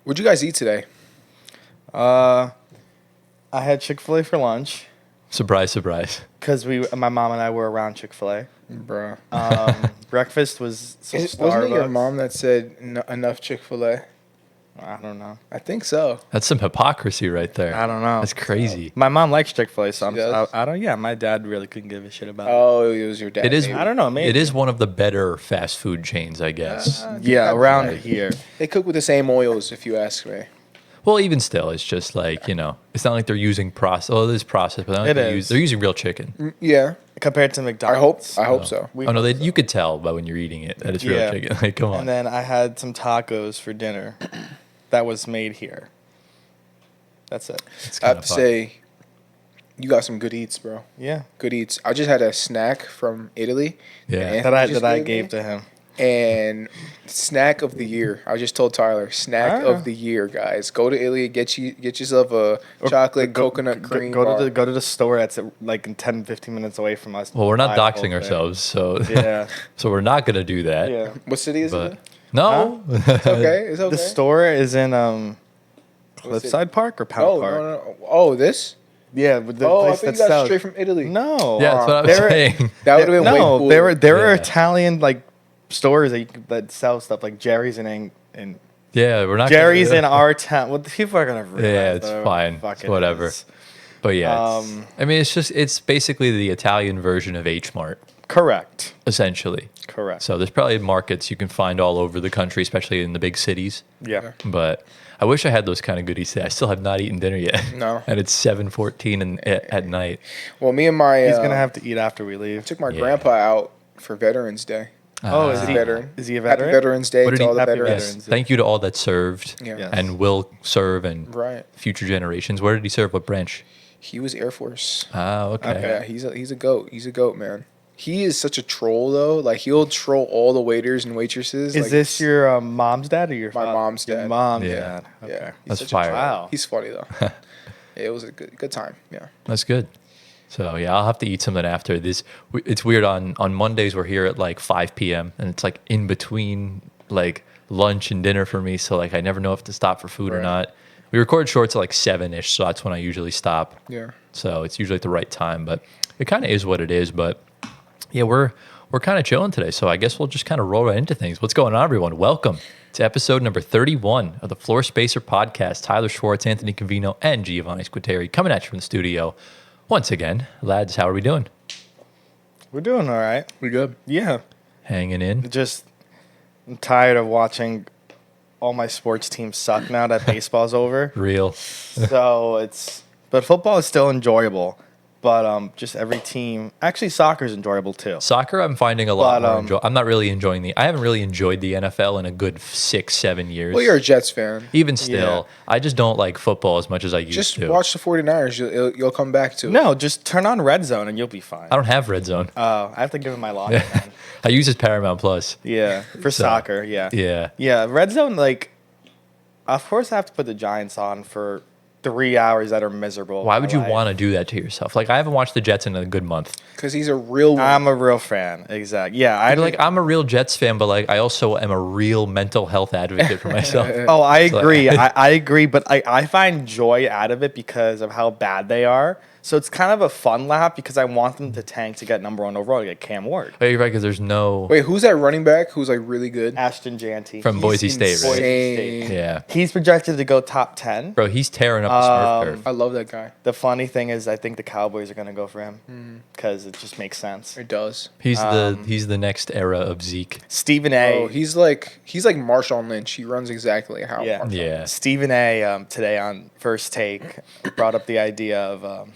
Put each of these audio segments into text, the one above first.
What'd you guys eat today? I had Chick-fil-A for lunch Surprise, surprise. because my mom and I were around Chick-fil-A. Bruh. Breakfast was some Wasn't it your Starbucks. mom that said enough Chick-fil-A? I don't know. I think so. That's some hypocrisy right there. I don't know. That's crazy. My mom likes Chick-fil-A, so She does? I don't. Yeah, my dad really couldn't give a shit about it. Oh, it was your dad. It is. maybe. I don't know. Maybe It is one of the better fast food chains, I guess. Yeah, around Right. here. They cook with the same oils, if you ask me. Well, even still, it's just like, it's not like they're using process. Oh, it is processed, but It they're is. using real chicken. Yeah, Compared to I McDonald's. hope so. Oh no, you could tell by when you're eating it that it's real Yeah. chicken. Like, come on. And then I had some tacos for dinner that was made here. That's it. It's I have kinda to fun. say, you got some good eats, bro. Yeah. Good eats. I just had a snack from Italy. Yeah. That I just gave me. to him. And snack of the year. I just told Tyler, snack Ah. of the year, guys. Go to Italy, get yourself a chocolate coconut cream Go bar. to the store that's like 10, 15 minutes away from us. Well, we're not Buy the whole doxing thing. ourselves, so Yeah. so we're not gonna do that. Yeah. What city is But it? no, It's okay. It's okay. The store is in What's it? Cliffside Park or Pound Oh, Park? no. Oh, this? Yeah, but the Oh, I place think that you got it sells. straight from Italy. No. yeah, that's what I'm They're- saying. That would have been way No, cooler. there were Yeah. Italian like stores that sell stuff like Jerry's and Yeah, we're not. Jerry's gonna, in our town. Well, the people are gonna realize Yeah, it's whatever fine. the fuck It's it whatever. is. But yeah, Um, I mean, it's basically the Italian version of H Mart, Correct. essentially. Correct. So there's probably markets you can find all over the country, especially in the big cities. Yeah. But I wish I had those kind of goodies today. I still have not eaten dinner yet. No. And it's 7:14 at night. Well, me and my He's gonna have to eat after we leave. took my Yeah. grandpa out for Veterans Day. Oh, He's is a he? veteran. Is he a Happy veteran? Veterans Day What did to he- all the Happy veterans. veterans. Thank you to all that served Yeah. Yes. and will serve and Right. future generations. Where did he serve? What branch? He was Air Force. Ah, okay. Yeah, he's a goat. He's a goat, man. He is such a troll though. Like he'll troll all the waiters and waitresses. Is like, this your mom's dad or your My father? mom's Your dad. mom's Yeah. dad. Okay. Yeah, he's That's such a fire. troll. Wow. He's funny though. Yeah, it was a good time. Yeah. That's good. So yeah, I'll have to eat something after this. It's weird. On Mondays we're here at like 5 p.m. and it's like in between like lunch and dinner for me. So like I never know if to stop for food or Right. not. We record shorts at like 7ish, so that's when I usually stop. Yeah. So it's usually at the right time, but it kind of is what it is. But yeah, we're kind of chilling today, so I guess we'll just kind of roll right into things. What's going on, everyone? Welcome to episode number 31 of the Floor Spacer Podcast. Tyler Schwartz, Anthony Cavino, and Giovanni Squiteri coming at you from the studio once again. Lads, how are we doing? We're doing all right. We good. Yeah. Hanging in. Just I'm tired of watching all my sports teams suck now that baseball's over. Real. So but football is still enjoyable. But just every team, actually soccer is enjoyable too. Soccer, I'm finding a lot But, more I'm not really enjoying I haven't really enjoyed the NFL in a good 6-7 years. Well, you're a Jets fan. Even still, I just don't like football as much as I used Just to. watch the 49ers. You'll come back to it. No, just turn on Red Zone and you'll be fine. I don't have Red Zone. I have to give him my login. then. I use his Paramount Plus. Yeah, for soccer. Yeah. Yeah. Yeah, Red Zone. Like, of course, I have to put the Giants on for 3 hours that are miserable. Why would you want to do that to yourself? Like, I haven't watched the Jets in a good month. Because he's a real one. I'm a real fan. Exactly. Yeah, I I'm a real Jets fan, but like, I also am a real mental health advocate for myself. Oh, I So- agree. I agree, but I find joy out of it because of how bad they are. So it's kind of a fun laugh because I want them to tank to get number 1 overall to get Cam Ward. Oh, you're right, because there's no Wait, who's that running back who's like really good? Ashton Janty. from He's Boise State, right? insane. Yeah, He's projected to go top 10. bro, he's tearing up the Smurf curve. I love that guy. The funny thing is I think the Cowboys are going to go for him because it just makes sense. It does. He's the next era of Zeke. Stephen A. Oh, he's like Marshawn Lynch. He runs exactly how. Yeah. Marshawn Yeah, Stephen A. Today on First Take brought up the idea of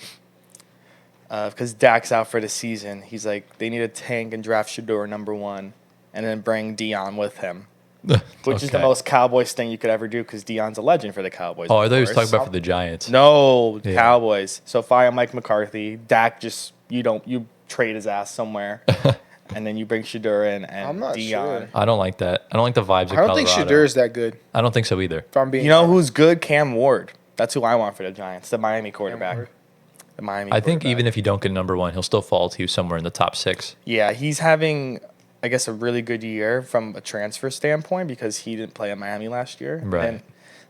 because Dak's out for the season, he's like they need to tank and draft Shador number 1, and then bring Dion with him, which is the Okay. most Cowboys thing you could ever do because Dion's a legend for the Cowboys. Oh, of I thought he was course. talking about for the Giants. No, Yeah. Cowboys. So fire Mike McCarthy. Dak just you trade his ass somewhere, and then you bring Shador in and I'm not Dion. sure. I don't like that. I don't like the vibes of I don't Colorado. think Shador is that good. I don't think so either. If I'm being You know who's good? Cam Ward. That's who I want for the Giants. The Miami quarterback. Ward. The Miami. I think quarterback. even if you don't get number 1, he'll still fall to you somewhere in the top 6. Yeah, he's having, I guess, a really good year from a transfer standpoint because he didn't play at Miami last year. Right. And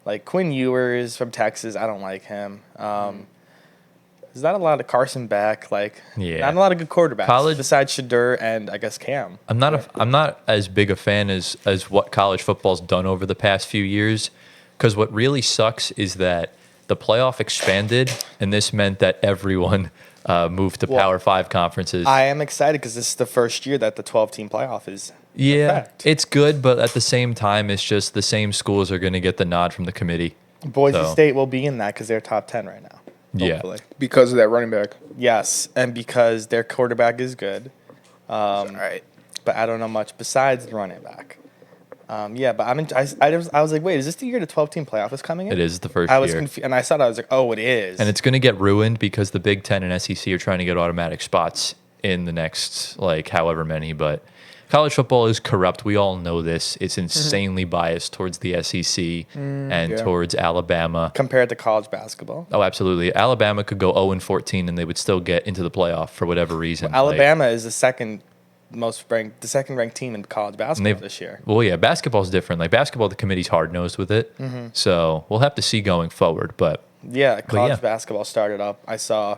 Like Quinn Ewers from Texas, I don't like him. There's not a lot of Carson Beck, not a lot of good quarterbacks besides Shedeur and I guess Cam. I'm not as big a fan as what college football's done over the past few years, because what really sucks is that the playoff expanded, and this meant that everyone moved to Power 5 conferences. I am excited because this is the first year that the 12-team playoff is. Yeah, it's good, but at the same time, it's just the same schools are going to get the nod from the committee. Boise State will be in that because they're top 10 right now. Hopefully. Yeah, because of that running back. Yes, and because their quarterback is good. All right. But I don't know much besides the running back. But I was like, wait, is this the year the 12-team playoff is coming in? It is the first I was year. confused, and I thought I was like, oh, it is. And it's going to get ruined because the Big Ten and SEC are trying to get automatic spots in the next, however many. But college football is corrupt. We all know this. It's insanely biased towards the SEC and towards Alabama. Compared to college basketball. Oh, absolutely. Alabama could go 0-14 and they would still get into the playoff for whatever reason. Well, Alabama is the second ranked team in college basketball this year. Well, yeah, basketball's different. Basketball, the committee's hard-nosed with it. So we'll have to see going forward. But college basketball started up. I saw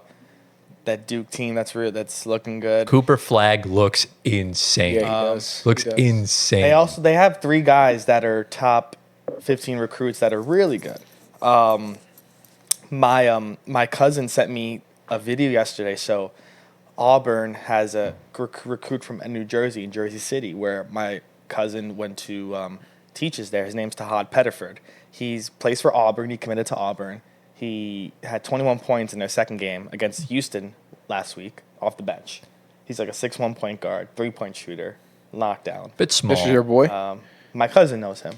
that Duke team that's looking good. Cooper Flagg looks insane. Yeah, he does. Looks insane. They have 3 guys that are top 15 recruits that are really good. My cousin sent me a video yesterday. So Auburn has a recruit from New Jersey, in Jersey City, where my cousin went to teaches there. His name's Tahad Pettiford. He plays for Auburn. He committed to Auburn. He had 21 points in their second game against Houston last week off the bench. He's like a 6'1" point guard, 3-point shooter, knockdown. Bit small. This is your boy? My cousin knows him.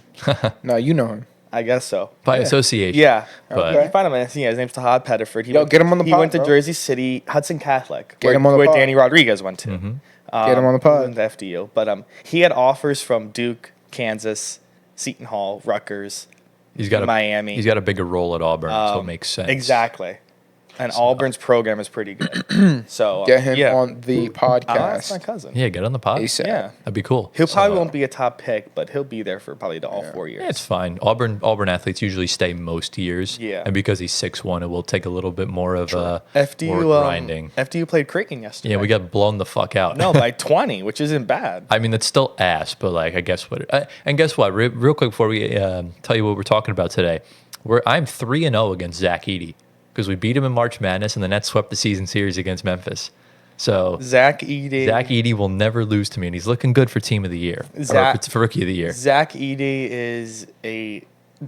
No, you know him. I guess so. By association. Yeah. But You can find him. His name's Tahad Pettiford. Get him on the pod, He went to bro. Jersey City, Hudson Catholic, Get him on the where pod. Danny Rodriguez went to. Get him on the pod. He went to FDU. But he had offers from Duke, Kansas, Seton Hall, Rutgers, Miami. He's got a bigger role at Auburn, so it makes sense. Exactly. And Auburn's program is pretty good. So Get him on the podcast. That's my cousin. Yeah, get on the pod. ASAP. Yeah. That'd be cool. He'll probably won't be a top pick, but he'll be there for probably all 4 years. Yeah, it's fine. Auburn athletes usually stay most years. Yeah. And because he's 6'1", it will take a little bit more of more FDU grinding. FDU played Creighton yesterday. Yeah, we got blown the fuck out. No, by 20, which isn't bad. I mean, that's still ass, but I guess what? And guess what? Real quick before we tell you what we're talking about today, I'm 3-0 against Zach Edey because we beat him in March Madness, and the Nets swept the season series against Memphis. So Zach Edey will never lose to me, and he's looking good for Team of the Year, for Rookie of the Year. Zach Edey is a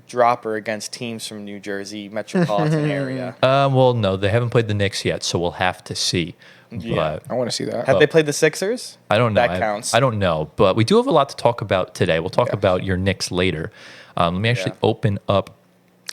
dropper against teams from New Jersey metropolitan area. Well, no, they haven't played the Knicks yet, so we'll have to see. Yeah. But I want to see that. Have they played the Sixers? I don't know. That counts. I don't know, but we do have a lot to talk about today. We'll talk about your Knicks later. Let me actually open up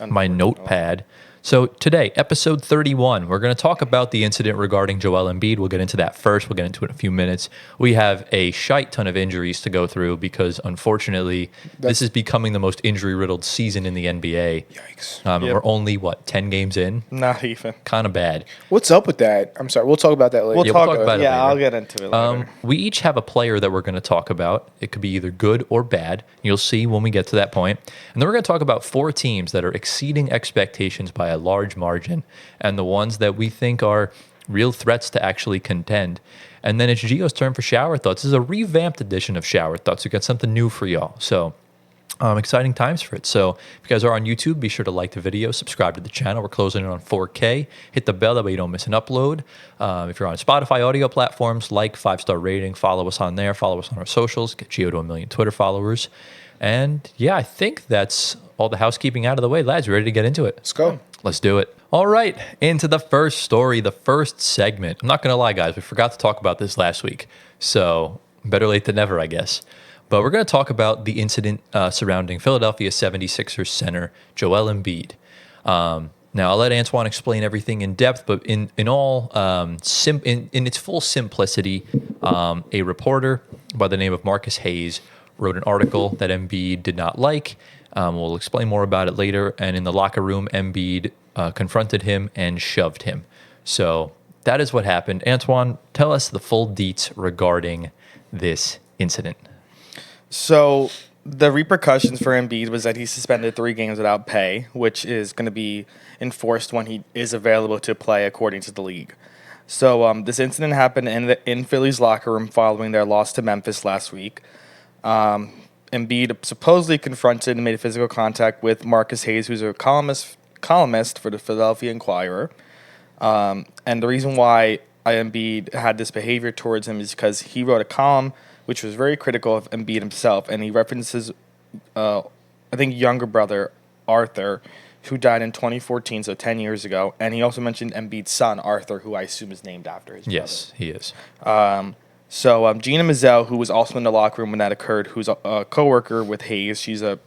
my notepad. So today, episode 31, we're going to talk about the incident regarding Joel Embiid. We'll get into that first. We'll get into it in a few minutes. We have a shite ton of injuries to go through because, unfortunately, this is becoming the most injury-riddled season in the NBA. Yikes. We're only, 10 games in? Not even. Kind of bad. What's up with that? I'm sorry. We'll talk about that later. we'll talk about it later. I'll get into it later. We each have a player that we're going to talk about. It could be either good or bad. You'll see when we get to that point. And then we're going to talk about 4 teams that are exceeding expectations by a large margin and the ones that we think are real threats to actually contend. And then it's Gio's turn for Shower Thoughts. This is a revamped edition of Shower Thoughts. We've got something new for y'all. So exciting times for it. So if you guys are on YouTube, be sure to like the video, subscribe to the channel. We're closing in on 4K. Hit the bell, that way you don't miss an upload. If you're on Spotify audio platforms, 5-star rating, follow us on there, follow us on our socials, get Gio to 1 million Twitter followers. And I think that's all the housekeeping out of the way. Lads, you ready to get into it? Let's go. Let's do it. All right, into the first story, the first segment. I'm not going to lie, guys. We forgot to talk about this last week. So better late than never, I guess. But we're going to talk about the incident surrounding Philadelphia 76ers center Joel Embiid. Now, I'll let Antoine explain everything in depth, but in its full simplicity, a reporter by the name of Marcus Hayes wrote an article that Embiid did not like. We'll explain more about it later. And in the locker room, Embiid confronted him and shoved him. So that is what happened. Antoine, tell us the full deets regarding this incident. So the repercussions for Embiid was that he's suspended 3 games without pay, which is going to be enforced when he is available to play according to the league. So this incident happened in Philly's locker room following their loss to Memphis last week. Embiid supposedly confronted and made physical contact with Marcus Hayes, who's a columnist for the Philadelphia Inquirer. And the reason why Embiid had this behavior towards him is because he wrote a column which was very critical of Embiid himself, and he references, I think, younger brother Arthur, who died in 2014, so 10 years ago, and he also mentioned Embiid's son Arthur, who I assume is named after his brother. Yes, he is. So Gina Mizell, who was also in the locker room when that occurred, who's a coworker with Hayes, she's a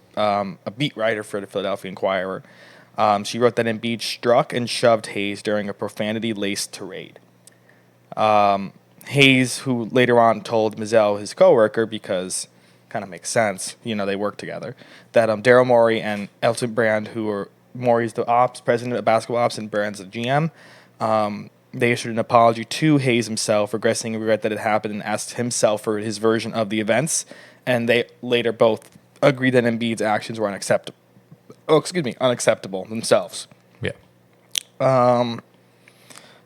beat writer for the Philadelphia Inquirer. She wrote that Embiid struck and shoved Hayes during a profanity-laced tirade. Hayes, who later on told Mizell, his coworker, because kind of makes sense, they work together, that Daryl Morey and Elton Brand, who are Morey's the president of basketball ops and Brand's the GM, they issued an apology to Hayes himself, regretting a regret that it happened, and asked himself for his version of the events. And they later both agreed that Embiid's actions were unacceptable themselves. Yeah.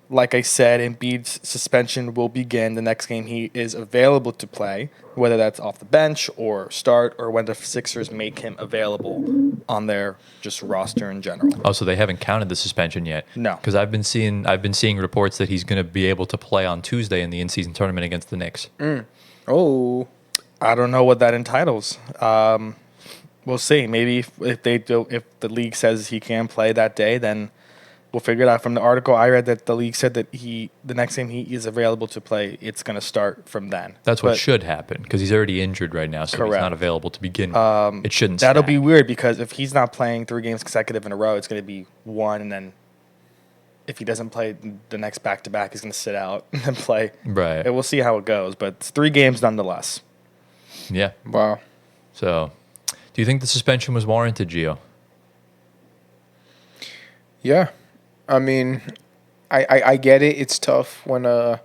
Like I said, Embiid's suspension will begin the next game he is available to play, whether that's off the bench or start, or when the Sixers make him available on their just roster in general. Oh, so they haven't counted the suspension yet? No, because I've been seeing reports that he's going to be able to play on Tuesday in the in-season tournament against the Knicks. Oh, I don't know what that entitles. We'll see. Maybe if the league says he can play that day, then we'll figure it out. From the article I read, that the league said that the next game he is available to play, it's going to start from then. That's what should happen, because he's already injured right now, so Correct. he's not available to begin. It shouldn't. That'll stack. be weird, because if he's not playing 3 games consecutive in a row, it's going to be 1, and then if he doesn't play the next back-to-back, he's going to sit out and then play. Right. And we'll see how it goes, but it's 3 games nonetheless. Yeah. wow. So, do you think the suspension was warranted, Gio? Yeah. I mean, I get it. It's tough when a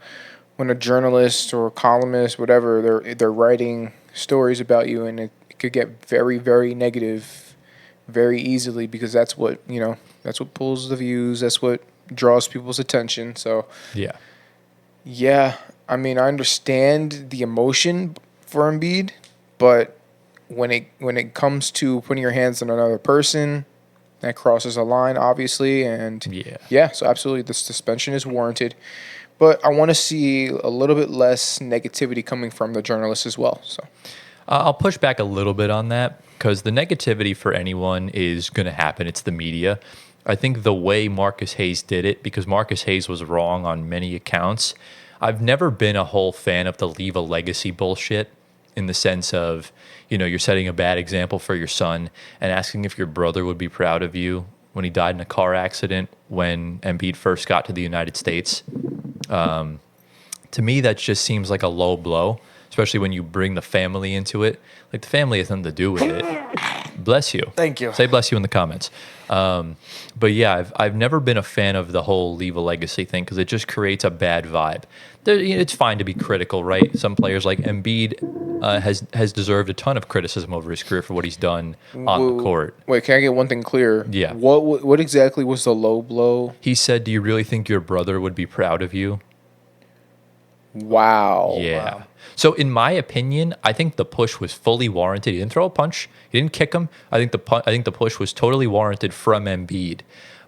journalist or a columnist, whatever, they're writing stories about you, and it could get very, very negative very easily, because that's what pulls the views, that's what draws people's attention. So yeah, I mean, I understand the emotion for Embiid, but when it comes to putting your hands on another person, that crosses a line, obviously, and so absolutely, the suspension is warranted. But I want to see a little bit less negativity coming from the journalists as well. So I'll push back a little bit on that, because the negativity for anyone is going to happen. It's the media. I think the way Marcus Hayes did it, because Marcus Hayes was wrong on many accounts. I've never been a whole fan of the leave a legacy bullshit, in the sense of, you're setting a bad example for your son and asking if your brother would be proud of you when he died in a car accident when Embiid first got to the United States. To me, that just seems like a low blow, especially when you bring the family into it. Like, the family has nothing to do with it. Bless you. Thank you. Say bless you in the comments. But yeah, I've never been a fan of the whole leave a legacy thing, because it just creates a bad vibe. It's fine to be critical, right? Some players like Embiid has deserved a ton of criticism over his career for what he's done on the court. Wait, can I get one thing clear? Yeah. What exactly was the low blow? He said, "Do you really think your brother would be proud of you?" Wow. Yeah. Wow. So in my opinion, I think the push was fully warranted. He didn't throw a punch. He didn't kick him. I think the push was totally warranted from Embiid.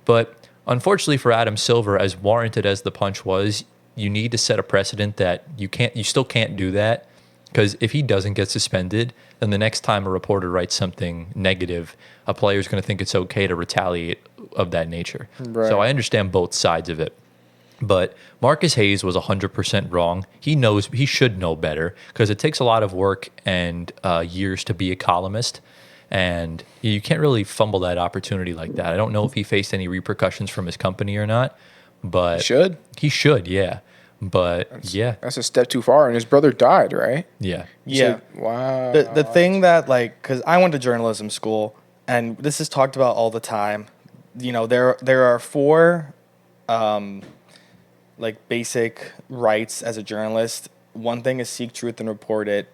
But unfortunately for Adam Silver, as warranted as the punch was, you need to set a precedent that you still can't do that, because if he doesn't get suspended, then the next time a reporter writes something negative, a player's going to think it's okay to retaliate of that nature. Right. So I understand both sides of it. But Marcus Hayes was 100% wrong. He should know better, because it takes a lot of work and years to be a columnist, and you can't really fumble that opportunity like that. I don't know if he faced any repercussions from his company or not, but he should, yeah. But that's a step too far, and his brother died, right? Yeah. Yeah. Wow. The thing that, because I went to journalism school, and this is talked about all the time. There are 4 basic rights as a journalist. One thing is seek truth and report it.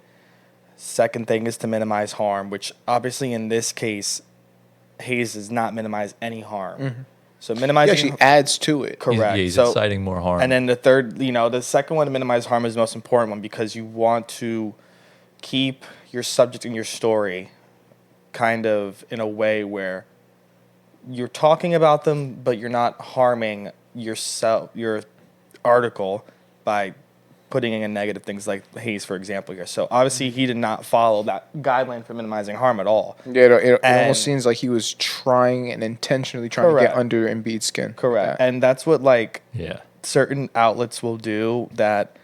Second thing is to minimize harm, which obviously in this case, Hayes does not minimize any harm. Mm-hmm. So He minimizing actually adds to it. correct. He's so, inciting more harm. and then the third, the second one to minimize harm is the most important one because you want to keep your subject and your story kind of in a way where you're talking about them, but you're not harming yourself, your article, by putting in negative things like Hayes, for example, here. So obviously he did not follow that guideline for minimizing harm at all. Yeah, it almost seems like he was trying and intentionally trying to get under Embiid's skin. Correct. Yeah. And that's what certain outlets will do that,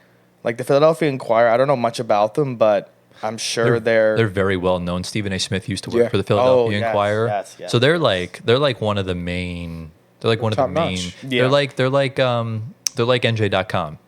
like the Philadelphia Inquirer. I don't know much about them, but I'm sure they're very well known. Stephen A. Smith used to work for the Philadelphia Inquirer. Yes. So they're like one of the main. They're like one of the main. Yeah. They're like NJ.com,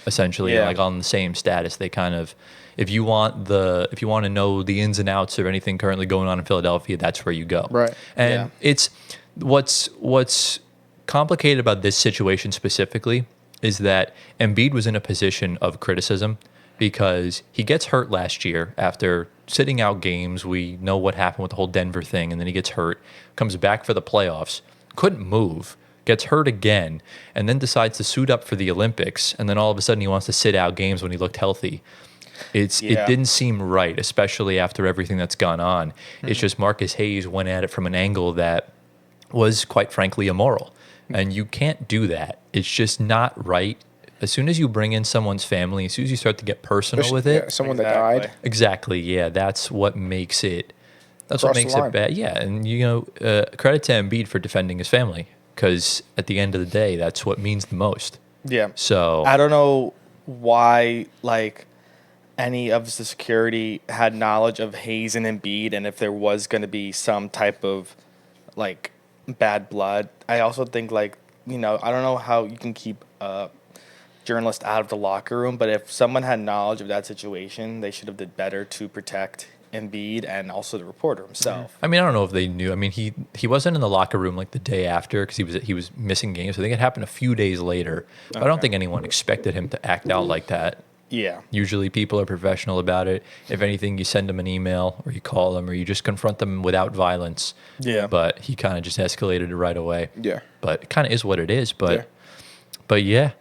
essentially. Yeah. Like on the same status. They kind of, if you want to know the ins and outs of anything currently going on in Philadelphia, that's where you go. Right. And it's what's complicated about this situation specifically is that Embiid was in a position of criticism because he gets hurt last year after sitting out games. We know what happened with the whole Denver thing, and then he gets hurt, comes back for the playoffs, couldn't move, gets hurt again, and then decides to suit up for the Olympics, and then all of a sudden he wants to sit out games when he looked healthy. It didn't seem right, especially after everything that's gone on. Mm-hmm. It's just Marcus Hayes went at it from an angle that was, quite frankly, immoral. And you can't do that. It's just not right. As soon as you bring in someone's family, as soon as you start to get personal with it, someone that died. Exactly. Yeah, that's what makes it. That's Cross what makes the it line. bad. Yeah, and credit to Embiid for defending his family because at the end of the day, that's what means the most. Yeah. So I don't know why any of the security had knowledge of Hayes and Embiid, and if there was going to be some type of bad blood. I also think I don't know how you can keep journalist out of the locker room, but if someone had knowledge of that situation, they should have did better to protect Embiid and also the reporter himself. I mean, I don't know if they knew. I mean, he wasn't in the locker room the day after because he was missing games. I think it happened a few days later. But I don't think anyone expected him to act out like that. Yeah. Usually people are professional about it. If anything, you send them an email or you call them or you just confront them without violence. Yeah. But he kind of just escalated it right away. Yeah. But it kind of is what it is. But yeah.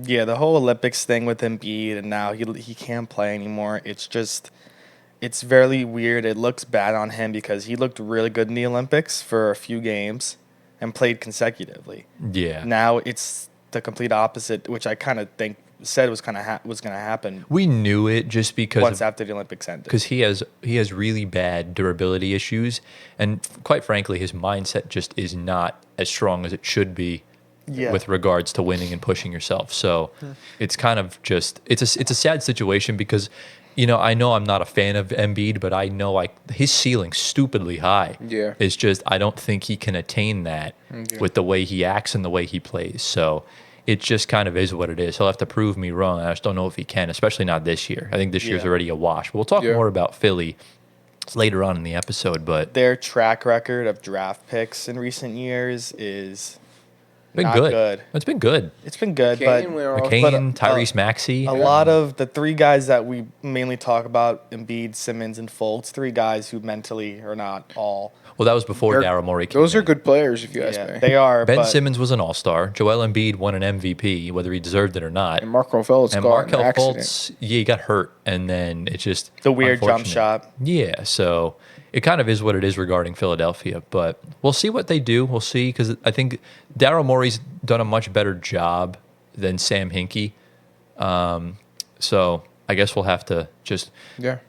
Yeah, the whole Olympics thing with Embiid and now he can't play anymore. It's very weird. It looks bad on him because he looked really good in the Olympics for a few games and played consecutively. Yeah. Now it's the complete opposite, which I kind of think said was going to happen. We knew it just because once after the Olympics ended. Because he has really bad durability issues, and quite frankly, his mindset just is not as strong as it should be with regards to winning and pushing yourself. So it's kind of just it's a sad situation because I know I'm not a fan of Embiid, but I know his ceiling's stupidly high. Yeah. It's just I don't think he can attain that with the way he acts and the way he plays. So it just kind of is what it is. He'll have to prove me wrong. I just don't know if he can, especially not this year. I think this year's already a wash. We'll talk more about Philly later on in the episode, but their track record of draft picks in recent years is been not good. It's been good. It's been good, McCain, Tyrese Maxey. A lot of the three guys that we mainly talk about, Embiid, Simmons, and Fultz, three guys who mentally are not all. Well, that was before Daryl Morey came Those in. are good players, if you ask me. They are. Ben Simmons was an all-star. Joel Embiid won an MVP, whether he deserved it or not. And Markelle Fultz got an accident. Fultz, he got hurt, and then it just the weird jump shot. Yeah, so it kind of is what it is regarding Philadelphia, but we'll see what they do. We'll see, because I think Daryl Morey's done a much better job than Sam Hinkie. So I guess we'll have to just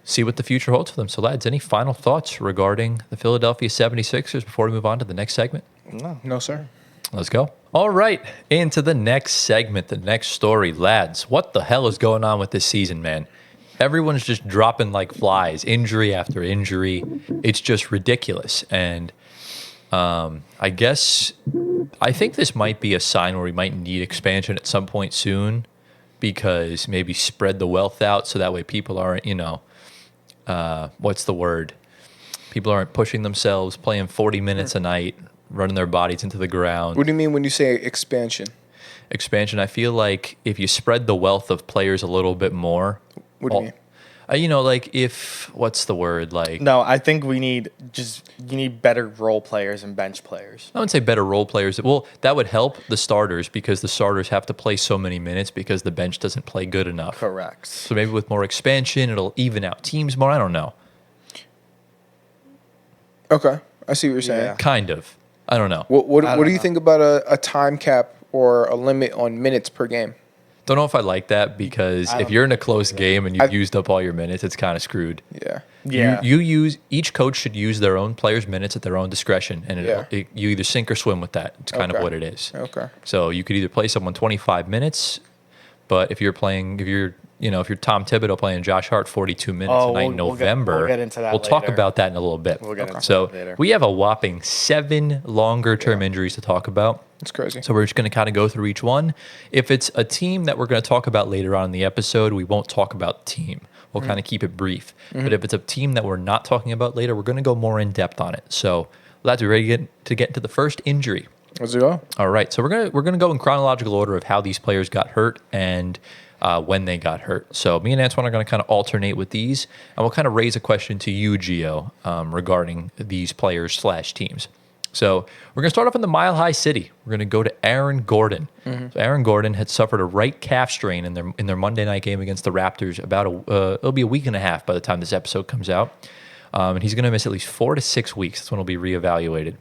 see what the future holds for them. So, lads, any final thoughts regarding the Philadelphia 76ers before we move on to the next segment? No, sir. Let's go. All right, into the next segment, the next story. Lads, what the hell is going on with this season, man? Everyone's just dropping like flies, injury after injury. It's just ridiculous. And I think this might be a sign where we might need expansion at some point soon, because maybe spread the wealth out so that way people aren't, what's the word? People aren't pushing themselves, playing 40 minutes a night, running their bodies into the ground. What do you mean when you say expansion? Expansion, I feel like if you spread the wealth of players a little bit more. What do you mean? Like what's the word? Like, No, I think you need better role players and bench players. I wouldn't say better role players. Well, that would help the starters because the starters have to play so many minutes because the bench doesn't play good enough. Correct. So maybe with more expansion, it'll even out teams more. I don't know. Okay, I see what you're saying. Yeah. Kind of. I don't know. What I do don't you know. think about a time cap or a limit on minutes per game? Don't know if I like that because I if don't you're in a close game and you've I- used up all your minutes, it's kind of screwed. Yeah. Yeah. Each coach should use their own players' minutes at their own discretion, and you either sink or swim with that. It's kind of Okay. what it is. Okay. So you could either play someone 25 minutes, but if you're Tom Thibodeau playing Josh Hart 42 minutes Oh, tonight in we'll November, we'll get into that We'll talk later. about that in a little bit. We'll get into So that later. we have a whopping 7 longer-term injuries to talk about. It's crazy. So we're just going to kind of go through each one. If it's a team that we're going to talk about later on in the episode, we won't talk about the team. We'll kind of keep it brief. But if it's a team that we're not talking about later, we're going to go more in depth on it. So let's be ready to get to the first injury. Let's go. All right. So we're gonna go in chronological order of how these players got hurt and when they got hurt. So me and Antoine are going to kind of alternate with these, and we'll kind of raise a question to you, Gio, regarding these players/teams. So we're going to start off in the Mile High City. We're going to go to Aaron Gordon. So Aaron Gordon had suffered a right calf strain in their Monday night game against the Raptors. It'll be a week and a half by the time this episode comes out, and he's going to miss at least 4 to 6 weeks. That's when he'll be reevaluated.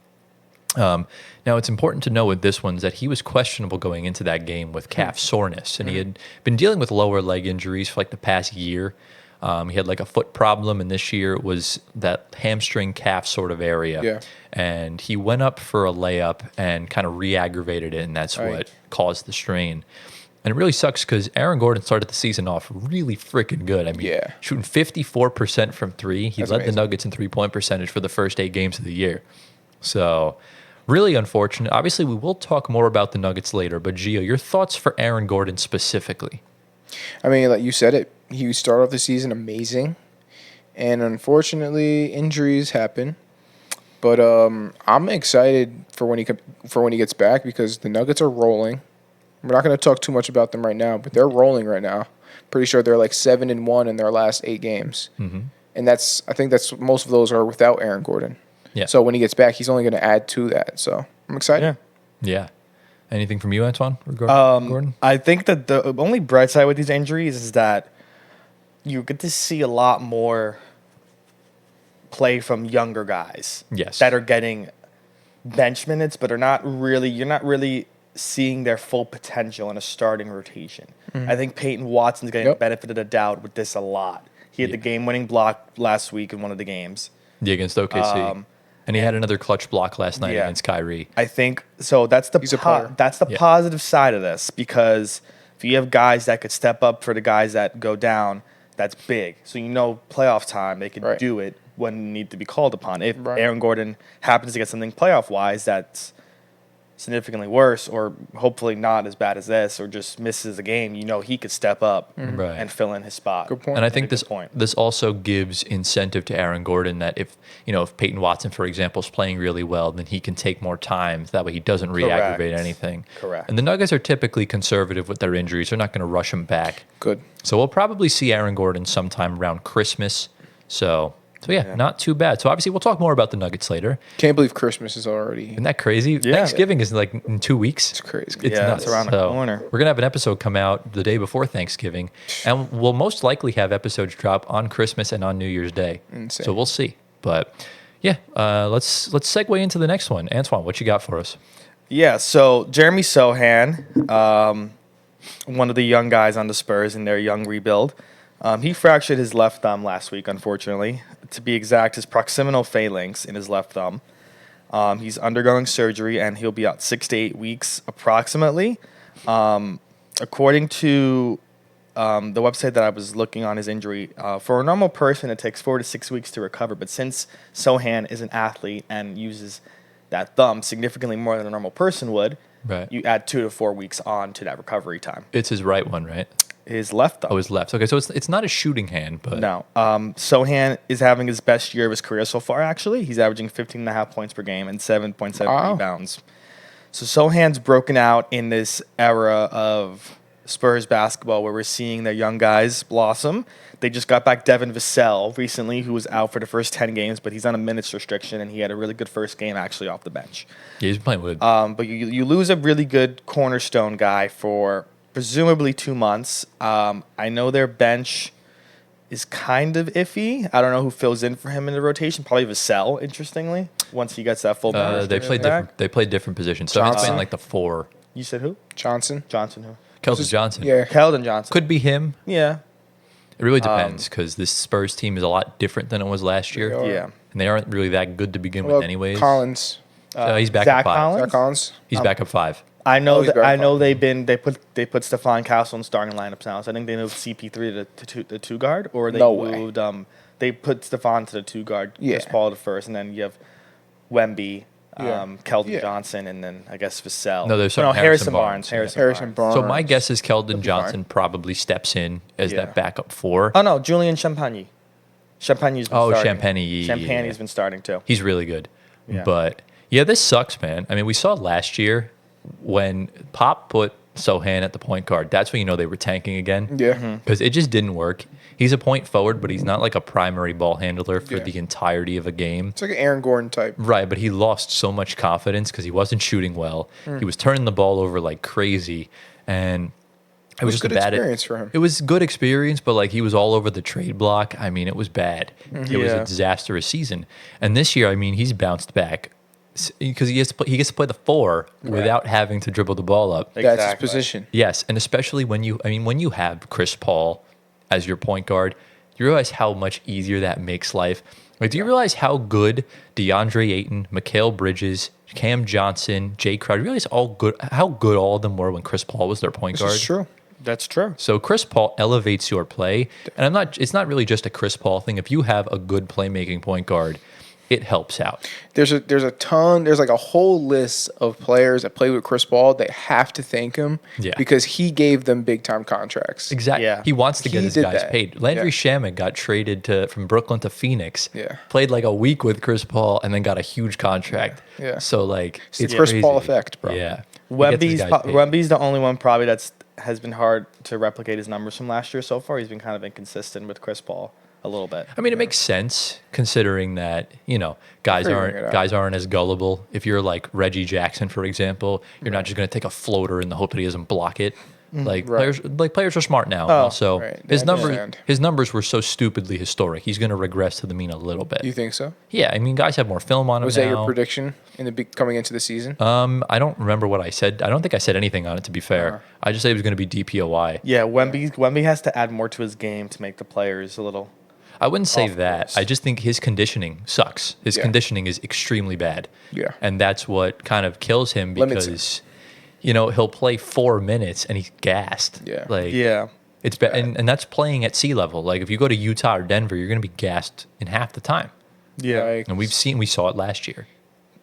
Now, it's important to know with this one is that he was questionable going into that game with calf soreness, and he had been dealing with lower leg injuries for like the past year. He had like a foot problem, and this year it was that hamstring calf sort of area. Yeah. And he went up for a layup and kind of re-aggravated it, and that's Right. what caused the strain. And it really sucks because Aaron Gordon started the season off really freaking good. I mean, Yeah. shooting 54% from three. He That's led the amazing. Nuggets in three-point percentage for the first 8 games of the year. So really unfortunate. Obviously, we will talk more about the Nuggets later, but Gio, your thoughts for Aaron Gordon specifically? I mean, like you said it, he started off the season amazing, and unfortunately, injuries happen. But I'm excited for when he gets back because the Nuggets are rolling. We're not going to talk too much about them right now, but they're rolling right now. Pretty sure they're like 7-1 in their last 8 games, and I think that's most of those are without Aaron Gordon. Yeah. So when he gets back, he's only going to add to that. So I'm excited. Yeah. Yeah. Anything from you, Antoine, regarding Gordon? I think that the only bright side with these injuries is that you get to see a lot more play from younger guys. Yes. That are getting bench minutes, but you're not really seeing their full potential in a starting rotation. I think Peyton Watson's getting the benefit of the doubt with this a lot. He had the game-winning block last week in one of the games. Yeah, against OKC. And he had another clutch block last night Yeah. against Kyrie. I think so. That's the He's a player. Yeah. positive side of this, because if you have guys that could step up for the guys that go down, that's big. So playoff time they could Right. do it when need to be called upon. If Right. Aaron Gordon happens to get something playoff wise that's significantly worse, or hopefully not as bad as this, or just misses a game, he could step up Right. and fill in his spot. Good point. And I That's a think good point. this also gives incentive to Aaron Gordon that if Peyton Watson, for example, is playing really well, then he can take more time. That way he doesn't re-aggravate anything. Correct. And the Nuggets are typically conservative with their injuries. They're not going to rush him back. Good. So we'll probably see Aaron Gordon sometime around Christmas. So yeah, not too bad. So obviously we'll talk more about the Nuggets later. Can't believe Christmas is already. Isn't that crazy? Yeah. Thanksgiving is like in 2 weeks. It's crazy. It's Yeah, nuts. it's around the So corner. We're going to have an episode come out the day before Thanksgiving, and we'll most likely have episodes drop on Christmas and on New Year's Day. Insane. So we'll see. But yeah, let's segue into the next one. Antoine, what you got for us? Yeah, so Jeremy Sochan, one of the young guys on the Spurs in their young rebuild, he fractured his left thumb last week, unfortunately. To be exact, his proximal phalanx in his left thumb. He's undergoing surgery, and he'll be out 6 to 8 weeks approximately. According to the website that I was looking on his injury, for a normal person, it takes 4 to 6 weeks to recover. But since Sochan is an athlete and uses that thumb significantly more than a normal person would, Right. you add 2 to 4 weeks on to that recovery time. It's his right one, right? His left thumb. Oh, his left. Okay, so it's not a shooting hand, but No. Sochan is having his best year of his career so far, actually. He's averaging 15.5 points per game and 7.7 Wow. rebounds. So Sochan's broken out in this era of Spurs basketball where we're seeing their young guys blossom. They just got back Devin Vassell recently, who was out for the first 10 games, but he's on a minutes restriction, and he had a really good first game actually off the bench. Yeah, he's playing with. But you lose a really good cornerstone guy for presumably 2 months. I know their bench is kind of iffy. I don't know who fills in for him in the rotation. Probably Vassell, interestingly, once he gets that full bench. They play different positions. So he's playing like the 4. You said who? Johnson. Johnson who? Keldon Johnson. Yeah. Keldon Johnson. Could be him. Yeah. It really depends because this Spurs team is a lot different than it was last year. Yeah. And they aren't really that good to begin with anyways. Collins. He's back Zach up 5. Collins? Zach Collins. He's back up 5. I know Oh, he's that. very I know fun. they put Stephon Castle in starting lineups now. So I think they moved CP3 to the 2 guard, or they No way. moved they put Stephon to the 2 guard, Chris Yeah. Paul to first, and then you have Wemby, Yeah. Keldon Yeah. Johnson, and then I guess Vassell. No, there's some Harrison Harrison Barnes. Barnes, Harrison Barnes. So my guess is Keldon be Johnson probably steps in as Yeah. that backup 4. Oh no, Julian Champagny. Champagne's been starting. Champagny. Champagne's been starting too. He's really good. Yeah. But yeah, this sucks, man. I mean, we saw last year when Pop put Sochan at the point guard. That's when you know they were tanking again. Yeah. Because it just didn't work. He's a point forward, but he's not like a primary ball handler for Yeah. the entirety of a game. It's like an Aaron Gordon type. Right, but he lost so much confidence because he wasn't shooting well. He was turning the ball over like crazy, and it was just good a bad experience for him. It was good experience, but like he was all over the trade block. I mean, it was bad. It was a Yeah. disastrous season. And this year, I mean, he's bounced back because he gets to play the 4 without having to dribble the ball up. That's his Exactly. position. Yes, and especially when you have Chris Paul as your point guard, you realize how much easier that makes life. Like, do you realize how good DeAndre Ayton, Mikal Bridges, Cam Johnson, Jay Crowder, you realize how good all of them were when Chris Paul was their point This guard? is true. That's true. So Chris Paul elevates your play, and it's not really just a Chris Paul thing. If you have a good playmaking point guard, it helps out. There's like a whole list of players that play with Chris Paul that have to thank him Yeah. because he gave them big time contracts. Exactly. Yeah. He wants to get He his did guys that. paid. Landry Yeah. Shamet got traded from Brooklyn to Phoenix. Yeah. Played like a week with Chris Paul and then got a huge contract. Yeah. So like It's the it's Chris crazy. Paul effect, bro. Yeah. He gets his guys paid. Wemby's the only one probably has been hard to replicate his numbers from last year so far. He's been kind of inconsistent with Chris Paul a little bit. I mean, it makes sense considering that guys Figuring it out. aren't as gullible. If you're like Reggie Jackson, for example, you're not just going to take a floater in the hope that he doesn't block it. Like Right. players are smart now. Oh, Also, right. They his understand. numbers were so stupidly historic. He's going to regress to the mean a little bit. You think so? Yeah, I mean, guys have more film on him Was now. that your prediction coming into the season? I don't remember what I said. I don't think I said anything on it. To be fair, I just said it was going to be DPOY. Yeah, Wemby has to add more to his game to make the players a little. I wouldn't say Off that. course. I just think his conditioning sucks. His Yeah. conditioning is extremely bad. Yeah. And that's what kind of kills him Limits because, he'll play 4 minutes and he's gassed. Yeah. Like, Yeah. it's bad. And that's playing at sea level. Like, if you go to Utah or Denver, you're going to be gassed in half the time. Yeah. Like, And we saw it last year.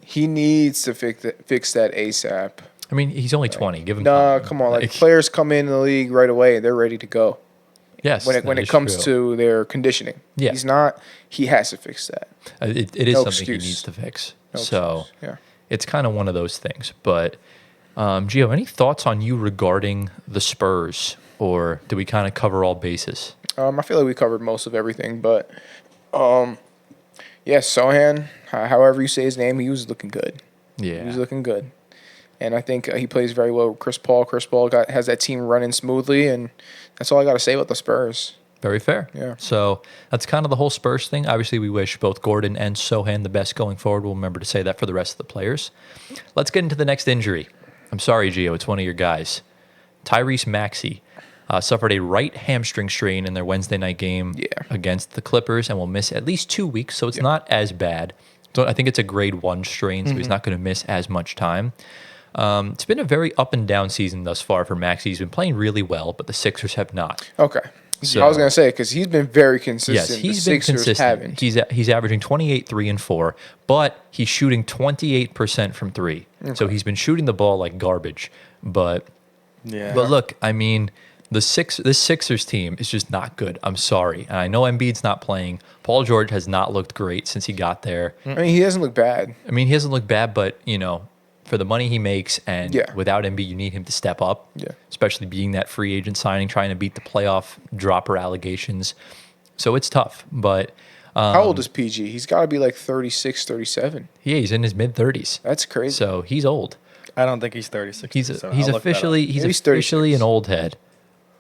he needs to fix that ASAP. I mean, he's only 20. Give him Nah, time. come on. Like players come in the league right away, they're ready to go. yes, When that it is comes true. to their conditioning, Yeah. he's not. He has to fix that. It is No something excuse. he needs to fix. No So excuse. Yeah. it's kind of one of those things. But Gio, any thoughts on you regarding the Spurs, or do we kind of cover all bases? I feel like we covered most of everything, but yeah, Sochan, however you say his name, he was looking good. Yeah, He was looking good, and I think he plays very well with Chris Paul. Chris Paul has that team running smoothly, and that's all I got to say about the Spurs. very fair. Yeah. So that's kind of the whole Spurs thing. Obviously, we wish both Gordon and Sochan the best going forward. We'll remember to say that for the rest of the players. Let's get into the next injury. I'm sorry, Gio. It's one of your guys. Tyrese Maxey suffered a right hamstring strain in their Wednesday night game against the Clippers and will miss at least 2 weeks, so it's not as bad. So I think it's a grade 1 strain, so he's not going to miss as much time. It's been a very up and down season thus far for Maxey. He's been playing really well, but the Sixers have not. Okay. So- I was gonna say because he's been very consistent. Yes, he's been consistent. He's averaging 28, 3, and 4, but he's shooting 28% from 3. So he's been shooting the ball like garbage. But look, I mean, this Sixers team is just not good. I'm sorry. And I know Embiid's not playing. Paul George has not looked great since he got there. I mean, he doesn't look bad. I mean, he hasn't looked bad, but for the money he makes, and without Embiid, you need him to step up, especially being that free agent signing, trying to beat the playoff dropper allegations. So it's tough, but... how old is PG? He's got to be like 36, 37. Yeah, he's in his mid-30s. That's crazy. So he's old. I don't think he's 36. He's officially an old head.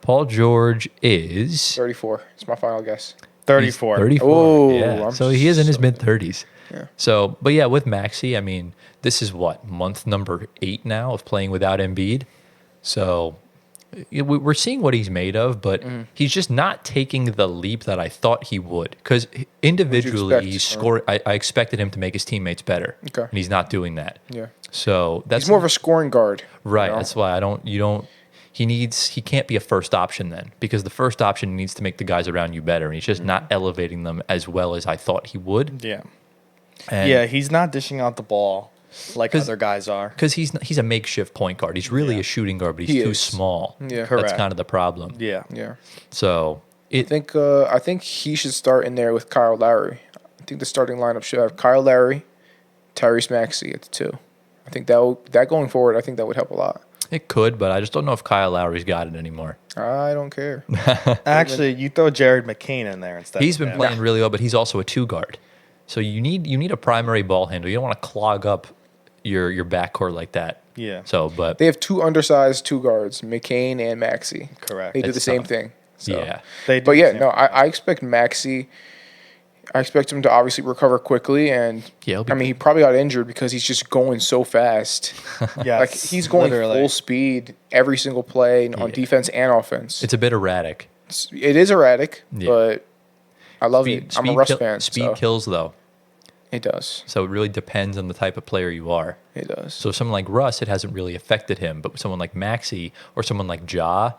Paul George is 34. It's my final guess. 34. 34. Oh, yeah. So he is in his mid-30s. Yeah. So, but yeah, with Maxey, I mean, this is month number 8 now of playing without Embiid. So we're seeing what he's made of, but he's just not taking the leap that I thought he would. Because individually, he's scoring. I expected him to make his teammates better, and he's not doing that. Yeah. So that's he's more of a scoring guard, right? You know? That's why he can't be a first option then, because the first option needs to make the guys around you better, and he's just not elevating them as well as I thought he would. Yeah. And he's not dishing out the ball like other guys are. Because he's a makeshift point guard. He's really a shooting guard, but he's too small. Yeah, correct. That's kind of the problem. Yeah. So I think he should start in there with Kyle Lowry. I think the starting lineup should have Kyle Lowry, Tyrese Maxey at the 2. I think that going forward, I think that would help a lot. It could, but I just don't know if Kyle Lowry's got it anymore. I don't care. Actually, you throw Jared McCain in there instead. He's been playing really well, but he's also a 2 guard. So you need a primary ball handler. You don't want to clog up your backcourt like that. Yeah. So, but they have 2 undersized 2 guards, McCain and Maxey. Correct. They do the same thing. So. Yeah. I expect Maxey. I expect him to obviously recover quickly, and he probably got injured because he's just going so fast. Yeah, like he's going full speed every single play on defense and offense. It's a bit erratic. It is erratic, but I love it. I'm a Russ fan. Speed kills, though. It does. So it really depends on the type of player you are. It does. So someone like Russ, it hasn't really affected him, but someone like Maxey or someone like Ja,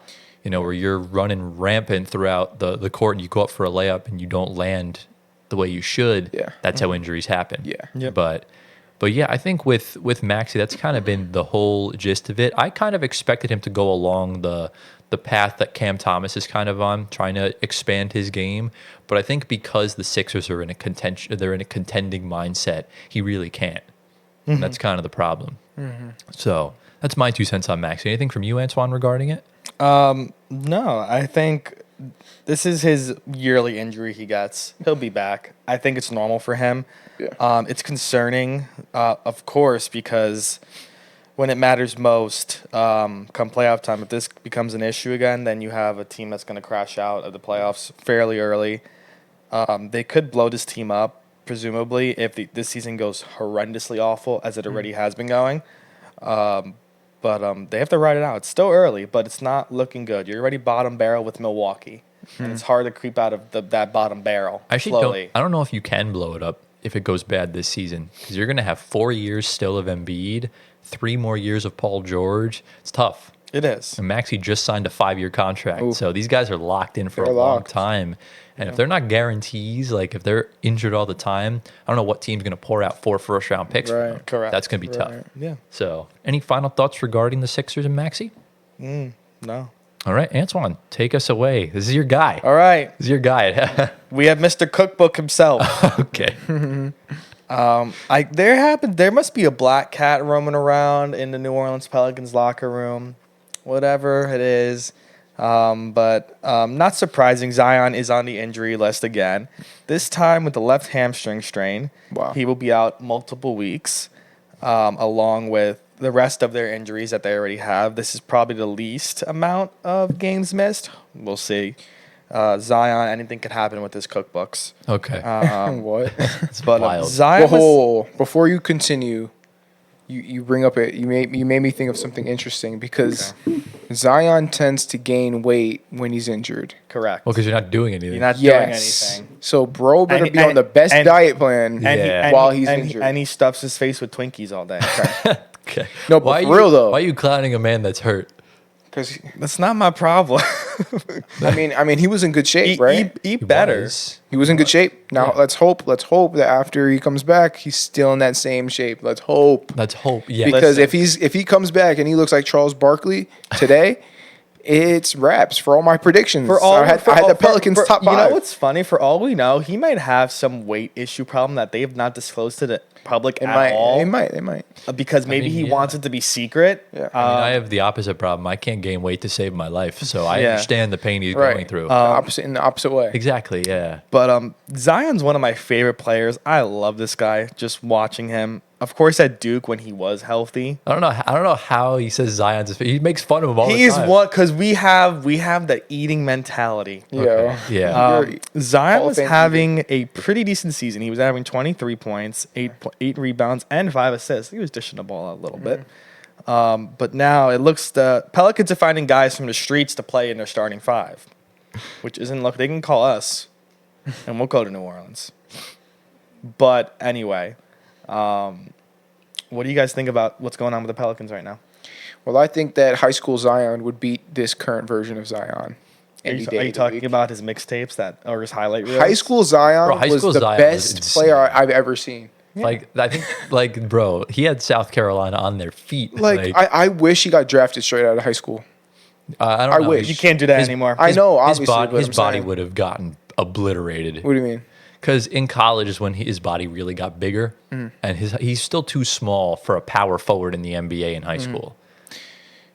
where you're running rampant throughout the court and you go up for a layup and you don't land the way you should, that's how injuries happen. Yeah. Yep. But yeah, I think with Maxey, that's kind of been the whole gist of it. I kind of expected him to go along the path that Cam Thomas is kind of on, trying to expand his game. But I think because the Sixers are in a contending mindset, he really can't. Mm-hmm. That's kind of the problem. Mm-hmm. So that's my 2 cents on Maxey. Anything from you, Antoine, regarding it? No, I think this is his yearly injury he gets. He'll be back. I think it's normal for him. Yeah. It's concerning, of course, because when it matters most, come playoff time, if this becomes an issue again, then you have a team that's going to crash out of the playoffs fairly early. They could blow this team up, presumably, if this season goes horrendously awful, as it already has been going. But they have to ride it out. It's still early, but it's not looking good. You're already bottom barrel with Milwaukee, and it's hard to creep out of that bottom barrel slowly. I don't know if you can blow it up if it goes bad this season, because you're going to have 4 years still of Embiid, 3 more years of Paul George. It's tough. It is. And Maxey just signed a 5-year contract, so these guys are locked in for a long time. And if they're not guarantees, like if they're injured all the time, I don't know what team's going to pour out 4 first-round picks for them. Correct. That's going to be tough. Yeah. So, any final thoughts regarding the Sixers and Maxey? No. All right, Antoine, take us away. This is your guy. All right. This is your guy. We have Mr. Cookbook himself. Okay. There must be a black cat roaming around in the New Orleans Pelicans locker room, whatever it is. But not surprising, Zion is on the injury list again. This time with the left hamstring strain. Wow. He will be out multiple weeks, along with the rest of their injuries that they already have. This is probably the least amount of games missed. We'll see. Zion, anything could happen with his cookbooks. Okay. What? It's wild. Zion before you continue, you bring up it. You made me think of something interesting because Zion tends to gain weight when he's injured. Correct. Well, because you're not doing anything. You're not doing anything. So bro better be on the best diet plan while he's injured. And he stuffs his face with Twinkies all day. Okay. No, but for real though. Why are you clowning a man that's hurt? Because that's not my problem. I mean, he was in good shape, right? Eat better. He was in good shape. Now let's hope that after he comes back, he's still in that same shape. Let's hope. Yeah. Because if he comes back and he looks like Charles Barkley today, It's wraps for all my predictions. For all, I had the Pelicans top 5. You know what's funny? For all we know, he might have some weight issue problem that they have not disclosed to the public at all. It might. Because maybe he wants it to be secret. Yeah. I have the opposite problem. I can't gain weight to save my life, so I understand the pain he's going through. In the opposite way. Exactly, yeah. But Zion's one of my favorite players. I love this guy. Just watching him. Of course, at Duke when he was healthy. I don't know how he says Zion's. He makes fun of him all the time. He's what because we have the eating mentality. Yeah, yeah. Zion was having a pretty decent season. He was having 23 points, 8 rebounds, and 5 assists. He was dishing the ball out a little bit. But now it looks the Pelicans are finding guys from the streets to play in their starting 5, which isn't look. They can call us, and we'll go to New Orleans. But anyway. What do you guys think about what's going on with the Pelicans right now? Well, I think that high school Zion would beat this current version of Zion. Are you talking about his mixtapes or his highlight reels? High school Zion was the Zion best was player I've ever seen. Yeah. I think, bro, he had South Carolina on their feet. I wish he got drafted straight out of high school. I don't know. You can't do that anymore. I know, obviously, his body would have gotten obliterated. What do you mean? Because in college is when his body really got bigger, and he's still too small for a power forward in the NBA in high school.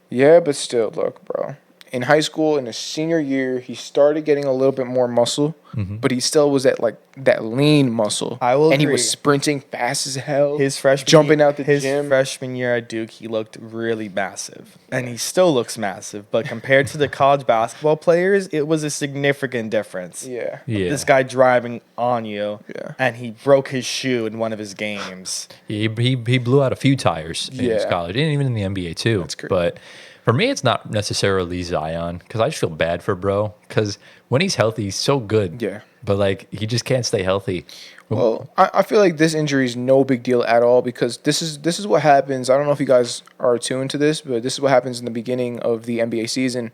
Yeah, but still, look, bro. In high school, in his senior year, he started getting a little bit more muscle, but he still was at that lean muscle. I will and agree. he was sprinting fast as hell. His freshman jumping out the his gym. freshman year at Duke, he looked really massive, and he still looks massive. But compared to the college basketball players, it was a significant difference. Yeah. This guy driving on you, Yeah. and he broke his shoe in one of his games. He blew out a few tires in his college, and even in the NBA too. That's crazy. But for me, it's not necessarily Zion because I just feel bad for bro because when he's healthy, he's so good. Yeah. But he just can't stay healthy. Well, I feel like this injury is no big deal at all because this is what happens. I don't know if you guys are attuned to this, but this is what happens in the beginning of the NBA season.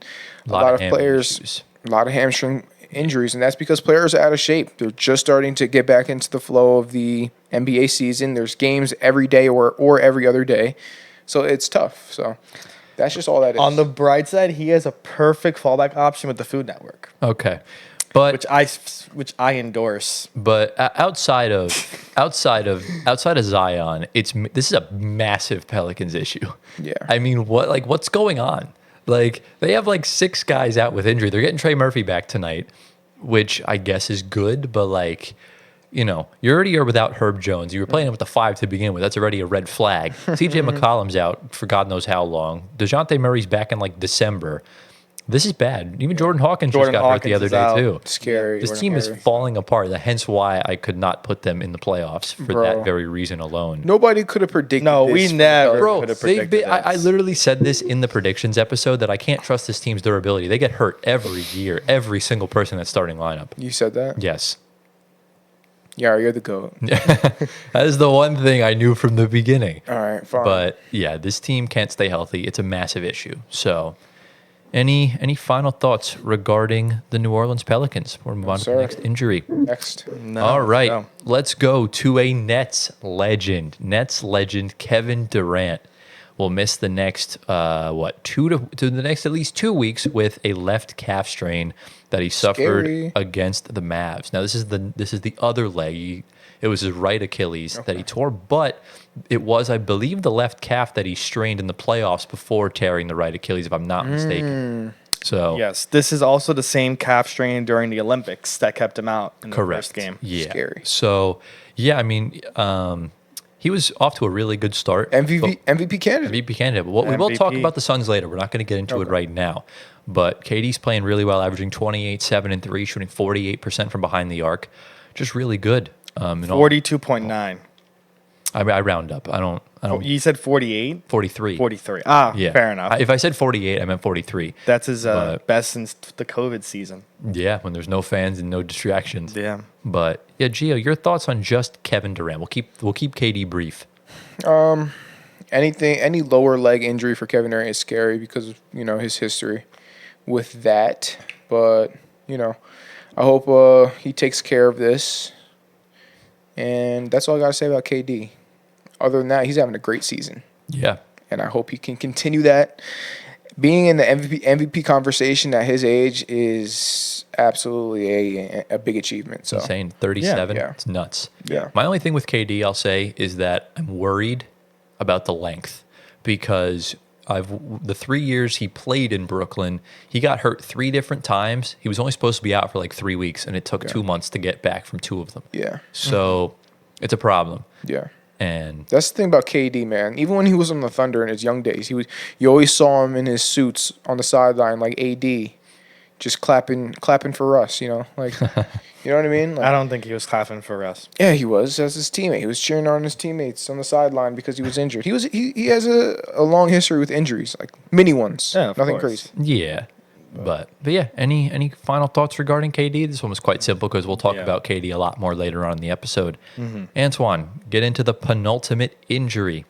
A lot of players, a lot of hamstring injuries, and that's because players are out of shape. They're just starting to get back into the flow of the NBA season. There's games every day or every other day, so it's tough. So that's just all that is. On the bright side, he has a perfect fallback option with the Food Network. Okay. But which I endorse. But outside of Zion, this is a massive Pelicans issue. Yeah. I mean, what's going on? They have 6 guys out with injury. They're getting Trey Murphy back tonight, which I guess is good, but you already are without Herb Jones. You were playing him with the 5 to begin with. That's already a red flag. CJ McCollum's out for God knows how long. DeJounte Murray's back in December. This is bad. Even Jordan Hawkins just got hurt the other day, too. Scary. This team is falling apart. Hence why I could not put them in the playoffs for that very reason alone. Nobody could have predicted this. No, we never could have predicted this. I literally said this in the predictions episode that I can't trust this team's durability. They get hurt every year, every single person that's starting lineup. You said that? Yes. Yeah, you're the GOAT. That is the one thing I knew from the beginning. All right, fine. But, yeah, this team can't stay healthy. It's a massive issue. So... Any final thoughts regarding the New Orleans Pelicans? We're moving on to the next injury. Next. No, All right, no. let's go to a Nets legend. Nets legend Kevin Durant will miss the next the next at least 2 weeks with a left calf strain that he suffered against the Mavs. Now this is the other leg. It was his right Achilles that he tore, but it was, I believe, the left calf that he strained in the playoffs before tearing the right Achilles, if I'm not mistaken. So yes, this is also the same calf strain during the Olympics that kept him out in the first game. Yeah. Scary. So, yeah, I mean, he was off to a really good start. MVP candidate. MVP candidate. But we will talk about the Suns later. We're not going to get into it right now. But KD's playing really well, averaging 28, 7, and 3, shooting 48% from behind the arc. Just really good. 42.9. I round up. I don't. You said 48? 43. 43. Ah, Yeah. fair enough. If I said 48, I meant 43. That's his best since the COVID season. Yeah, when there's no fans and no distractions. Yeah. But yeah, Gio, your thoughts on just Kevin Durant? We'll keep KD brief. Any lower leg injury for Kevin Durant is scary because of, his history with that. But, I hope he takes care of this. And that's all I got to say about KD. Other than that, he's having a great season. Yeah. And I hope he can continue that being in the MVP conversation at his age is absolutely a big achievement. So Insane. 37. Yeah. It's nuts. Yeah. My only thing with KD, I'll say, is that I'm worried about the length because the 3 years he played in Brooklyn, he got hurt 3 different times. He was only supposed to be out for like 3 weeks, and it took 2 months to get back from 2 of them. Yeah. So it's a problem. Yeah. And That's the thing about KD, man. Even when he was on the Thunder in his young days, you always saw him in his suits on the sideline like AD, just clapping for Russ, like, you know what I mean? Like, I don't think he was clapping for us. yeah, he was as his teammate. He was cheering on his teammates on the sideline because he was injured. He has a long history with injuries, like mini ones. Yeah, of Nothing course. crazy. yeah. But yeah, any final thoughts regarding KD? This one was quite simple because we'll talk Yeah. about KD a lot more later on in the episode. Mm-hmm. Antoine, get into the penultimate injury.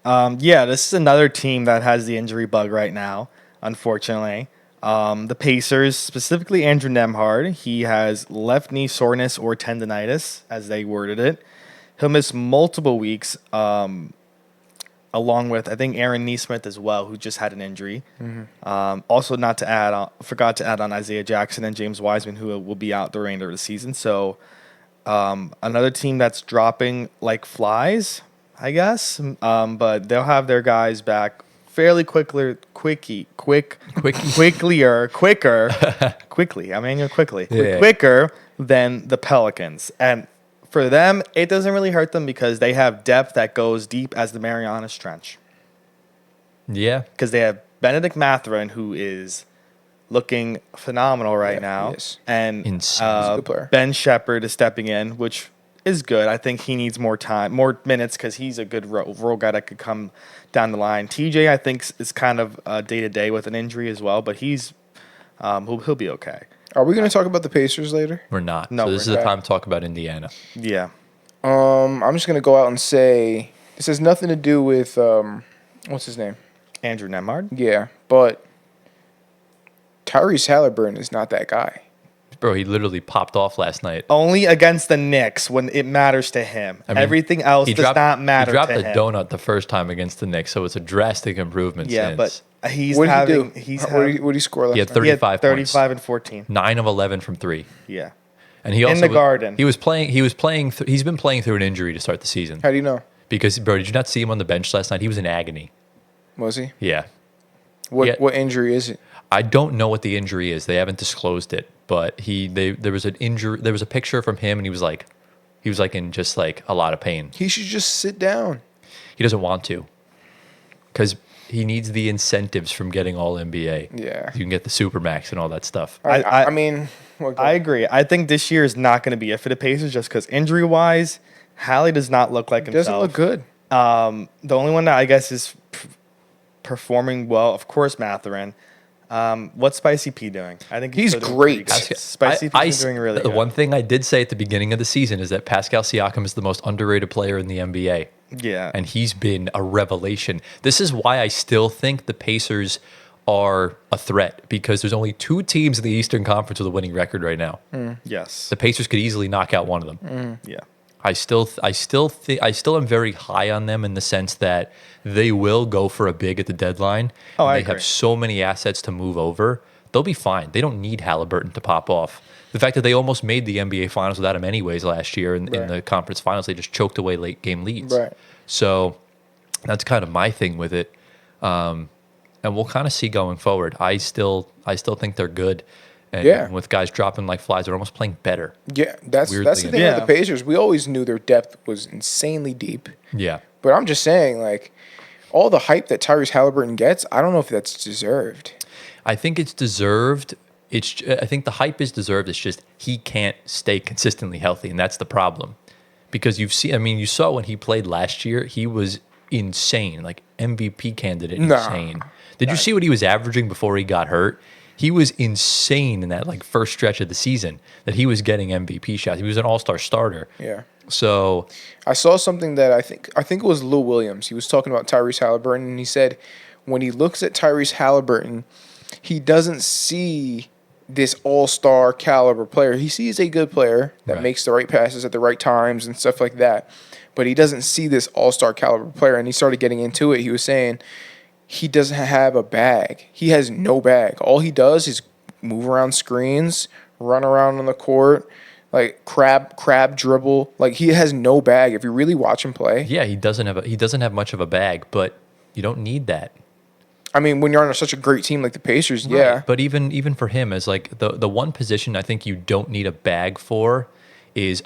This is another team that has the injury bug right now, unfortunately. The Pacers, specifically Andrew Nembhard, he has left knee soreness or tendonitis, as they worded it. He'll miss multiple weeks, along with, I think, Aaron Nesmith as well, who just had an injury. Also, forgot to add on Isaiah Jackson and James Wiseman, who will be out the remainder of the season. So, another team that's dropping like flies, I guess. But they'll have their guys back fairly quicker. Yeah. Quicker than the Pelicans. And for them, it doesn't really hurt them because they have depth that goes deep as the Marianas Trench. Yeah. Because they have Benedict Mathurin, who is looking phenomenal right now. Yes. And Insane. He's a good player. Ben Shepherd is stepping in, which is good. I think he needs more time, more minutes, because he's a good role guy that could come down the line. TJ, I think, is kind of day-to-day with an injury as well, but he'll be okay. Are we going to talk about the Pacers later? We're not. No, so this is we're the not. time to talk about Indiana. Yeah. I'm just going to go out and say this has nothing to do with what's his name? Andrew Nembhard. Yeah, but Tyrese Halliburton is not that guy. Bro, he literally popped off last night. Only against the Knicks when it matters to him. I mean, Everything else does not matter He dropped to a him. donut the first time against the Knicks, so it's a drastic improvement Yeah, since. but he's What did having. he do? He's What did he score last He had night? 35 35 and 14. 9 of 11 from 3. Yeah. And he also the Garden. He's been playing through an injury to start the season. How do you know? Because, bro, did you not see him on the bench last night? He was in agony. Was he? Yeah. What Yeah. what injury is it? I don't know what the injury is. They haven't disclosed it, but there was an injury. There was a picture from him, and he was like in just like a lot of pain. He should just sit down. He doesn't want to, because he needs the incentives from getting all NBA. Yeah. You can get the Supermax and all that stuff. I mean, I agree. I think this year is not going to be it for the Pacers just because injury-wise, Hallie does not look like he himself. doesn't look good. The only one that I guess is performing well, of course, Mathurin. What's Spicy P doing? I think He's still doing great. pretty good. Spicy P is doing really The good. one thing I did say at the beginning of the season is that Pascal Siakam is the most underrated player in the NBA. Yeah. And he's been a revelation. This is why I still think the Pacers are a threat, because there's only 2 teams in the Eastern Conference with a winning record right now. Yes. The Pacers could easily knock out one of them. Yeah. I still am very high on them in the sense that they will go for a big at the deadline. Oh, and I they agree. have so many assets to move over. They'll be fine. They don't need Halliburton to pop off. The fact that they almost made the NBA Finals without him anyways last year in the conference finals, they just choked away late game leads. Right. So that's kind of my thing with it. And we'll kind of see going forward. I still think they're good. And with guys dropping like flies, they're almost playing better. Yeah, that's Weirdly the thing enough. with the Pacers. We always knew their depth was insanely deep. Yeah. But I'm just saying, like, all the hype that Tyrese Halliburton gets, I don't know if that's deserved. I think it's deserved. I think the hype is deserved. It's just he can't stay consistently healthy, and that's the problem. Because you saw when he played last year, he was insane, like MVP candidate insane. Did you see what he was averaging before he got hurt? He was insane in that like first stretch of the season that he was getting MVP shots. He was an all-star starter. Yeah. So I saw something that I think it was Lou Williams. He was talking about Tyrese Halliburton, and he said when he looks at Tyrese Halliburton, he doesn't see this all-star caliber player. He sees a good player that makes the right passes at the right times and stuff like that. But he doesn't see this all-star caliber player, and he started getting into it. He was saying he doesn't have a bag. He has no bag. All he does is move around screens, run around on the court, like crab dribble. Like he has no bag. If you really watch him play, Yeah, he doesn't have much of a bag, but you don't need that. I mean, when you're on such a great team like the Pacers, yeah. Right. But even for him, as like the one position I think you don't need a bag for is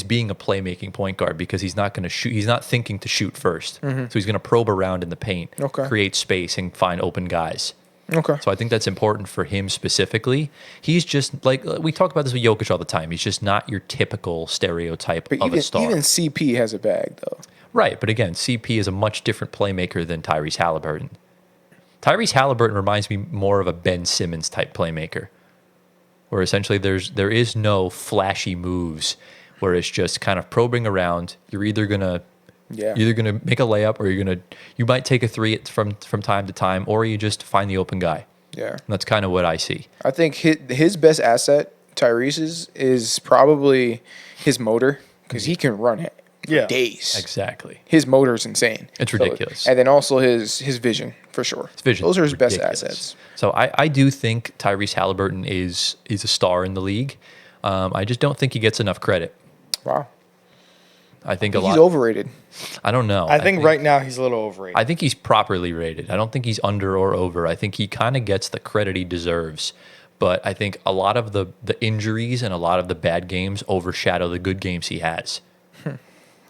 being a playmaking point guard, because he's not going to shoot. He's not thinking to shoot first, so he's going to probe around in the paint, create space, and find open guys. Okay. So I think that's important for him specifically. He's just like, we talk about this with Jokic all the time. He's just not your typical stereotype of a star. Even CP has a bag though. Right, but again, CP is a much different playmaker than Tyrese Halliburton. Tyrese Halliburton reminds me more of a Ben Simmons type playmaker, where essentially there is no flashy moves, where it's just kind of probing around. You're either gonna make a layup, or you might take a three from time to time, or you just find the open guy. Yeah, and that's kind of what I see. I think his best asset, Tyrese's, is probably his motor, because he can run it for days. Exactly. His motor is insane. It's ridiculous. And then also his vision, for sure. His vision. Those are his ridiculous. best assets. So I do think Tyrese Halliburton is a star in the league. I just don't think he gets enough credit. Wow. I think he's overrated. I don't know. I think right now he's a little overrated. I think he's properly rated. I don't think he's under or over. I think he kind of gets the credit he deserves. But I think a lot of the injuries and a lot of the bad games overshadow the good games he has.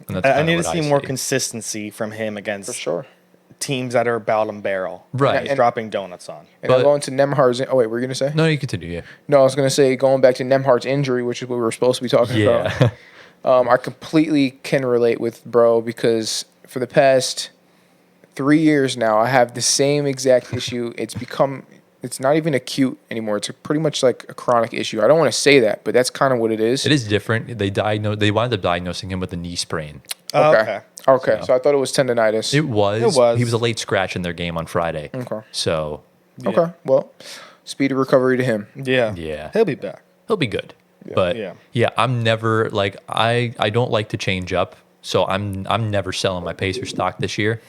And that's I need to see more consistency from him against For sure. teams that are barrel and barrel. Right. He's dropping donuts on. And I'm going to Nembhard's. Oh, wait, were you going to say? No, you continue, yeah. No, I was going to say, going back to Nembhard's injury, which is what we were supposed to be talking about. I completely can relate with bro, because for the past 3 years now, I have the same exact issue. It's not even acute anymore. It's pretty much like a chronic issue. I don't want to say that, but that's kind of what it is. It is different. They wound up diagnosing him with a knee sprain. Okay. So I thought it was tendonitis. It was. He was a late scratch in their game on Friday. Okay. So. Yeah. Okay. Well, speedy recovery to him. Yeah. Yeah. He'll be back. He'll be good. But I'm never like I don't like to change up. So I'm never selling my Pacer stock this year.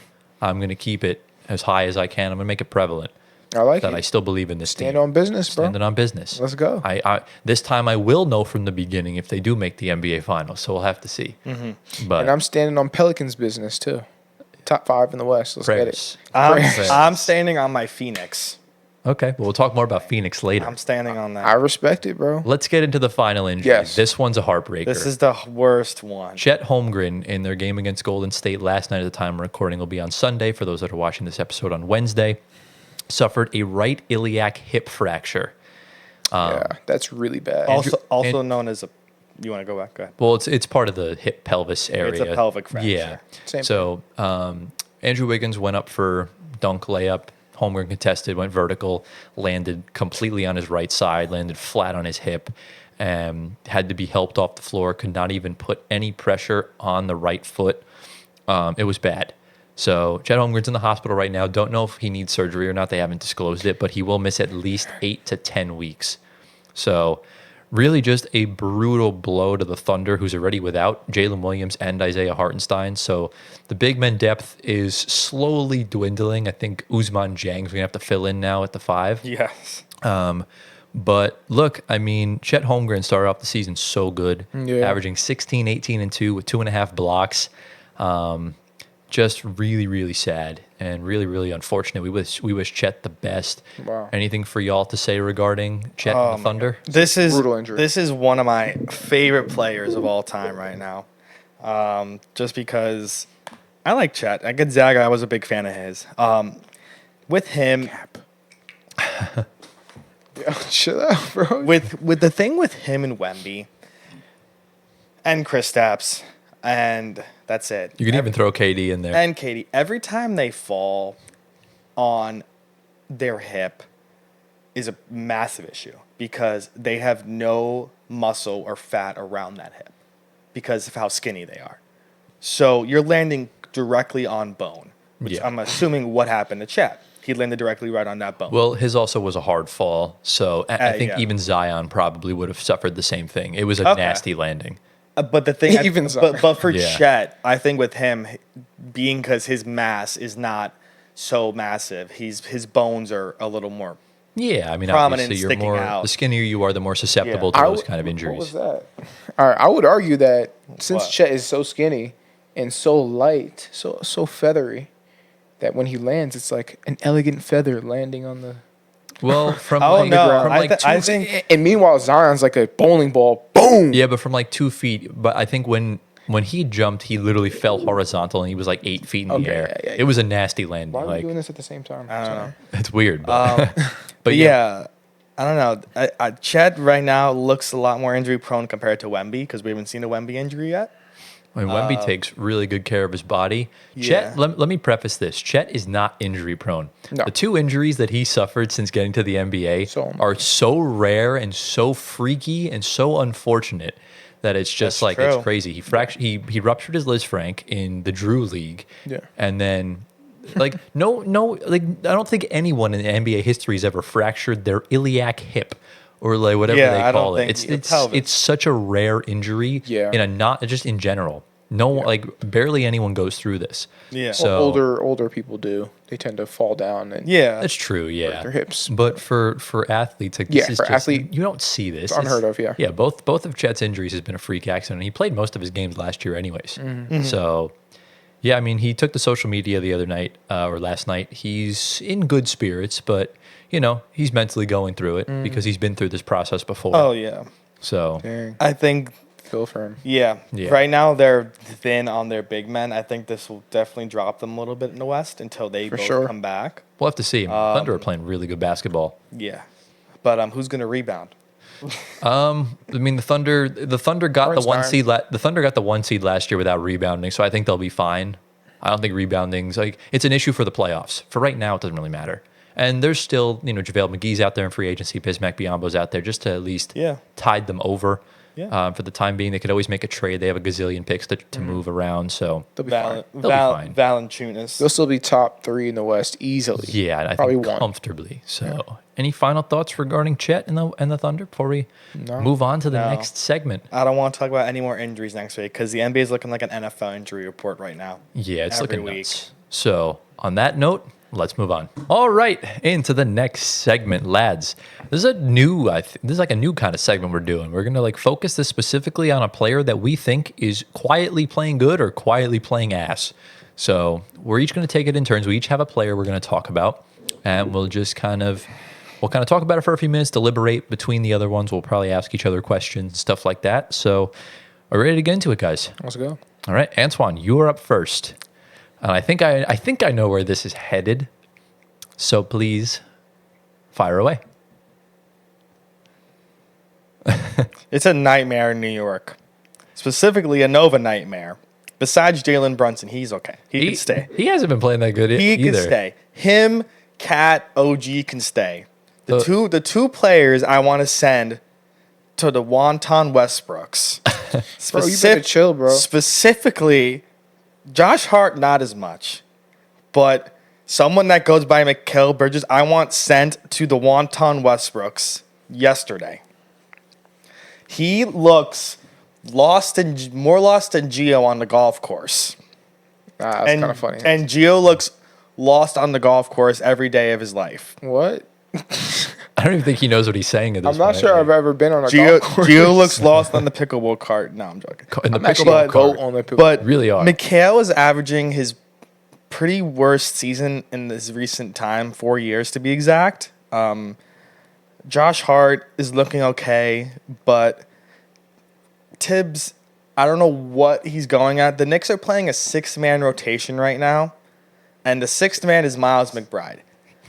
I'm going to keep it as high as I can. I'm going to make it prevalent. I like that it. I still believe in this team. Stand on business, bro. Standing on business. Let's go. I this time I will know from the beginning if they do make the NBA Finals, so we'll have to see. Mm-hmm. But and I'm standing on Pelicans business too. Top 5 in the West. Let's get it. I'm standing on my Phoenix. Okay, well, we'll talk more about Phoenix later. I'm standing on that. I respect it, bro. Let's get into the final injury. Yes. This one's a heartbreaker. This is the worst one. Chet Holmgren, in their game against Golden State last night at the time of recording, will be on Sunday. For those that are watching this episode on Wednesday, suffered a right iliac hip fracture. Yeah, that's really bad. Also known as a. You want to go back? Go ahead. Well, it's part of the hip pelvis area. It's a pelvic fracture. Yeah. Same so Andrew Wiggins went up for dunk layup. Holmgren contested, went vertical, landed completely on his right side, landed flat on his hip, had to be helped off the floor, could not even put any pressure on the right foot. It was bad. So Chet Holmgren's in the hospital right now. Don't know if he needs surgery or not. They haven't disclosed it, but he will miss at least 8 to 10 weeks. So really just a brutal blow to the Thunder, who's already without Jalen Williams and Isaiah Hartenstein. So the big men depth is slowly dwindling. I think Ousmane Dieng's going to have to fill in now at the 5. Yes. But look, I mean, Chet Holmgren started off the season so good, averaging 16, 18, and 2 with 2.5 blocks. Just really, really sad and really, really unfortunate. We wish Chet the best. Wow. Anything for y'all to say regarding Chet and the Thunder? This is brutal injury. This is one of my favorite players of all time right now. Just because I like Chet. At Gonzaga, I was a big fan of his. With him, Chill out, bro. with the thing with him and Wemby and Kristaps, and that's it. You can even throw KD in there. And Katie, every time they fall on their hip is a massive issue because they have no muscle or fat around that hip because of how skinny they are. So you're landing directly on bone, which I'm assuming what happened to Chet. He landed directly right on that bone. Well, his also was a hard fall, so I think even Zion probably would have suffered the same thing. It was a nasty landing. But the thing, Even but for Chet, I think with him being because his mass is not so massive. His bones are a little more. Yeah, I mean, Prominent, obviously, you're sticking more out. the skinnier you are, the more susceptible Yeah. to those kind of injuries. What was that? All right, I would argue that since What? Chet is so skinny and so light, so feathery, that when he lands, it's like an elegant feather landing on the. Well, from Oh like, no, from like I two, think And meanwhile, Zion's like a bowling ball. Boom. yeah, but from like 2 feet. But I think when he jumped, he literally fell horizontal and he was like 8 feet in the Okay, air. yeah. It was a nasty landing. Why are we Like doing this at the same time? I don't Sorry. know. it's weird, but, But yeah, I don't know. Chet right now looks a lot more injury prone compared to Wemby because we haven't seen a Wemby injury yet. I mean, Wemby takes really good care of his body. Yeah. Chet, let me preface this. Chet is not injury prone. No. The 2 injuries that he suffered since getting to the NBA are so rare and so freaky and so unfortunate that it's just That's it's true. crazy. He ruptured his Liz Frank in the Drew League. Yeah. And then like no like I don't think anyone in NBA history has ever fractured their iliac hip or like whatever Yeah, they I don't call it. think It's pelvis. it's such a rare injury. Yeah. In a not just in general. No, like barely anyone goes through this. Yeah. So Older people do. They tend to fall down and Yeah. that's true. Yeah. their hips. But for athletes, like Yeah, this is for just, athlete, you don't see this. it's unheard of, yeah. Yeah. Both of Chet's injuries has been a freak accident. He played most of his games last year, anyways. So. Yeah, I mean, he took to social media the other night or last night. He's in good spirits, but he's mentally going through it because he's been through this process before. Oh yeah. So Dang, I think feel for him. yeah. Yeah. Right now they're thin on their big men. I think this will definitely drop them a little bit in the West until they both sure. come back. we'll have to see. Thunder are playing really good basketball. Yeah. But who's gonna rebound? I mean, the Thunder got the one Bernstein. seed. The Thunder got the 1 seed last year without rebounding, so I think they'll be fine. I don't think rebounding's like it's an issue for the playoffs. For right now, it doesn't really matter. And there's still, JaVale McGee's out there in free agency, Bismack Biyombo's out there just to at least tide them over. Yeah. For the time being, they could always make a trade. They have a gazillion picks to move around, so They'll be fine. They'll be fine. Valanciunas. They'll still be top 3 in the West easily. yeah, I Probably think one. comfortably. So, any final thoughts regarding Chet and the Thunder before we move on to the No. next segment? I don't want to talk about any more injuries next week because the NBA is looking like an NFL injury report right now. Yeah, it's Every looking week. nuts. So, on that note, let's move on. All right, into the next segment, lads. This is this is like a new kind of segment we're doing. We're gonna focus this specifically on a player that we think is quietly playing good or quietly playing ass. So we're each gonna take it in turns. We each have a player we're gonna talk about, and we'll kind of talk about it for a few minutes, deliberate between the other ones. We'll probably ask each other questions, stuff like that. So, are we ready to get into it, guys? Let's go. All right, Antoine, you are up first. And I think I know where this is headed. So please fire away. It's a nightmare in New York, specifically a Nova nightmare. Besides Jalen Brunson, he's okay. He can stay. He hasn't been playing that good He either. can stay. Him, Cat, OG can stay. The Uh, two players I want to send to the Wonton Westbrooks. Bro, you better chill, bro. Specifically, Josh Hart, not as much, but someone that goes by Mikal Bridges, I want sent to the Wonton Westbrooks yesterday. He looks more lost than Gio on the golf course. That's kind of funny. And Gio looks lost on the golf course every day of his life. What? I don't even think he knows what he's saying at this I'm not point. sure I've ever been on a Gio, golf course. Gio looks lost on the pickleball cart. No, I'm joking. In the I'm actually pickleball a goat cart. on the pickle. But Really are. Mikal is averaging his pretty worst season in this recent time, 4 years to be exact. Josh Hart is looking okay, but Tibbs, I don't know what he's going at. The Knicks are playing a 6-man rotation right now, and the 6th man is Miles McBride.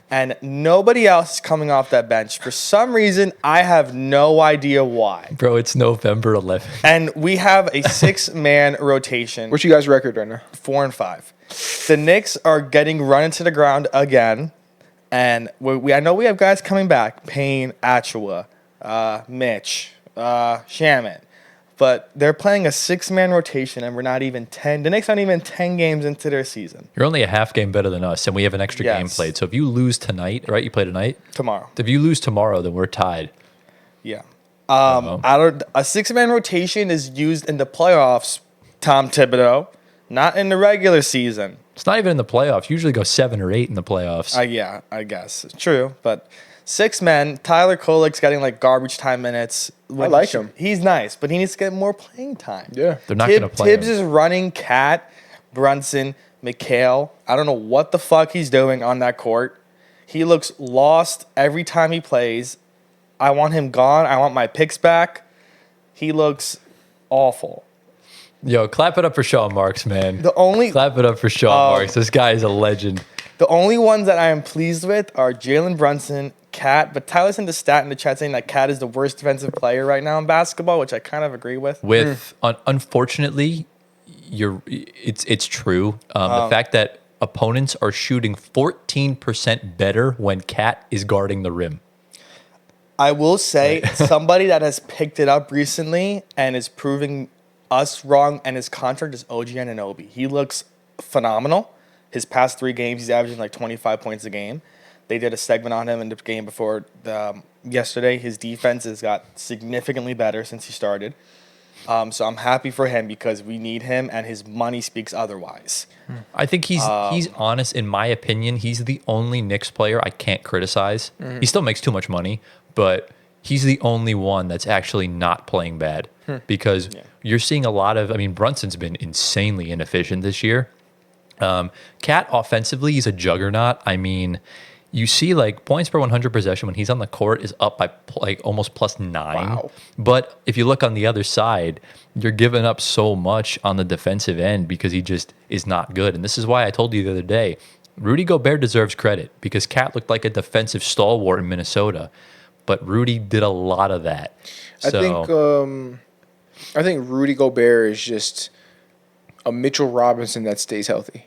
And nobody else is coming off that bench. For some reason, I have no idea why. Bro, it's November 11th. And we have a 6-man rotation. What's you guys' record right now? 4-5. The Knicks are getting run into the ground again, and I know we have guys coming back: Payne, Achua, Mitch, Shaman, but they're playing a 6-man rotation, and we're not even 10. The Knicks aren't even 10 games into their season. You're only a half game better than us, and we have an extra game Yes. played. So if you lose tonight, right? You play tonight. Tomorrow, If you lose tomorrow, then we're tied. yeah. A 6-man rotation is used in the playoffs, Tom Thibodeau, not in the regular season. It's not even in the playoffs. Usually go 7 or 8 in the playoffs. Yeah, I guess. It's true. But 6 men, Tyler Kolek's getting like garbage time minutes. I like him. He's nice, but he needs to get more playing time. Yeah. They're not going to play Tibbs him. is running Cat, Brunson, Mikal. I don't know what the fuck he's doing on that court. He looks lost every time he plays. I want him gone. I want my picks back. He looks awful. Yo, clap it up for Sean Marks, man. Clap it up for Sean Marks. This guy is a legend. The only ones that I am pleased with are Jalen Brunson, Cat, but Tyler sent the stat in the chat saying that Cat is the worst defensive player right now in basketball, which I kind of agree with. Unfortunately, it's true. The fact that opponents are shooting 14% better when Cat is guarding the rim. I will say somebody that has picked it up recently and is proving us wrong, and his contract is OG Anunoby. He looks phenomenal. His past 3 games, he's averaging like 25 points a game. They did a segment on him in the game before yesterday. His defense has got significantly better since he started. So I'm happy for him because we need him, and his money speaks otherwise. I think he's honest. In my opinion, he's the only Knicks player I can't criticize. He still makes too much money, but he's the only one that's actually not playing bad because you're seeing a lot of. I mean, Brunson's been insanely inefficient this year. Cat offensively, he's a juggernaut. I mean, you see like points per 100 possession when he's on the court is up by like almost +9. Wow. But if you look on the other side, you're giving up so much on the defensive end because he just is not good. And this is why I told you the other day, Rudy Gobert deserves credit because Cat looked like a defensive stalwart in Minnesota, but Rudy did a lot of that. I think Rudy Gobert is just a Mitchell Robinson that stays healthy.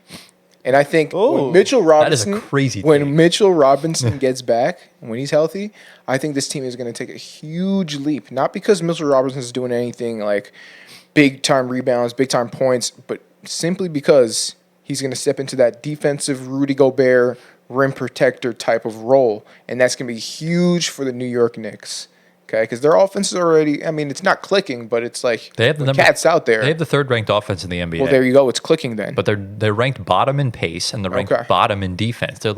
And I think when Mitchell Robinson, that is a crazy when thing. Mitchell Robinson gets back, when he's healthy, I think this team is going to take a huge leap. Not because Mitchell Robinson is doing anything like big time rebounds, big time points, but simply because he's going to step into that defensive Rudy Gobert rim protector type of role, and that's going to be huge for the New York Knicks. Okay, because their offense is already, I mean, it's not clicking, but it's like They have the Cat's out there. They have the 3rd ranked offense in the NBA. Well, there you go. It's clicking then. But they're ranked bottom in pace and they're ranked bottom in defense. They're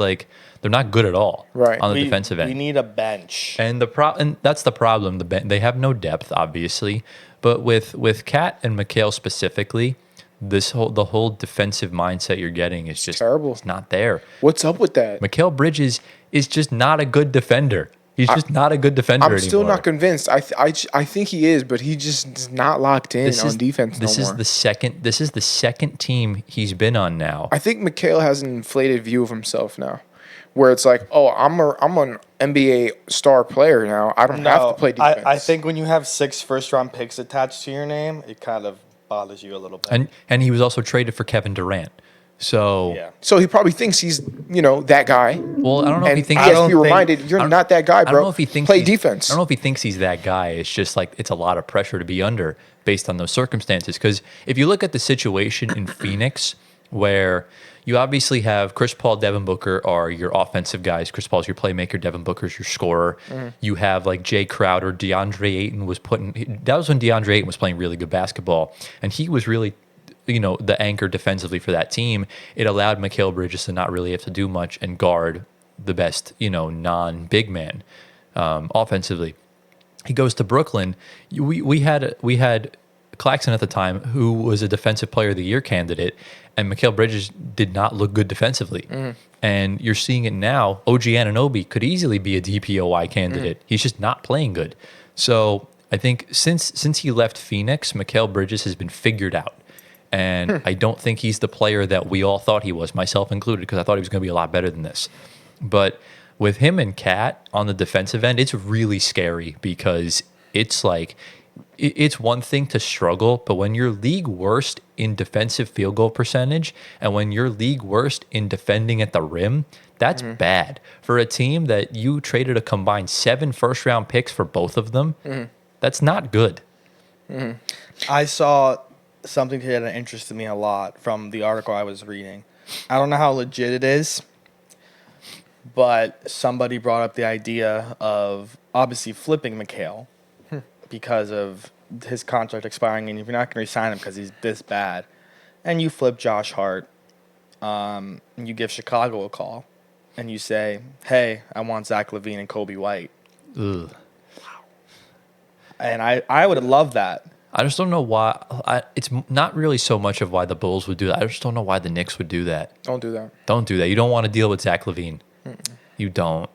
not good at all on the defensive end. We need a bench. And and that's the problem. They have no depth, obviously. But with Cat and Mikal specifically, the whole defensive mindset you're getting is just terrible. It's not there. What's up with that? Mikal Bridges is just not a good defender. He's just not a good defender anymore. I'm still not convinced. I think he is, but he just is not locked in on defense no more. This is the second team he's been on now. I think Mikal has an inflated view of himself now, where it's like, oh, I'm an NBA star player now. I don't have to play defense. I think when you have 6 first-round picks attached to your name, it kind of bothers you a little bit. And he was also traded for Kevin Durant. So So he probably thinks he's, that guy. Well, I don't know if he thinks. He has to be reminded, you're not that guy, bro. I don't know if he thinks play defense. I don't know if he thinks he's that guy. It's just like it's a lot of pressure to be under based on those circumstances. Because if you look at the situation in Phoenix, where you obviously have Chris Paul, Devin Booker are your offensive guys. Chris Paul's your playmaker. Devin Booker's your scorer. You have like Jay Crowder, DeAndre Ayton was that was when DeAndre Ayton was playing really good basketball, and he was really the anchor defensively for that team. It allowed Mikal Bridges to not really have to do much and guard the best, non-big man offensively. He goes to Brooklyn. We had Claxton at the time, who was a Defensive Player of the Year candidate, and Mikal Bridges did not look good defensively. And you're seeing it now. OG Anunoby could easily be a DPOY candidate. He's just not playing good. So I think since he left Phoenix, Mikal Bridges has been figured out. And I don't think he's the player that we all thought he was, myself included, because I thought he was going to be a lot better than this. But with him and Cat on the defensive end, it's really scary because it's like it's one thing to struggle, but when you're league worst in defensive field goal percentage and when you're league worst in defending at the rim, that's bad. For a team that you traded a combined 7 first-round picks for both of them, that's not good. I saw something today that interested me a lot from the article I was reading. I don't know how legit it is, but somebody brought up the idea of obviously flipping Mikal because of his contract expiring, and if you're not going to resign him because he's this bad, and you flip Josh Hart, you give Chicago a call, and you say, "Hey, I want Zach LaVine and Kobe White." Ugh. And I would love that. I just don't know why. It's not really so much of why the Bulls would do that. I just don't know why the Knicks would do that. Don't do that. Don't do that. You don't want to deal with Zach LaVine. You don't.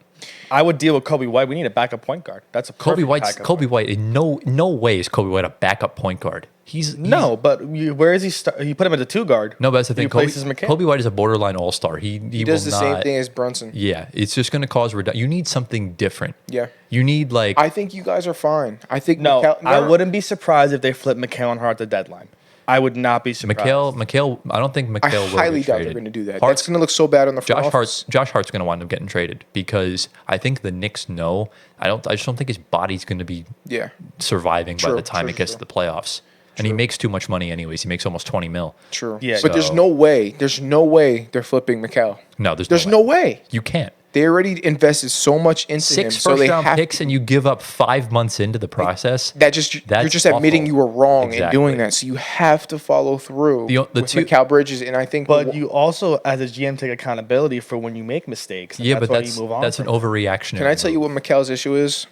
I would deal with Kobe White. We need a backup point guard. That's a Kobe perfect White's backup Kobe White. In no way is Kobe White a backup point guard. He's No, but where is he? You put him at the 2 guard. No, but that's the thing. He replaces McHale. Kobe White is a borderline all-star. He does will the not, same thing as Brunson. Yeah, it's just going to cause you need something different. Yeah. You need like I think you guys are fine. I think No, I wouldn't be surprised if they flip McHale and Hart at the deadline. I would not be surprised. McHale. I don't think I McHale will highly get doubt traded. they're going to do that. Hart's- That's going to look so bad on the front office. Josh Hart's going to wind up getting traded because I think the Knicks know. I just don't think his body's going to be Yeah. surviving by True, the time true, it gets true. to the playoffs. And he makes too much money anyways. He makes almost 20 mil. True. Yeah, But there's so- no way. There's no way they're flipping Mikal. No, there's There's no no way. You can't. They already invested so much into him. 6 So they first-round have picks and you give up 5 months into the process. you're That's just admitting awful. you were wrong in Exactly. doing that. So you have to follow through The with two- Mikal Bridges. And I think But you also, as a GM, take accountability for when you make mistakes. And Yeah, but why that's you move on an from. overreaction. Can I tell you what Mikal's issue is?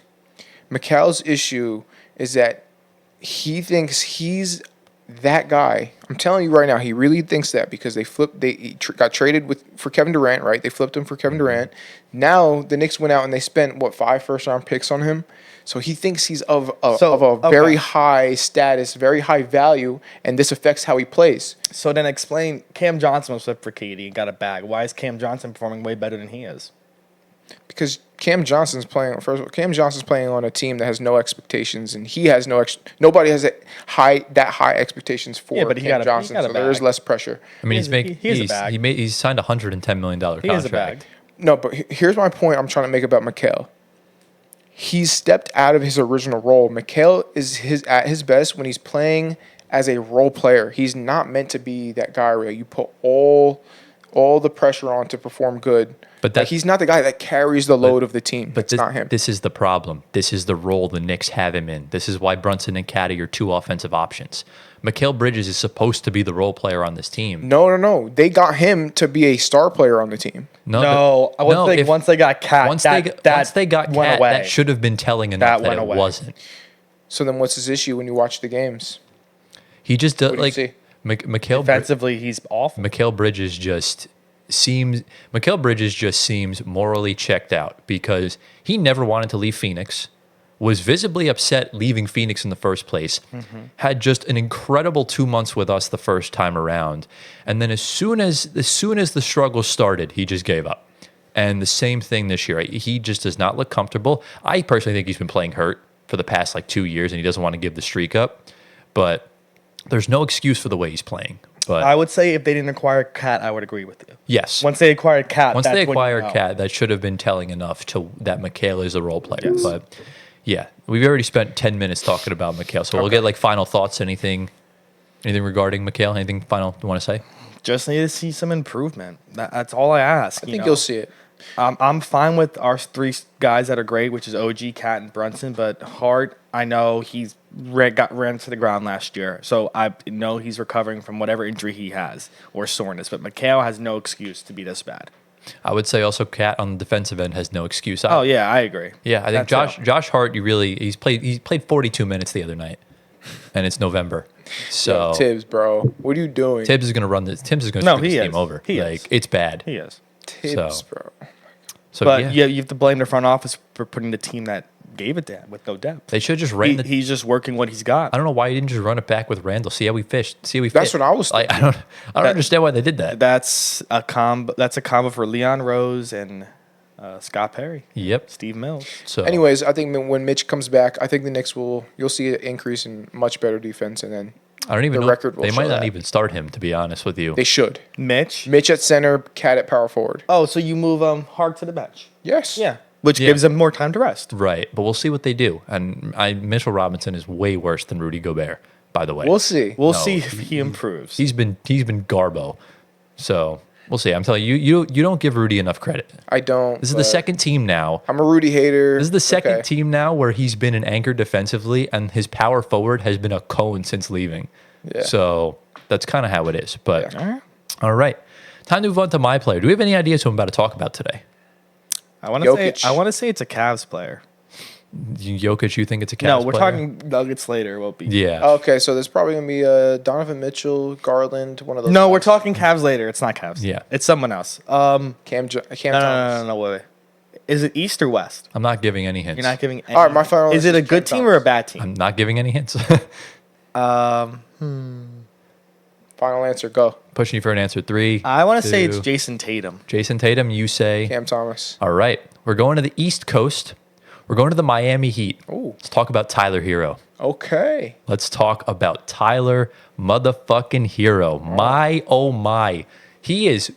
Mikal's issue is that he thinks he's that guy. I'm telling you right now, he really thinks that because he got traded for Kevin Durant, right? They flipped him for Kevin Durant. Now the Knicks went out and they spent 5 first-round picks on him. So he thinks he's of a very high status, very high value, and this affects how he plays. So then explain, Cam Johnson was flipped for KD and got a bag. Why is Cam Johnson performing way better than he is? Because Cam Johnson's playing. First of all, Cam Johnson's playing on a team that has no expectations, and he has nobody has that high expectations for Yeah, but he Cam got a Johnson. So there is bag. less pressure. I mean, He he's signed a $110 million contract. He has a bag. No, but here's my point. I'm trying to make about Mikal. He's stepped out of his original role. Mikal is at his best when he's playing as a role player. He's not meant to be that guy where you put all the pressure on to perform good. But he's not the guy that carries the load of the team. But that's not him. This is the problem. This is the role the Knicks have him in. This is why Brunson and Caddy are 2 offensive options. Mikal Bridges is supposed to be the role player on this team. No. They got him to be a star player on the team. I would think once they got Cat, once they got Cat, away. that should have been telling enough that it wasn't. So then what's his issue when you watch the games? He just does What do you see? Mikal Defensively, he's awful. Mikal Bridges just seems morally checked out because he never wanted to leave Phoenix, was visibly upset leaving Phoenix in the first place, had just an incredible 2 months with us the first time around, and then as soon as the struggle started, he just gave up. And the same thing this year. He just does not look comfortable. I personally think he's been playing hurt for the past 2 years, and he doesn't want to give the streak up. But there's no excuse for the way he's playing. But I would say if they didn't acquire Cat, I would agree with you. yes. Once they acquired Cat, Once that's they when you acquired know. Cat, that should have been telling enough that Mikal is a role player. Yes. But yeah, we've already spent 10 minutes talking about Mikal, so we'll get final thoughts. Anything regarding Mikal? Anything final you want to say? Just need to see some improvement. That's all I ask. I think you'll see it. I'm fine with our 3 guys that are great, which is OG, Cat, and Brunson. But Hart, I know he's ran to the ground last year, so I know he's recovering from whatever injury he has or soreness. But Mikal has no excuse to be this bad. I would say also Cat on the defensive end has no excuse. Oh yeah, I agree. Yeah, I think That's Josh Hart. He played 42 minutes the other night, and it's November. So Tibbs, bro, what are you doing? Tibbs is going to run this. Tibbs is going to screw this he team is. over. He is. It's bad. He is. Tibbs, So- bro. So But yeah, you have to blame the front office for putting the team that gave it to him with no depth. they should just ran the. He's just working what he's got. I don't know why he didn't just run it back with Randall. See how we fished. See how we. That's fit. what I was like. I don't understand why they did that. That's a combo. That's a combo for Leon Rose and Scott Perry, Yep. Steve Mills. So Anyways, I think when Mitch comes back, I think the Knicks you'll see an increase in much better defense, and then I don't even the know. record will They might show not that. even start him, to be honest with you. they should. Mitch. Mitch at center, Cat at power forward. Oh, so you move Hart to the bench? Yes. Yeah, which Yeah. gives him more time to rest. Right, but we'll see what they do. And Mitchell Robinson is way worse than Rudy Gobert, by the way. We'll see. We'll No, see if he improves. He's been Garbo, so we'll see. I'm telling you, you don't give Rudy enough credit. I don't. This is the but second team now. I'm a Rudy hater. This is the second Okay. team now where he's been an anchor defensively, and his power forward has been a cone since leaving. Yeah. So that's kind of how it is. But Yeah. all right, Time to move on to my player. Do we have any ideas who I'm about to talk about today? I want to Jokic. say it's a Cavs player. Jokic, you think it's a Cavs No, we're player? talking Nuggets later. Won't be. Yeah. Okay, so there's probably gonna be Donovan Mitchell, Garland, one of those. No, we're guys. talking Cavs later. It's not Cavs. Yeah. It's someone else. Cam No, Thomas. wait. Is it East or West? I'm not giving any hints. You're not giving. Any. All right, my final Is answer it a is good Cam team or a Thomas. bad team? I'm not giving any hints. Final answer, go. Pushing you for an answer. 3. I want to say it's 2. Jason Tatum. Jason Tatum, you say. Cam Thomas. All right. We're going to the East Coast. We're going to the Miami Heat. Ooh. Let's talk about Tyler Herro. Okay. Let's talk about Tyler motherfucking Herro. My, oh my. He is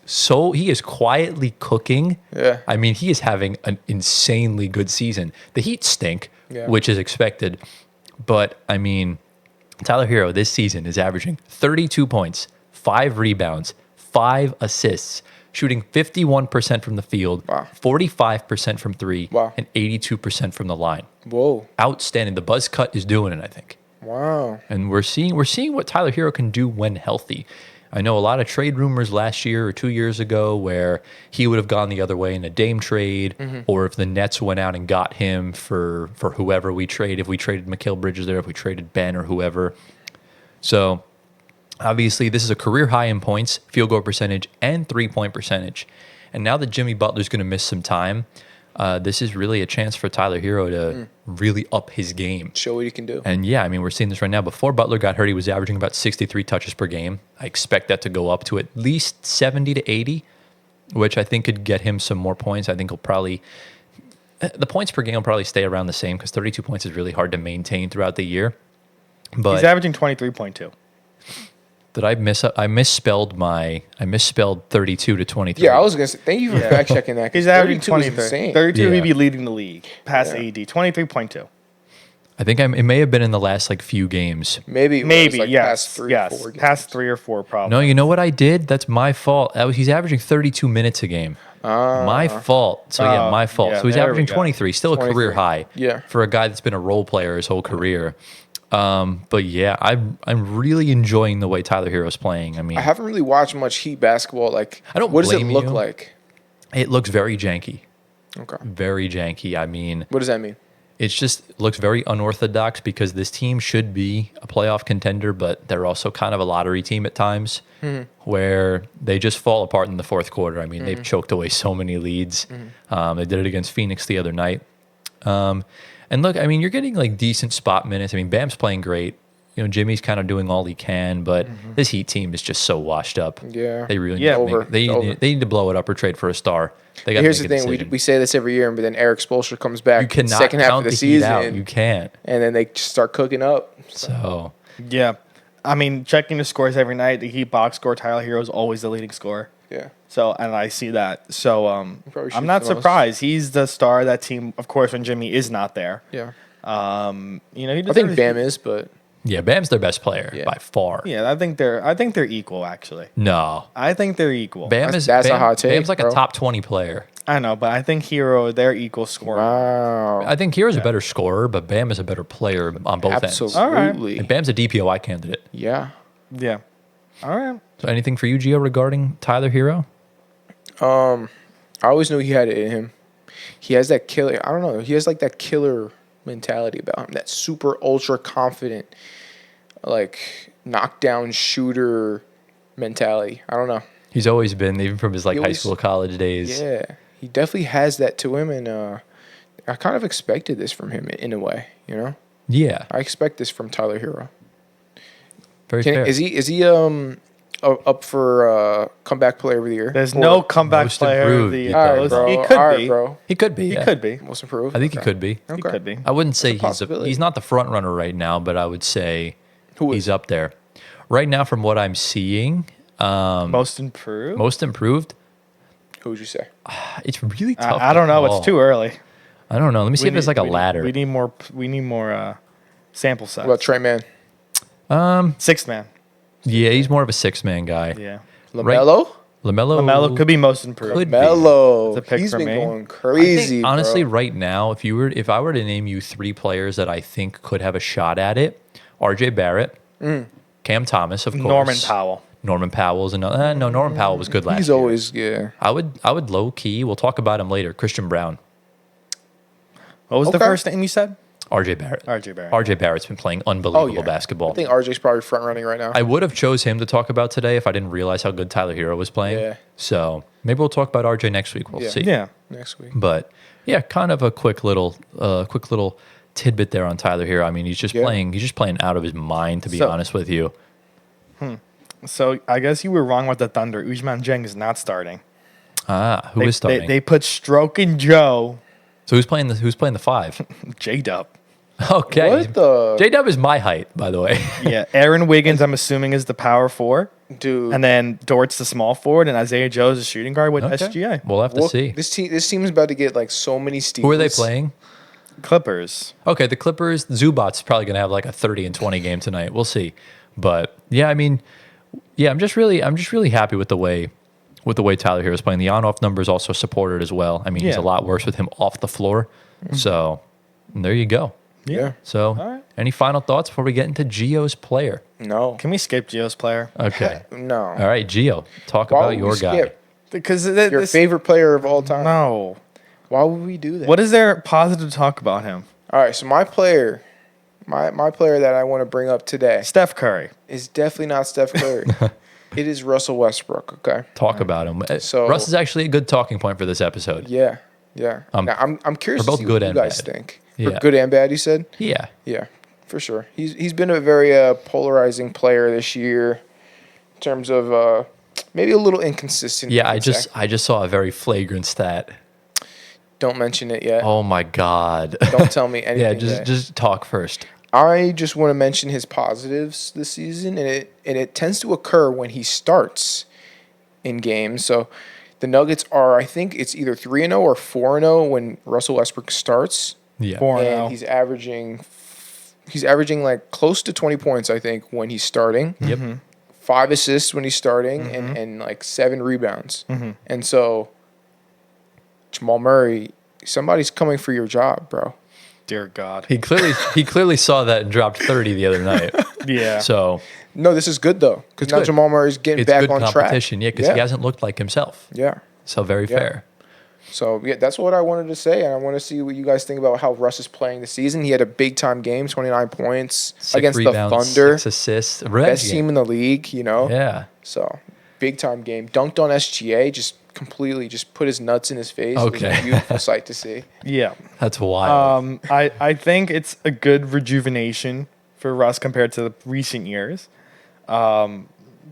quietly cooking. Yeah. I mean, he is having an insanely good season. The Heat stink, Yeah. which is expected. But, I mean, Tyler Herro this season is averaging 32 points, 5 rebounds, 5 assists, shooting 51% from the field, Wow. 45% from 3, Wow. and 82% from the line. Whoa. Outstanding. The buzz cut is doing it, I think. Wow. And we're seeing what Tyler Herro can do when healthy. I know a lot of trade rumors last year or 2 years ago where he would have gone the other way in a Dame trade, or if the Nets went out and got him for whoever we trade, if we traded Mikal Bridges there, if we traded Ben or whoever. So obviously this is a career high in points, field goal percentage, and 3-point percentage. And now that Jimmy Butler's going to miss some time, this is really a chance for Tyler Herro to really up his game. Show what you can do. And yeah, I mean, we're seeing this right now. Before Butler got hurt, he was averaging about 63 touches per game. I expect that to go up to at least 70 to 80, which I think could get him some more points. I think the points per game will probably stay around the same because 32 points is really hard to maintain throughout the year. But He's averaging 23.2. did I misspelled 32 to 23? Yeah, I was gonna say. Thank you for fact checking that. 'cause He's averaging 32 is 23. insane. 32, Yeah. he'd be leading the league past AD. 23.2. I think it may have been in the last few games. Maybe. Like yes. Past 3 yes. or 4 games. Past 3 or 4, probably. No, you know what I did? That's my fault. He's averaging 32 minutes a game. My fault. So yeah, my fault. yeah, So he's there we averaging go. 23, still a 23. career high. Yeah. For a guy that's been a role player his whole career. But yeah, I'm really enjoying the way Tyler Herro's playing. I mean, I haven't really watched much Heat basketball. Like, I don't what does it blame look you. like? it looks very janky. Okay. Very janky. I mean, What does that mean? it just looks very unorthodox because this team should be a playoff contender, but they're also kind of a lottery team at times where they just fall apart in the fourth quarter. I mean, they've choked away so many leads. They did it against Phoenix the other night. And look, I mean, you're getting like decent spot minutes. I mean, Bam's playing great. You know, Jimmy's kind of doing all he can, but this Heat team is just so washed up. Yeah. They really Yeah, need to over. they need to blow it up or trade for a star. They got to Here's make the a thing: decision. we say this every year, but then Eric Spoelstra comes back You cannot second half count of the Heat out. season, You can't. and then they just start cooking up. So Yeah. I mean, checking the scores every night, the Heat box score, Tyler Herro is always the leading scorer. Yeah. So, and I see that. So, probably I'm shoots not the most. surprised. He's the star of that team, of course, when Jimmy is not there. Yeah. You know, he I deserves think Bam is, but yeah, Bam's their best player Yeah. by far. Yeah, I think they're equal, actually. No, I think they're equal. Bam That's a hot take, Bam's like bro. a top 20 player. I know, but I think Herro, they're equal scorer. wow. I think Hero's a better scorer, but Bam is a better player on both ends. Absolutely. And Bam's a DPOI candidate. Yeah. Yeah. All right. So anything for you, Gio, regarding Tyler Herro? I always knew he had it in him. He has that killer. I don't know. He has like that killer mentality about him. That super ultra confident, like knockdown shooter mentality. I don't know. He's always been, even from his like He high always- school, college days. Yeah, he definitely has that to him, and I kind of expected this from him in a way. You know, Yeah, I expect this from Tyler Herro. very fair. Is he up for comeback player of the year? There's Or- no comeback Most player of improved, the he year. All right, does. bro. He All could right, be. bro. He could be. He Yeah. could be. Most improved. I think he Okay. could be. He Okay. could be. I wouldn't say It's a possibility. he's not the front runner right now, but I would say Who is? he's up there. Right now, from what I'm seeing, Most improved? most improved, Who would you say? it's really tough. I don't to know. call. It's too early. I don't know. Let me see if there's like a ladder. We need more. We need more sample size. What about Trey Man? Sixth man. Yeah, he's more of a 6-man guy. Yeah. LaMelo? LaMelo. LaMelo could be most improved. Could be. Mello. It's a pick He's for been me. going I think, crazy. honestly, bro. right now, if I were to name you 3 players that I think could have a shot at it, RJ Barrett, Cam Thomas, of course, Norman Powell. Norman Powell's and no, Norman Powell was good last He's year. always, yeah. I would low key. We'll talk about him later. Christian Brown, What was the Okay. first name you said? RJ Barrett. RJ Barrett. RJ Barrett's been playing unbelievable yeah. basketball. I think RJ's probably front running right now. I would have chose him to talk about today if I didn't realize how good Tyler Herro was playing. Yeah. So maybe we'll talk about RJ next week. We'll Yeah. see. Yeah. Next week. But yeah, kind of a quick little tidbit there on Tyler Herro. I mean, he's just playing out of his mind, to be So- honest with you. So I guess you were wrong with the Thunder. Usman Jeng is not starting. Who is starting? They put Stroke and Joe, So who's playing the 5? J-Dub. Okay. What the J-Dub is my height, by the way. Yeah, Aaron Wiggins, I'm assuming, is the power 4. dude? And then Dort's the small forward, and Isaiah Joe is the shooting guard with Okay. SGA. We'll have to Well, see. This team's about to get like so many steals. Who are they playing? Clippers. Okay, the Clippers. Zubac's probably going to have like a 30 and 20 game tonight. We'll see. But yeah, I mean, yeah, I'm just really happy with the way Tyler Herro is playing. The on-off numbers also supported as well. I mean, he's Yeah. a lot worse with him off the floor. So there you go. Yeah. So right. any final thoughts before we get into Gio's player? No. Can we skip Gio's player? Okay. No. All right, Gio, talk Why about would your we guy. skip? Because Your favorite player of all time. No. Why would we do that? What is there positive to talk about him? All right. So my player that I want to bring up today Steph Curry. is definitely not Steph Curry. It is Russell Westbrook. Okay. Talk about him. So- Russ is actually a good talking point for this episode. Yeah. Yeah. Now, I'm curious for to both see good what you and guys bad. think. Yeah. For good and bad, you said? Yeah. Yeah, for sure. He's been a very polarizing player this year in terms of maybe a little inconsistent. Yeah, you I could say. just saw a very flagrant stat. Don't mention it yet. Oh my god. Don't tell me anything. Yeah, yet. just talk first. I just want to mention his positives this season, and it tends to occur when he starts in games. So the Nuggets are, I think it's either 3-0 or 4-0 when Russell Westbrook starts, Yeah. 4-0. and he's averaging like close to 20 points, I think, when he's starting. Yep. 5 assists when he's starting, and like 7 rebounds. And so Jamal Murray, somebody's coming for your job, bro. Dear God. He clearly saw that and dropped 30 the other night. Yeah. So No, this is good though, because now good. Jamal Murray's getting it's back good on track. competition, yeah, because he hasn't looked like himself. Yeah. So very fair. So yeah, that's what I wanted to say, and I want to see what you guys think about how Russ is playing this season. He had a big time game, 29 points 6 against rebounds, the Thunder, 6 assists. best team in the league. Yeah. So big time game. Dunked on SGA, just completely just put his nuts in his face. It was Okay. a beautiful sight to see. Yeah. That's wild. I think it's a good rejuvenation for Russ compared to the recent years.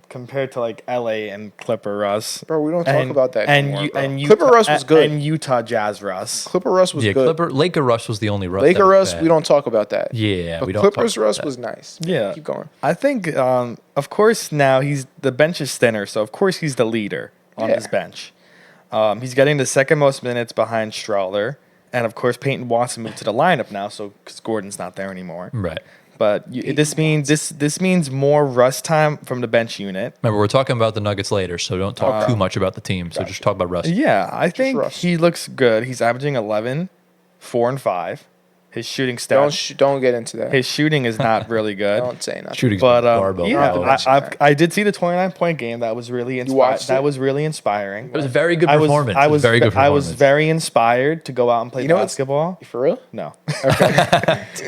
Compared to like LA and Clipper Russ. Bro, we don't talk about that anymore, bro. and Clipper Russ was good. And Utah Jazz Russ. Clipper Russ was yeah, good. Laker Russ was the only Russ. Laker that was Russ, bad. we don't talk about that. Yeah, But we don't. Clippers talk about Russ that. was nice. Yeah. Keep going. I think, of course, now the bench is thinner, so of course he's the leader on Yeah. his bench. He's getting the second most minutes behind Strawler, and of course Peyton wants to move to the lineup now, so because Gordon's not there anymore. Right. But this means more Russ time from the bench unit. Remember, we're talking about the Nuggets later, so don't talk too much about the team. So just talk about Russ. Yeah, I think Russ. he looks good. He's averaging 11, 4 and 5. His shooting stats. Don't get into that. His shooting is not really good. Don't say nothing. Shooting's But barbell. yeah, Don't mention I did see the 29-point game. That was really watched that it? was really inspiring. It was a very good I was performance. I It was very good I was performance. very inspired to go out and play You know what's- basketball. For real? No,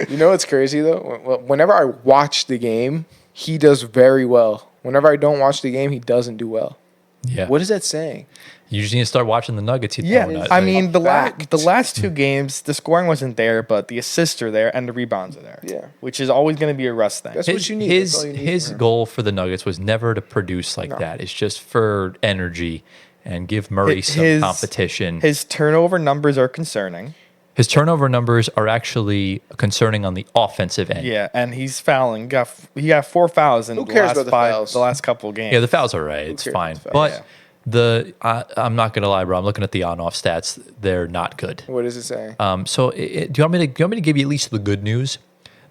You know what's crazy though? Whenever I watch the game, he does very well. Whenever I don't watch the game, he doesn't do well. Yeah. What is that saying? You just need to start watching the Nuggets. You yeah, know, I mean fact. the last 2 games, the scoring wasn't there, but the assists are there and the rebounds are there. Yeah. which is always going to be a Russ thing. That's what you need. That's all you need His from him. goal for the Nuggets was never to produce like that. It's just for energy and give Murray some competition. His turnover numbers are concerning. His turnover numbers are actually concerning on the offensive end. Yeah, and he's fouling. He got 4 fouls in Who cares about the fouls? the last couple of games. Yeah, the fouls are right. It's cares fine. about the But fouls? I'm not gonna lie, bro. I'm looking at the on-off stats. They're not good. What is it saying? So do you want me to give you at least the good news?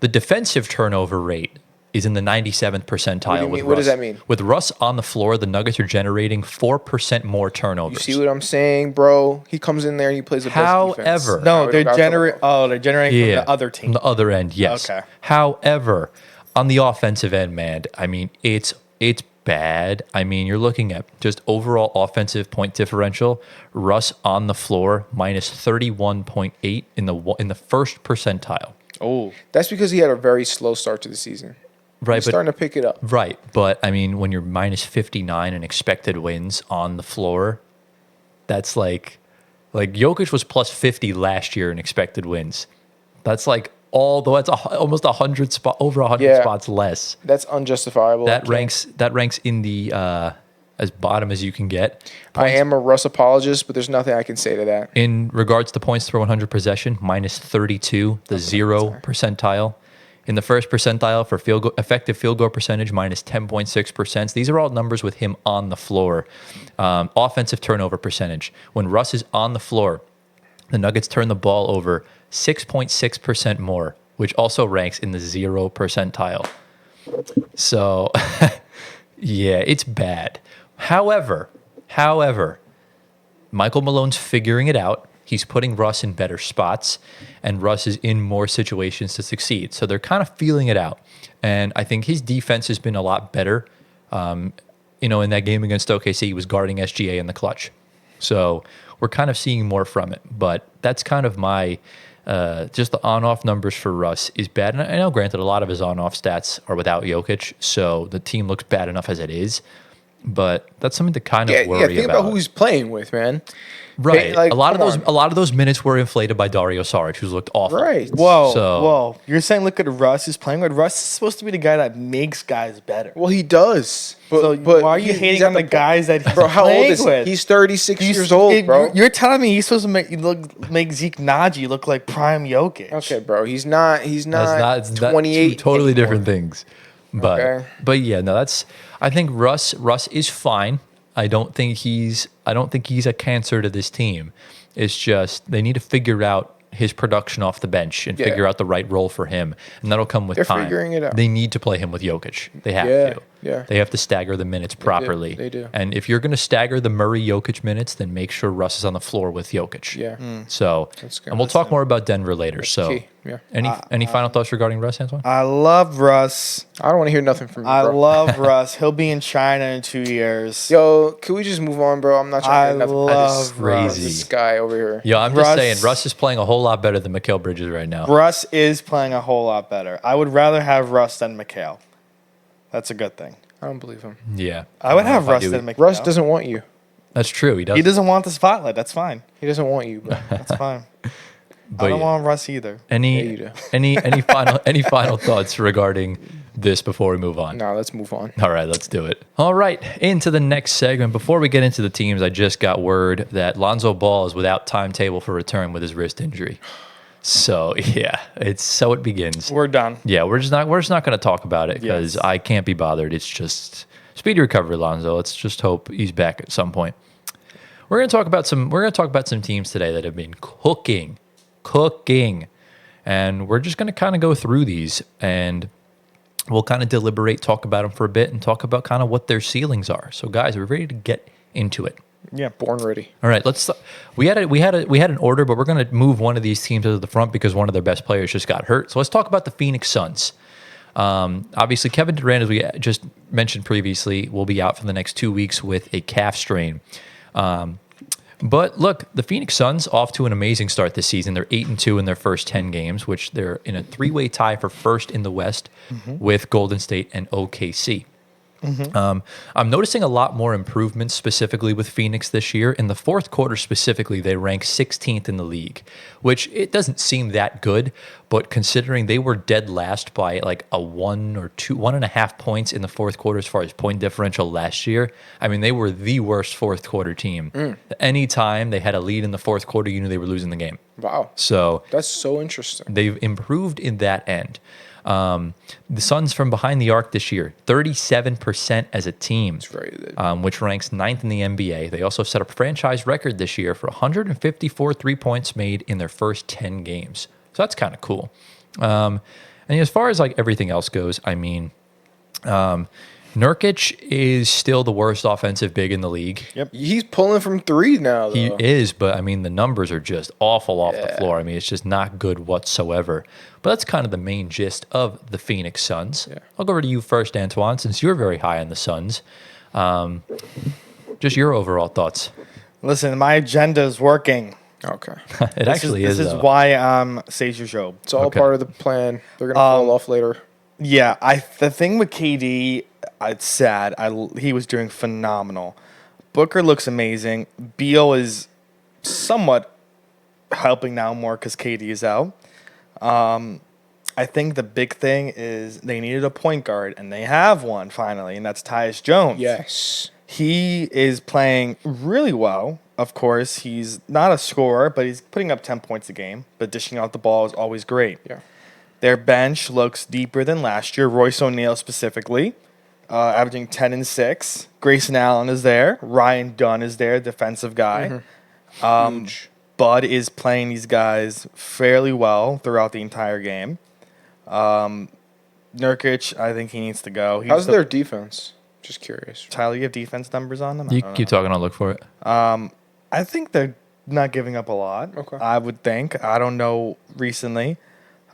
The defensive turnover rate is in the 97th percentile. What do you with mean? What does Russ. that mean? With Russ on the floor, the Nuggets are generating 4% more turnovers. You see what I'm saying, bro? He comes in there and he plays the best defense. However- No, we they're don't gotta talk about they're generating from the other team. From the other end, yes. Okay. However, on the offensive end, man, I mean, it's bad. I mean, you're looking at just overall offensive point differential. Russ on the floor minus 31.8 in the first percentile. Oh, That's because he had a very slow start to the season. Right, He's but starting to pick it up. right, but I mean, when you're minus 59 in expected wins on the floor, that's like Jokic was plus 50 last year in expected wins. That's like almost 100 over 100 Yeah. spots less. That's unjustifiable. That ranks in the as bottom as you can get. I am a Russ apologist, but there's nothing I can say to that. In regards to points per 100 possession, minus 32, the 0 percentile. In the first percentile for effective field goal percentage, minus 10.6%. These are all numbers with him on the floor. Offensive turnover percentage. When Russ is on the floor, the Nuggets turn the ball over 6.6% more, which also ranks in the 0 percentile. So, yeah, it's bad. However, Michael Malone's figuring it out. He's putting Russ in better spots, and Russ is in more situations to succeed. So they're kind of feeling it out. And I think his defense has been a lot better. In that game against OKC, he was guarding SGA in the clutch. So we're kind of seeing more from it. But that's kind of my just the on-off numbers for Russ is bad. And I know, granted, a lot of his on-off stats are without Jokic, so the team looks bad enough as it is. But that's something to kind of worry think about who he's playing with, man. Right. Like, a lot come of those minutes were inflated by Dario Saric, who's looked awful. Right. whoa. You're saying look at Russ. He's playing with Russ. Is supposed to be the guy that makes guys better. Well, he does. But why are you hating on the guys that he's bro? How playing old is he? with? He's 36 years old, bro. You're telling me he's supposed to make Zeke Naji look like prime Jokic. Okay, bro. He's not That's 28. two totally anymore. different things. But Okay. but yeah, no, I think Russ is fine. I don't think he's a cancer to this team. It's just they need to figure out his production off the bench and figure out the right role for him, and that'll come with They're time. figuring it out. They need to play him with Jokic. They have to. Yeah. They have to stagger the minutes properly. They do. And if you're going to stagger the Murray Jokic minutes, then make sure Russ is on the floor with Jokic. Yeah. So, That's good. and we'll talk more about Denver later. So, key. Yeah. any final thoughts regarding Russ, Antoine? I love Russ. I don't want to hear nothing from you, I bro. love Russ. He'll be in China in 2 years. Yo, can we just move on, bro? I'm not trying to hear nothing from love crazy. this guy over here. Yeah, I'm just Russ- saying, Russ is playing a whole lot better than Mikal Bridges right now. Russ is playing a whole lot better. I would rather have Russ than Mikal. That's a good thing. I don't believe him. Yeah. I would don't know have if I Russ do than it. Mikal. Russ doesn't want you. That's true. He does. He doesn't want the spotlight. That's fine. He doesn't want you, bro. That's fine. But I don't yeah. want Russ either. Yeah, you Any do. any final thoughts regarding this before we move on? Nah, let's move on. All right, let's do it. All right, into the next segment. Before we get into the teams, I just got word that Lonzo Ball is without timetable for return with his wrist injury. So yeah, it begins. We're done. Yeah, we're just not going to talk about it because Yes. I can't be bothered. It's just speedy recovery, Lonzo. Let's just hope he's back at some point. We're going to talk about some teams today that have been cooking, and we're just going to kind of go through these and we'll kind of deliberate, talk about them for a bit, and talk about kind of what their ceilings are. So, guys, we're ready to get into it. Yeah, born ready. All right, let's. We had an order, but we're going to move one of these teams to the front because one of their best players just got hurt. So let's talk about the Phoenix Suns. Obviously, Kevin Durant, as we just mentioned previously, will be out for the next 2 weeks with a calf strain. But look, the Phoenix Suns off to an amazing start this season. They're 8-2 in their first 10 games, which they're in a three-way tie for first in the West with Golden State and OKC. I'm noticing a lot more improvements specifically with Phoenix this year. In the fourth quarter specifically, they rank 16th in the league, which it doesn't seem that good, but considering they were dead last by like a 1.5 points in the fourth quarter as far as point differential last year, I mean, they were the worst fourth quarter team. Anytime they had a lead in the fourth quarter, you knew they were losing the game. Wow. So That's so interesting. they've improved in that end. The Suns from behind the arc this year, 37% as a team, It's very good. which ranks 9th in the NBA. They also set a franchise record this year for 154 3-points made in their first 10 games. So that's kind of cool. And as far as like everything else goes, I mean, Nurkic is still the worst offensive big in the league. Yep. He's pulling from three now, though. He is, but I mean, the numbers are just awful off the floor. I mean, it's just not good whatsoever. But that's kind of the main gist of the Phoenix Suns. Yeah. I'll go over to you first, Antoine, since you're very high on the Suns. Just your overall thoughts. Listen, my agenda is working. Okay. It actually is. This is though. why I'm Sage Job. It's all Okay. part of the plan. They're going to fall off later. Yeah, the thing with KD, it's sad. He was doing phenomenal. Booker looks amazing. Beal is somewhat helping now more because KD is out. I think the big thing is they needed a point guard, and they have one finally, and that's Tyus Jones. Yes. He is playing really well. Of course, he's not a scorer, but he's putting up 10 points a game. But dishing out the ball is always great. Yeah. Their bench looks deeper than last year. Royce O'Neal specifically, averaging 10 and 6. Grayson Allen is there. Ryan Dunn is there, defensive guy. Huge. Bud is playing these guys fairly well throughout the entire game. Nurkic, I think he needs to go. How's their defense? Just curious. Tyler, you have defense numbers on them? I You don't keep know. talking, I'll look for it. I think they're not giving up a lot. Okay. I would think. I don't know recently.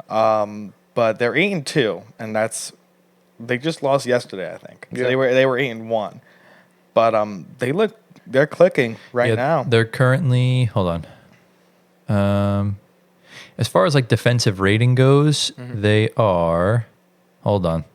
But they're 8-2, and they just lost yesterday, I think. So Yeah. they were 8-1. But they're clicking right now. They're currently, hold on. As far as like defensive rating goes, they are, hold on.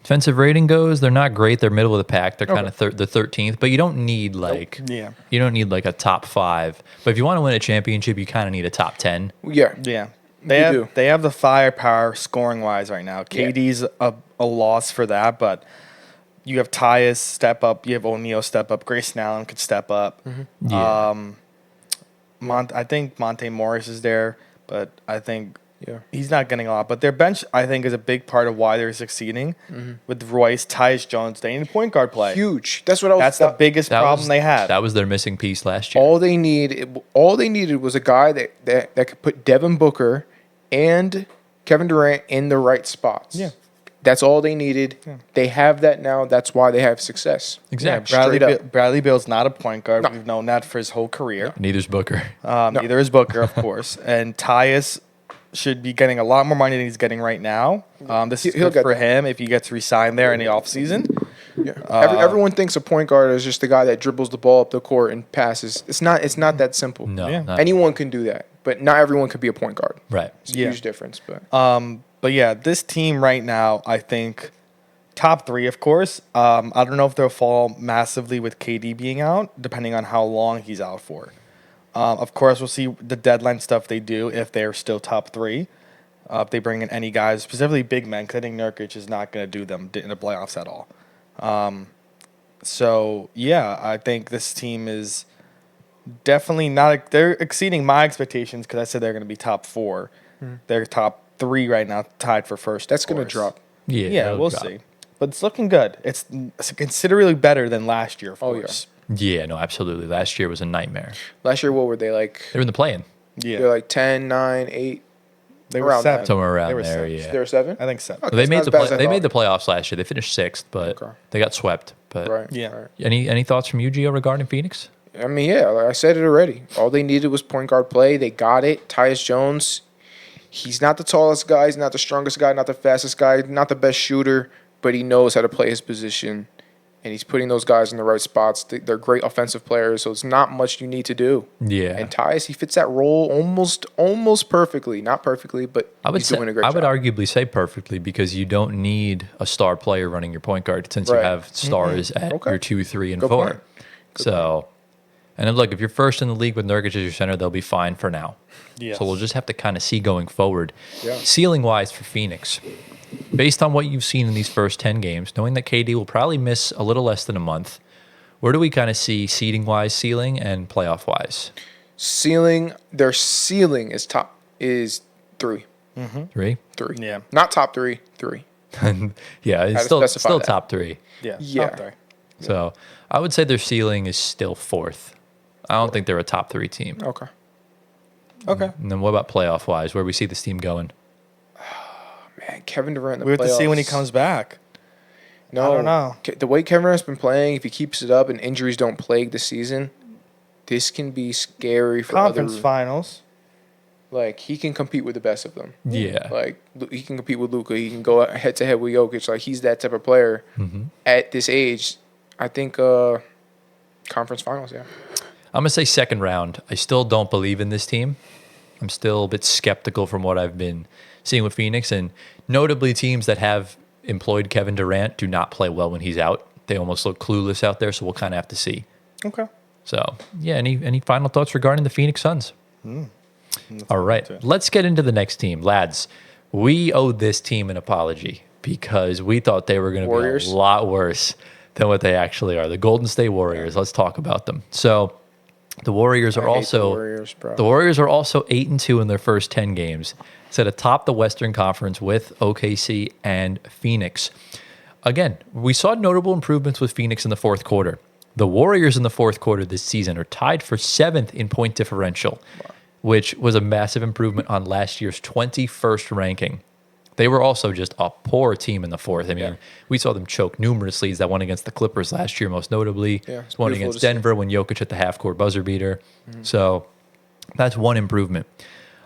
Defensive rating goes, they're not great. They're middle of the pack. They're kind of the 13th, but you don't need like Yeah. you don't need like a top 5. But if you want to win a championship, you kind of need a top 10. Yeah. Yeah. You do. They have the firepower scoring wise right now. KD's a loss for that, but you have Tyus step up, you have O'Neal step up, Grayson Allen could step up. Yeah. I think Monte Morris is there, but I think Yeah. he's not getting a lot. But their bench, I think, is a big part of why they're succeeding. With Royce, Tyus Jones, they need point guard play. Huge. That's what I was. That's the biggest problem they had. That was their missing piece last year. All they needed was a guy that could put Devin Booker and Kevin Durant in the right spots. Yeah. That's all they needed. Yeah. They have that now. That's why they have success. Exactly. Straight up. Bradley Beal's not a point guard. No. We've known that for his whole career. Neither's Booker. Neither is Booker, of course. And Tyus should be getting a lot more money than he's getting right now. This is He'll good get for that. him if he gets re-signed there in the offseason. Yeah. Everyone thinks a point guard is just the guy that dribbles the ball up the court and passes. It's not that simple. No. Yeah. not- Anyone can do that, but not everyone can be a point guard. right. It's a Yeah. huge difference. But But yeah, this team right now, I think top 3, of course. I don't know if they'll fall massively with KD being out, depending on how long he's out for. Of course, we'll see the deadline stuff they do if they're still top 3. If they bring in any guys, specifically big men, because I think Nurkic is not going to do them in the playoffs at all. So, yeah, I think this team is definitely not – they're exceeding my expectations because I said they're going to be top 4. They're top 3 right now, tied for first. that's of going to course. drop. Yeah. Yeah, it'll we'll drop. see. But it's looking good. It's considerably better than last year, of Oh, yeah. course. Yeah, no, absolutely. Last year was a nightmare. Last year, what were they like? They were in the play-in. Yeah. They're like 10, 9, 8. They were around 7. that. Somewhere They around were there, seven. yeah. They're 7? I think 7. Okay. They it's made not the as bad as I they made thought. the playoffs last year. They finished 6th, but Okay. they got swept. But Right. Yeah. Right. any thoughts from you, Gio, regarding Phoenix? I mean, yeah, like I said it already. All they needed was point guard play. They got it. Tyus Jones, he's not the tallest guy. He's not the strongest guy, not the fastest guy, not the best shooter, but he knows how to play his position, and he's putting those guys in the right spots. They're great offensive players, so it's not much you need to do. Yeah. And Tyus, he fits that role almost perfectly. Not perfectly, but he's doing a great job. I would arguably say perfectly because you don't need a star player running your point guard since you Right. have stars at Okay. your 2, 3, and Good 4. point. So, and then look, if you're first in the league with Nurkic as your center, they'll be fine for now. Yes. So we'll just have to kind of see going forward. Yeah. Ceiling wise for Phoenix, based on what you've seen in these first 10 games, knowing that KD will probably miss a little less than a month, where do we kind of see seeding wise, ceiling, and playoff wise? Their ceiling is 3. 3? 3. Yeah. Not top 3, 3. Yeah, it's to still specify that. top 3. Yeah. Yeah. Top 3. So I would say their ceiling is still 4th. I don't think they're a top 3 team. Okay. Okay. And then what about playoff wise? Where we see this team going? Man, Kevin Durant in the We have to see when he playoffs. comes back. No, I don't know. The way Kevin Durant's been playing, if he keeps it up and injuries don't plague the season, this can be scary for Conference other. finals. Like, he can compete with the best of them. Yeah. Like, he can compete with Luka. He can go head to head with Jokic. Like, he's that type of player at this age. I think conference finals. Yeah. I'm going to say second round. I still don't believe in this team. I'm still a bit skeptical from what I've been seeing with Phoenix. And notably, teams that have employed Kevin Durant do not play well when he's out. They almost look clueless out there, so we'll kind of have to see. Okay. So, yeah, any final thoughts regarding the Phoenix Suns? All right, let's get into the next team. Lads, we owe this team an apology because we thought they were going to be Warriors? a lot worse than what they actually are. The Golden State Warriors. Let's talk about them. So, the Warriors are I hate also the Warriors, bro. the Warriors are also 8-2 in their first 10 games, set atop the Western Conference with OKC and Phoenix. Again, we saw notable improvements with Phoenix in the fourth quarter. The Warriors in the fourth quarter this season are tied for 7th in point differential, which was a massive improvement on last year's 21st ranking. They were also just a poor team in the fourth. I mean, we saw them choke numerous leads. That one against the Clippers last year, most notably. Yeah, it's One beautiful against to see. Denver when Jokic hit the half-court buzzer beater. So that's one improvement.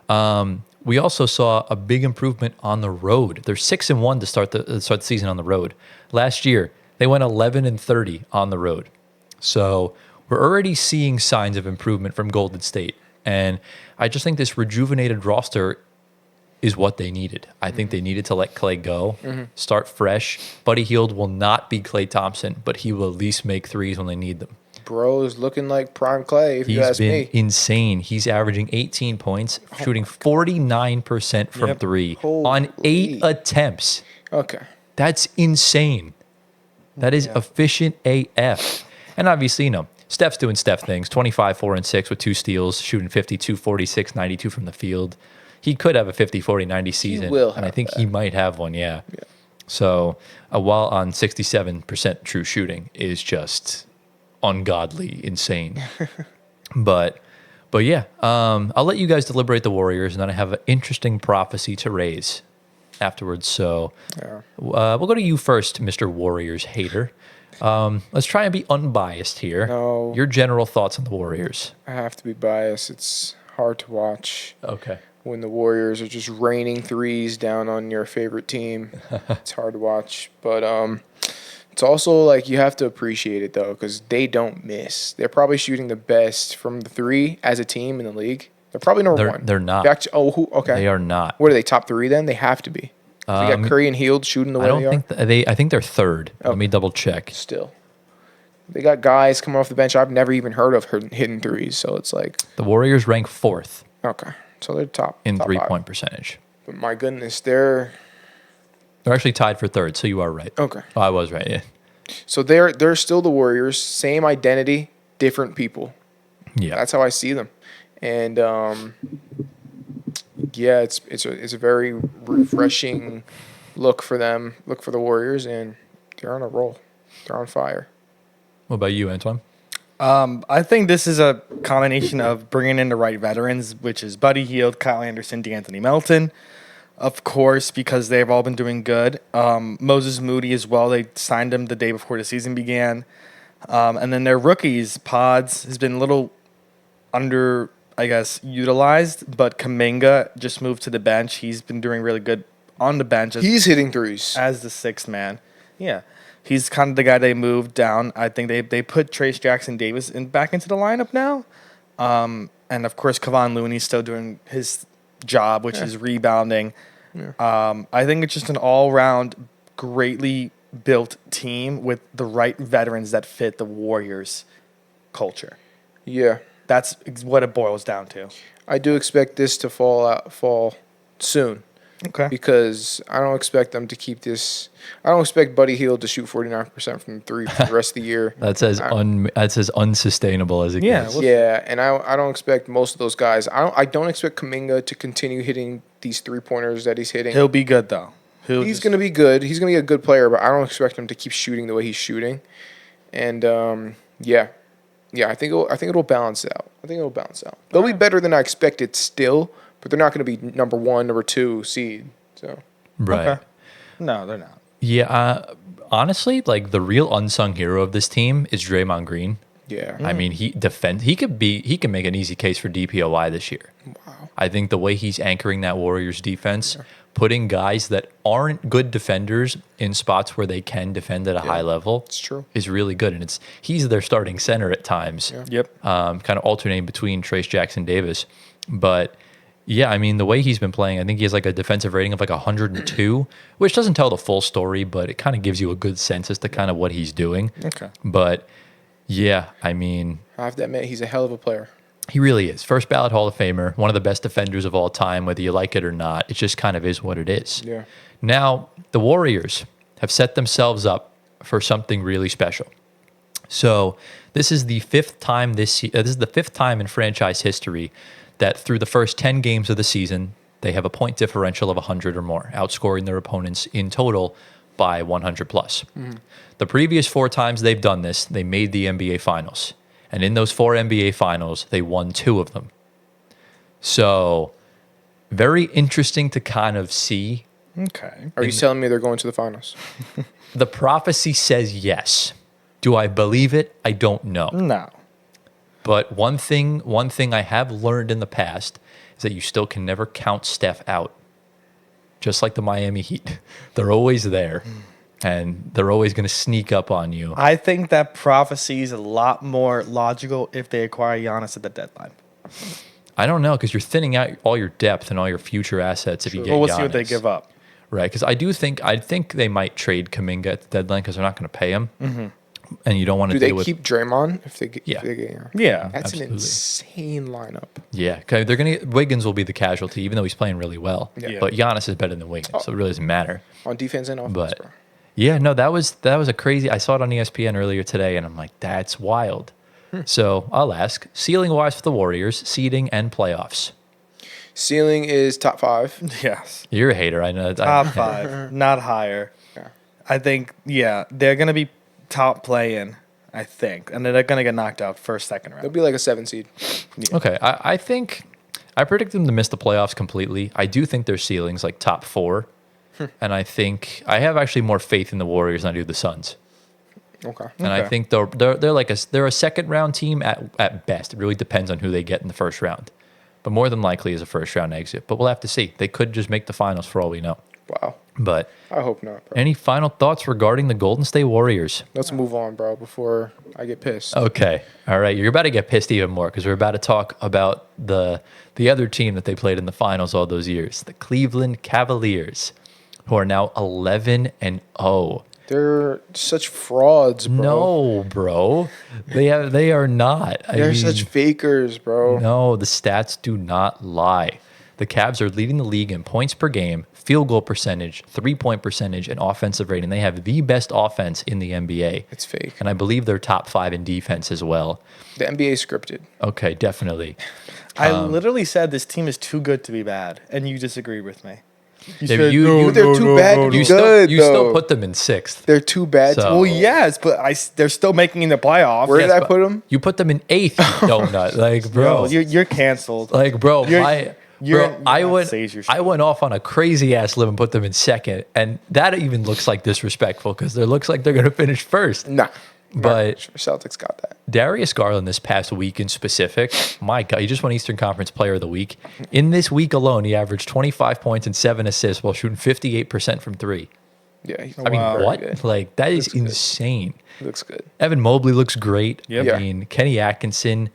We also saw a big improvement on the road. They're 6-1 to start the season on the road. Last year, they went 11-30 on the road. So we're already seeing signs of improvement from Golden State. And I just think this rejuvenated roster is what they needed. I think they needed to let Klay go, start fresh. Buddy Hield will not be Klay Thompson, but he will at least make threes when they need them. Bro is looking like prime Clay, if you He's ask been me. insane. He's averaging 18 points, shooting 49% from three on 8 Holy. attempts. Okay. That's insane. That is efficient AF. And obviously, Steph's doing Steph things. 25, 4, and 6 with 2 steals, shooting 52, 46, 92 from the field. He could have a 50, 40, 90 season. will and I have think he might have one, yeah. So, while on 67% true shooting is just ungodly insane. but yeah, I'll let you guys deliberate the Warriors, and then I have an interesting prophecy to raise afterwards. So we'll go to you first, Mr. Warriors hater. Let's try and be unbiased here. No. Your general thoughts on the Warriors. I have to be biased. It's hard to watch Okay. when the Warriors are just raining threes down on your favorite team. It's hard to watch. But it's also like you have to appreciate it, though, because they don't miss. They're probably shooting the best from the three as a team in the league. They're probably number one. They're not. Okay. They are not. What are they, top three then? They have to be. If you got Curry and Hield shooting the way I don't they are. think I think they're third. Let me double check. Still. They got guys coming off the bench I've never even heard of hitting threes. So it's like, The Warriors rank 4th okay. So they're top. in top 3-point five. percentage. But my goodness, they're They're actually tied for 3rd, so you are right. okay. Oh, I was right, yeah. So they're still the Warriors, same identity, different people. Yeah. That's how I see them. And yeah, it's a very refreshing look for them, look for the Warriors, and they're on a roll. They're on fire. What about you, Antoine? I think this is a combination of bringing in the right veterans, which is Buddy Hield, Kyle Anderson, DeAnthony Melton, of course, because they've all been doing good. Moses Moody as well. They signed him the day before the season began. And then their rookies, Pods, has been a little under, I guess, utilized, but Kuminga just moved to the bench. He's been doing really good on the bench He's hitting threes. as the sixth man. Yeah. He's kind of the guy they moved down. I think they put Trace Jackson Davis back into the lineup now. And, of course, Kevon Looney's still doing his job, which is rebounding. Yeah. I think it's just an all-round greatly built team with the right veterans that fit the Warriors culture. Yeah. That's what it boils down to. I do expect this to fall soon. Okay. Because I don't expect them to keep this. I don't expect Buddy Hield to shoot 49% from three for the rest of the year. That's as unsustainable as it Yeah, gets. well- Yeah, and I don't expect most of those guys. I don't expect Kuminga to continue hitting these 3-pointers that he's hitting. He'll be good, though. He's going to be good. He's going to be a good player, but I don't expect him to keep shooting the way he's shooting. And yeah, I think it'll balance out. They'll be better than I expected still, but they're not going to be number 1, number 2 seed. So Right. Okay. No, they're not. Yeah, honestly, like the real unsung hero of this team is Draymond Green. Yeah. I mean, he can make an easy case for DPOY this year. Wow. I think the way he's anchoring that Warriors defense, putting guys that aren't good defenders in spots where they can defend at a high level, It's true. is really good. And he's their starting center at times. Yep. Kind of alternating between Trace Jackson Davis. But yeah, I mean, the way he's been playing, I think he has like a defensive rating of like 102, which doesn't tell the full story, but it kind of gives you a good sense as to kind of what he's doing. Okay. But yeah, I mean, I have to admit, he's a hell of a player. he really is. First ballot Hall of Famer, one of the best defenders of all time, whether you like it or not. It just kind of is what it is. Yeah. Now, the Warriors have set themselves up for something really special. So this is the fifth time this is the fifth time in franchise history that through the first 10 games of the season, they have a point differential of 100 or more, outscoring their opponents in total by 100 plus. The previous 4 times they've done this, they made the NBA Finals. And in those 4 NBA Finals, they won 2 of them. So very interesting to kind of see. Okay. Are you telling me they're going to the finals? The prophecy says yes. Do I believe it? I don't know. No. But one thing I have learned in the past is that you still can never count Steph out. Just like the Miami Heat. They're always there. And they're always going to sneak up on you. I think that prophecy is a lot more logical if they acquire Giannis at the deadline. I don't know, because you're thinning out all your depth and all your future assets if you get Well, we'll Giannis. see what they give up. Right, because I think they might trade Kuminga at the deadline because they're not going to pay him. Mm-hmm. And you don't want to Do they deal with... keep Draymond if they get? Yeah. If they get Yeah. That's Absolutely. an insane lineup. Yeah, 'cause they're going to... Wiggins will be the casualty, even though he's playing really well. Yeah. But Giannis is better than Wiggins, so it really doesn't matter. On defense and offense, But bro. yeah, no, that was a crazy. I saw it on ESPN earlier today, and I'm like, that's wild. So I'll ask, ceiling wise for the Warriors, seeding and playoffs. Ceiling is top 5. Yes. You're a hater, I know. Top 5, not higher. Yeah. I think, they're going to be top play-in, I think. And they're going to get knocked out first, second They'll round. be like a 7 seed. Okay, I think I predict them to miss the playoffs completely. I do think their ceiling's like top 4, and I think I have actually more faith in the Warriors than I do the Suns. Okay. And I think they're a second round team at best. It really depends on who they get in the first round. But more than likely is a first round exit. But we'll have to see. They could just make the finals for all we know. Wow. But I hope not, bro. any final thoughts regarding the Golden State Warriors? Let's move on, bro, before I get pissed. Okay. All right. You're about to get pissed even more because we're about to talk about the other team that they played in the finals all those years, the Cleveland Cavaliers, who are now 11-0. They're such frauds, bro. No, bro. They are not. They're such fakers, bro. No, the stats do not lie. The Cavs are leading the league in points per game, field goal percentage, 3-point percentage, and offensive rating. They have the best offense in the NBA. It's fake. And I believe they're top 5 in defense as well. The NBA is scripted. Okay, definitely. I literally said this team is too good to be bad, and you disagreed with me. You They're- said, you- no, you- They're no, too no, bad no, to no. be You good, still though. put them in 6th. They're too bad. So- Well, yes, but they're still making the playoffs. Where Yes, did I but- put them? You put them in 8th, you donut. Like, bro. Bro, you're canceled. Like, bro, You're I not went, sage your I shit. went off on a crazy ass limb and put them in 2nd, and that even looks like disrespectful because it looks like they're going to finish 1st. Nah. But Celtics got that. Darius Garland this past week in specific, my God, he just won Eastern Conference Player of the Week. In this week alone, he averaged 25 points and 7 assists while shooting 58% from 3. Yeah. He's I mean, very what? good. Like, that is Looks good. insane. Looks good. Evan Mobley looks great. Yep. I Yeah. mean, Kenny Atkinson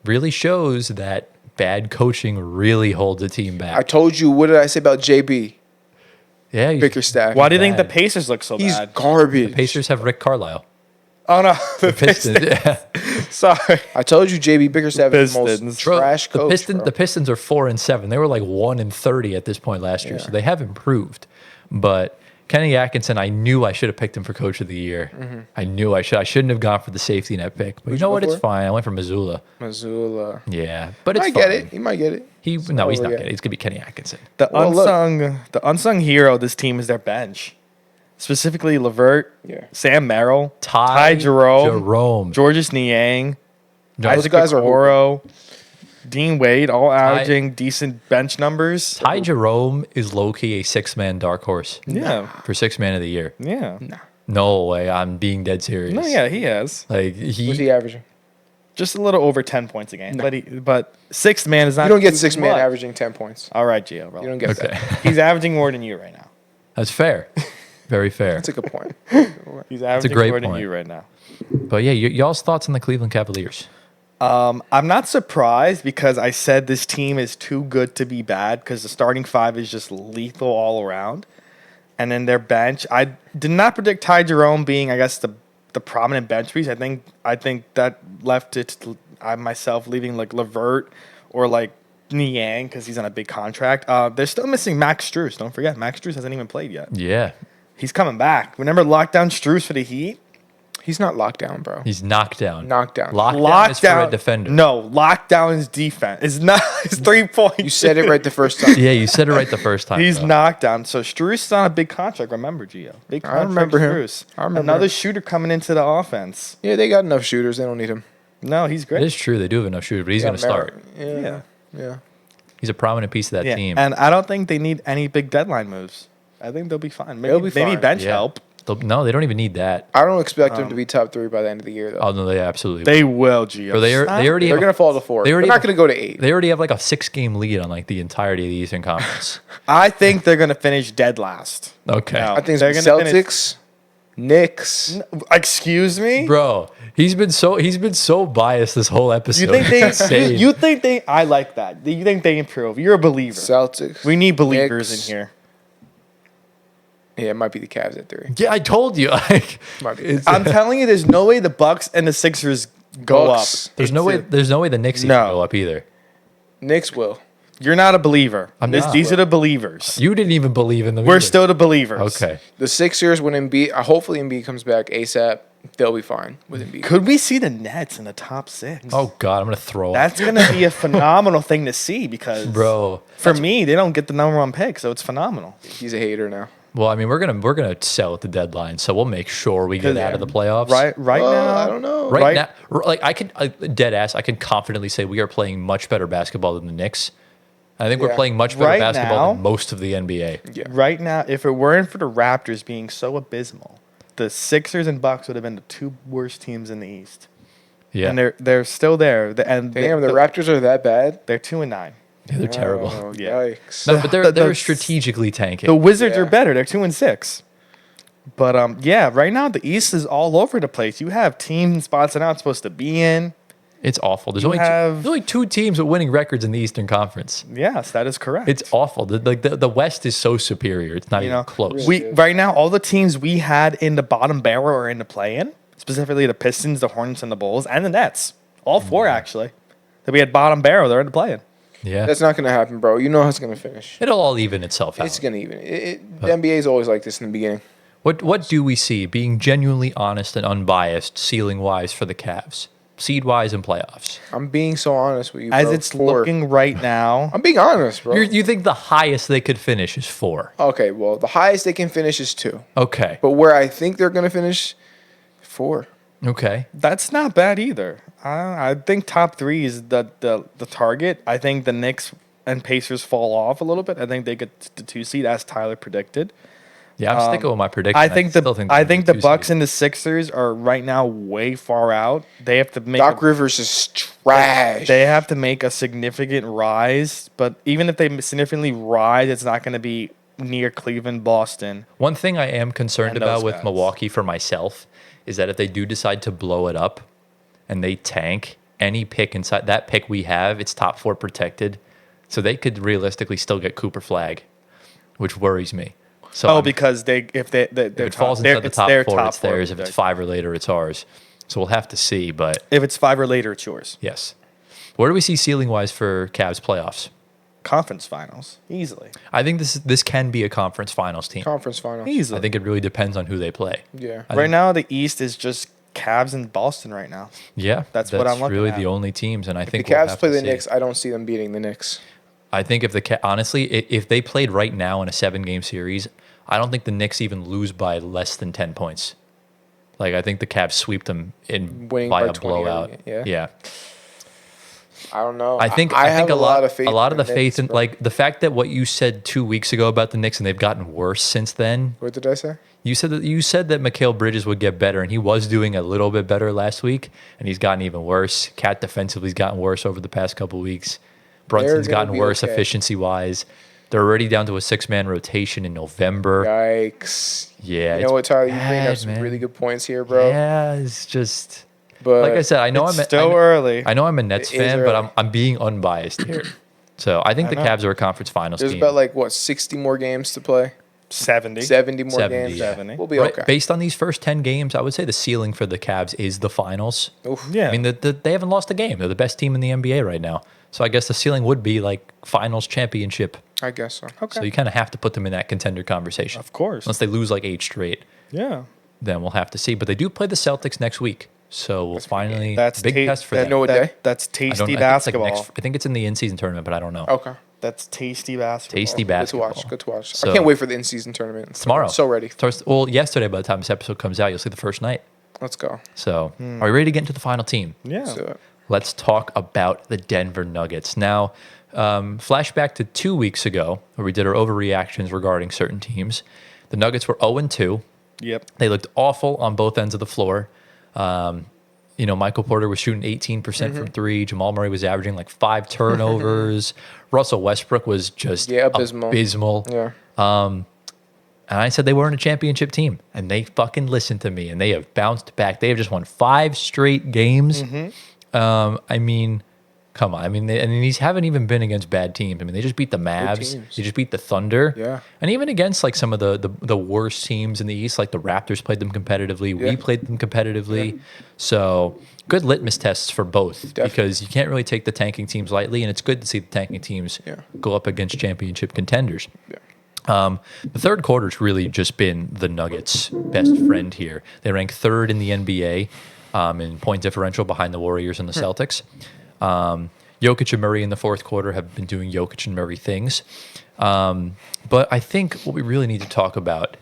really shows that bad coaching really holds a team back. I told you. What did I say about JB Yeah, Bickerstaff? Why do you think the bad. Pacers look so He's bad? garbage. Pacers have Rick Carlisle. Oh, no. The Pistons. Pistons. Yeah. Sorry. I told you JB Bickerstaff is the Pistons. most Bro, trash coach. The Pistons are 4-7. They were like 1-30 at this point last year, so they have improved. But Kenny Atkinson, I knew I should have picked him for Coach of the Year. I knew I should. I shouldn't have gone for the safety net pick. But you Who'd know you what? go It's for? fine. I went for Missoula. Missoula. Yeah, but He it's might fine. get it. He might get it. He's Oh, not yeah. getting it. It's gonna be Kenny Atkinson. The Well, look. unsung hero of this team is their bench. Specifically, Levert, Yeah. Sam Merrill, Ty Jerome, Georges Niang, No, Isaac guys are Okoro, Dean Wade, all averaging decent bench numbers. Ty Jerome is low-key a 6-man dark horse Yeah. for 6-man of the year. Yeah. No way. I'm being dead serious. No, yeah, he has. Like What's he averaging? Just a little over 10 points a game. But sixth man is not. You don't get too six man much. averaging 10 points. All right, Gio. You Relax. don't get Okay. that. He's averaging more than you right now. That's fair. Very fair. That's a good point. He's averaging great more than point. you right now. But yeah, y'all's thoughts on the Cleveland Cavaliers? I'm not surprised because I said this team is too good to be bad because the starting five is just lethal all around. And then their bench, I did not predict Ty Jerome being, I guess, the prominent bench piece. I think that left it to I myself leaving like Levert or like Niang because he's on a big contract. They're still missing Max Strus. Don't forget, Max Strus hasn't even played yet. Yeah. He's coming back. Remember lockdown Strus for the Heat? He's not locked down, bro. He's knocked down. Knocked down. Lockdown is for a defender. No, lockdown is defense. It's not. It's 3 points. You said it right the first time. Yeah, you said it right the first time. He's though. knocked down. So Strus is on a big contract. Remember, Gio? Big I contract. remember him. Strus. I remember Another him. shooter coming into the offense. Yeah, they got enough shooters. They don't need him. No, he's It great. is true. They do have enough shooters, but he's going to start. Yeah. Yeah. He's a prominent piece of that Yeah, team. and I don't think they need any big deadline moves. I think they'll be fine. Maybe, They'll be maybe fine. bench Yeah. help. No, they don't even need that. I don't expect them to be top 3 by the end of the year, though. Oh no, they absolutely. They will, Gio. Bro, they already They're have going to fall to 4. they They're already not have- going to go to 8. They already have like a 6-game lead on like the entirety of the Eastern Conference. I think they're gonna finish dead last. Okay. No. I think They're it's gonna finish- Celtics, Knicks. Excuse me. Bro, he's been so biased this whole episode. You think they? Insane. you think they? I like that. You think they improve? You're a believer. Celtics. We need believers Knicks. in here. Yeah, it might be the Cavs at 3. Yeah, I told you. Like, Might be. it's- I'm telling you, there's no way the Bucks and the Sixers go Bucks. up. there's no way. There's no way the Knicks even No. go up either. Knicks will. You're not a believer. I'm not. These are the believers. You didn't even believe in them. We're either. still the believers. Okay. The Sixers, when Embiid, hopefully Embiid comes back ASAP, they'll be fine with Embiid. Could we see the Nets in the top 6? Oh God, I'm gonna throw up. That's gonna be a phenomenal thing to see because, Bro. for me, they don't get the number 1 pick, so it's phenomenal. He's a hater now. Well, I mean, we're gonna sell at the deadline, so we'll make sure we get out of the playoffs. Right now, I don't know. Right, Right- now, like I can dead ass, I can confidently say we are playing much better basketball than the Knicks. I think we're Yeah. playing much better Right basketball now- than most of the NBA. Yeah. Right now, if it weren't for the Raptors being so abysmal, the Sixers and Bucks would have been the 2 worst teams in the East. Yeah, And they're still there. And Damn, the Raptors are that bad? they're 2-9. Yeah, they're terrible. Oh, Yeah. Yikes. No, but they're the- strategically tanking. The Wizards Yeah. are better. They're 2-6. But yeah, right now the East is all over the place. You have teams and spots they're not supposed to be in. It's awful. There's You only have- there's only 2 teams with winning records in the Eastern Conference. Yes, that is correct. It's awful. The West is so superior. It's not you even know close. We right now all the teams we had in the bottom barrel are in the play-in, specifically the Pistons, the Hornets, and the Bulls, and the Nets. All 4 actually. That we had bottom barrel, they're in the play-in. Yeah, That's not going to happen, bro. You know how it's going to finish. it'll all even itself out. It's going to even. The NBA is always like this in the beginning. What do we see? Being genuinely honest and unbiased, ceiling wise for the Cavs, seed wise and playoffs. I'm being so honest with you, As bro. it's 4. looking right now, I'm being honest, bro. You think the highest they could finish is 4? Okay, well, the highest they can finish is 2. Okay, But where I think they're going to finish, 4. okay. that's not bad either. I think top 3 is the target. I think the Knicks and Pacers fall off a little bit. I think they get the 2 seed as Tyler predicted. Yeah, I'm sticking with my prediction. I think still the they're gonna be Bucks 2 seed. and the Sixers are right now way far out. They have to make Doc Rivers is trash. they have to make a significant rise, but even if they significantly rise, it's not going to be near Cleveland, Boston. One thing I am concerned And about those with guys. Milwaukee for myself is that if they do decide to blow it up and they tank, any pick inside that pick we have, it's top 4 protected. So they could realistically still get Cooper Flag, which worries me. So Oh, I'm- because if it falls into the top 4, it's theirs. If it's 5 or later, it's ours. So we'll have to see. But if it's 5 or later, it's yours. yes. Where do we see ceiling wise for Cavs playoffs? Conference finals, easily. I think this can be a conference finals team. Conference final. Easily. I think it really depends on who they play. Yeah. I right think- now, the East is just Cavs and Boston right now. Yeah, That's what I'm looking really at. the only teams, and I The think we'll Cavs have play to the see. Knicks. I don't see them beating the Knicks. I think if honestly, if they played right now in a 7-game series, I don't think the Knicks even lose by less than 10 points. Like I think the Cavs sweep them in Winning by by a 20 or- blowout. yeah. Yeah. I don't know. I think have a lot of faith. A lot of the faith Knicks, in bro. like the fact that what you said 2 weeks ago about the Knicks and they've gotten worse since then. What did I say? You said that Mikal Bridges would get better, and he was doing a little bit better last week, and he's gotten even worse. Cat defensively's gotten worse over the past couple weeks. Brunson's gonna gotten be worse okay. efficiency wise. They're already down to a 6-man rotation in November. Yikes. Yeah, You know what, Tyler? You bring bad, up some man. really good points here, bro. Yeah, it's just But like I said. I know It's I'm still early. I know I'm a Nets It is fan, but early. I'm being unbiased here. So I think I the know. Cavs are a conference finals there's team. about 60 more games to play. 70. 70 more 70, games. yeah. 70. We'll be Right, okay. based on these first 10 games, I would say the ceiling for the Cavs is the finals. Oof. Yeah. I mean, they haven't lost a game. They're the best team in the NBA right now. So I guess the ceiling would be like finals championship. I guess so. Okay. So you kind of have to put them in that contender conversation. Of course. Unless they lose like 8 straight, Yeah. then we'll have to see. But they do play the Celtics next week. So we'll finally, That's big test for that- them. know what day? That's I don't- tasty I think it's like basketball. I think it's in the in-season tournament, but I don't know. Okay. That's tasty basketball. Tasty Good to basketball. watch. Good to watch. So- I can't wait for the in-season tournament. Tomorrow. So ready. Well, yesterday by the time this episode comes out, you'll see the first night. Let's go. So are we ready to get into the final team? Yeah. So, Let's talk about the Denver Nuggets. Now, flashback to 2 weeks ago, where we did our overreactions regarding certain teams. The Nuggets were 0-2. Yep. They looked awful on both ends of the floor. Michael Porter was shooting 18% Mm-hmm. from three. Jamal Murray was averaging like 5 turnovers. Russell Westbrook was just abysmal. yeah. And I said they weren't a championship team, and they fucking listened to me, and they have bounced back. They have just won 5 straight games. I mean, come on. I mean, these haven't even been against bad teams. I mean, they just beat the Mavs. teams. They just beat the Thunder. Yeah. And even against like some of the worst teams in the East, like the Raptors played them competitively. We Yeah. played them competitively. So good litmus tests for both because you can't really take the tanking teams lightly, and it's good to see the tanking teams go up against championship contenders. Yeah. The third quarter's really just been the Nuggets' best friend here. They rank third in the NBA in point differential behind the Warriors and the Celtics. Jokic and Murray in the fourth quarter have been doing Jokic and Murray things. But I think what we really need to talk about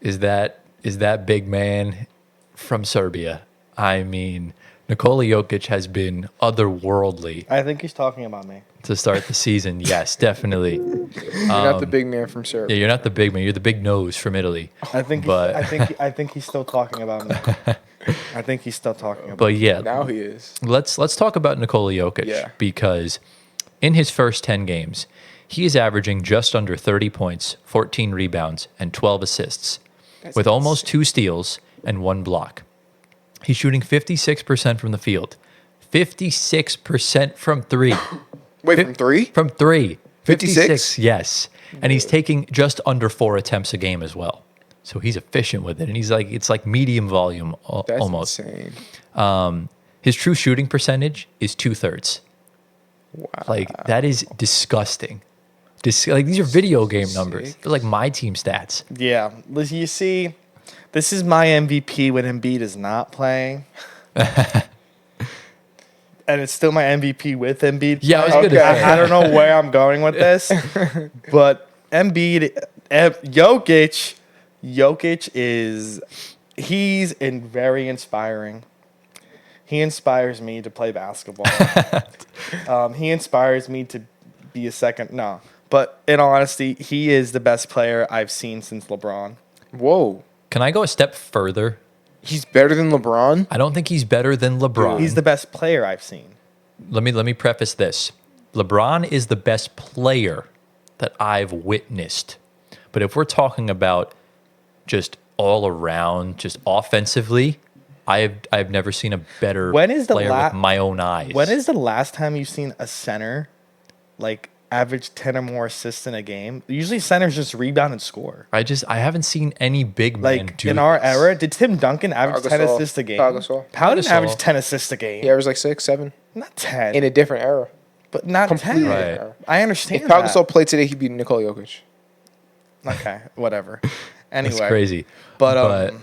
is that big man from Serbia. I mean, Nikola Jokic has been otherworldly I think he's talking about me. to start the season. Yes, definitely. You're not the big man from Serbia. Yeah, you're not the big man. You're the big nose from Italy. I think. But- I think he's still talking about me. I think he's still talking about. But yeah, Now he is. let's talk about Nikola Jokic Yeah. because in his first 10 games, he is averaging just under 30 points, 14 rebounds, and 12 assists with almost 2 steals and 1 block. He's shooting 56% from the field, 56% from 3. Wait, from 3? From 3. 56? Yes. And he's taking just under 4 attempts a game as well. So he's efficient with it. And it's like medium volume That's almost. insane. His true shooting percentage is 2/3. Wow. Like, that is disgusting. Like, these are video game numbers. Sick. They're like my team stats. Yeah, you see, this is my MVP when Embiid is not playing. And it's still my MVP with Embiid. Yeah, I was playing. gonna say. I don't know where I'm going with this, but Jokic he's very inspiring. He inspires me to play basketball. He inspires me to be a second. No, but in all honesty, he is the best player I've seen since LeBron. Whoa. Can I go a step further? He's better than LeBron? I don't think he's better than LeBron. He's the best player I've seen. Let me preface this. LeBron is the best player that I've witnessed. But if we're talking about just all around, just offensively, I've never seen a better When is the player with my own eyes. When is the last time you've seen a center like average 10 or more assists in a game? Usually centers just rebound and score. I haven't seen any big man Like do in our this. era, did Tim Duncan average 10 Gasol. assists a game? Pau Gasol. Powell didn't Gasol. average 10 assists a game. He averaged like 6, 7 Not 10. in a different era. but not Completely 10. Right. different era. I understand If Pau that. Gasol played today, he'd be Nikola Jokic. Okay, whatever. Anyway. It's crazy. But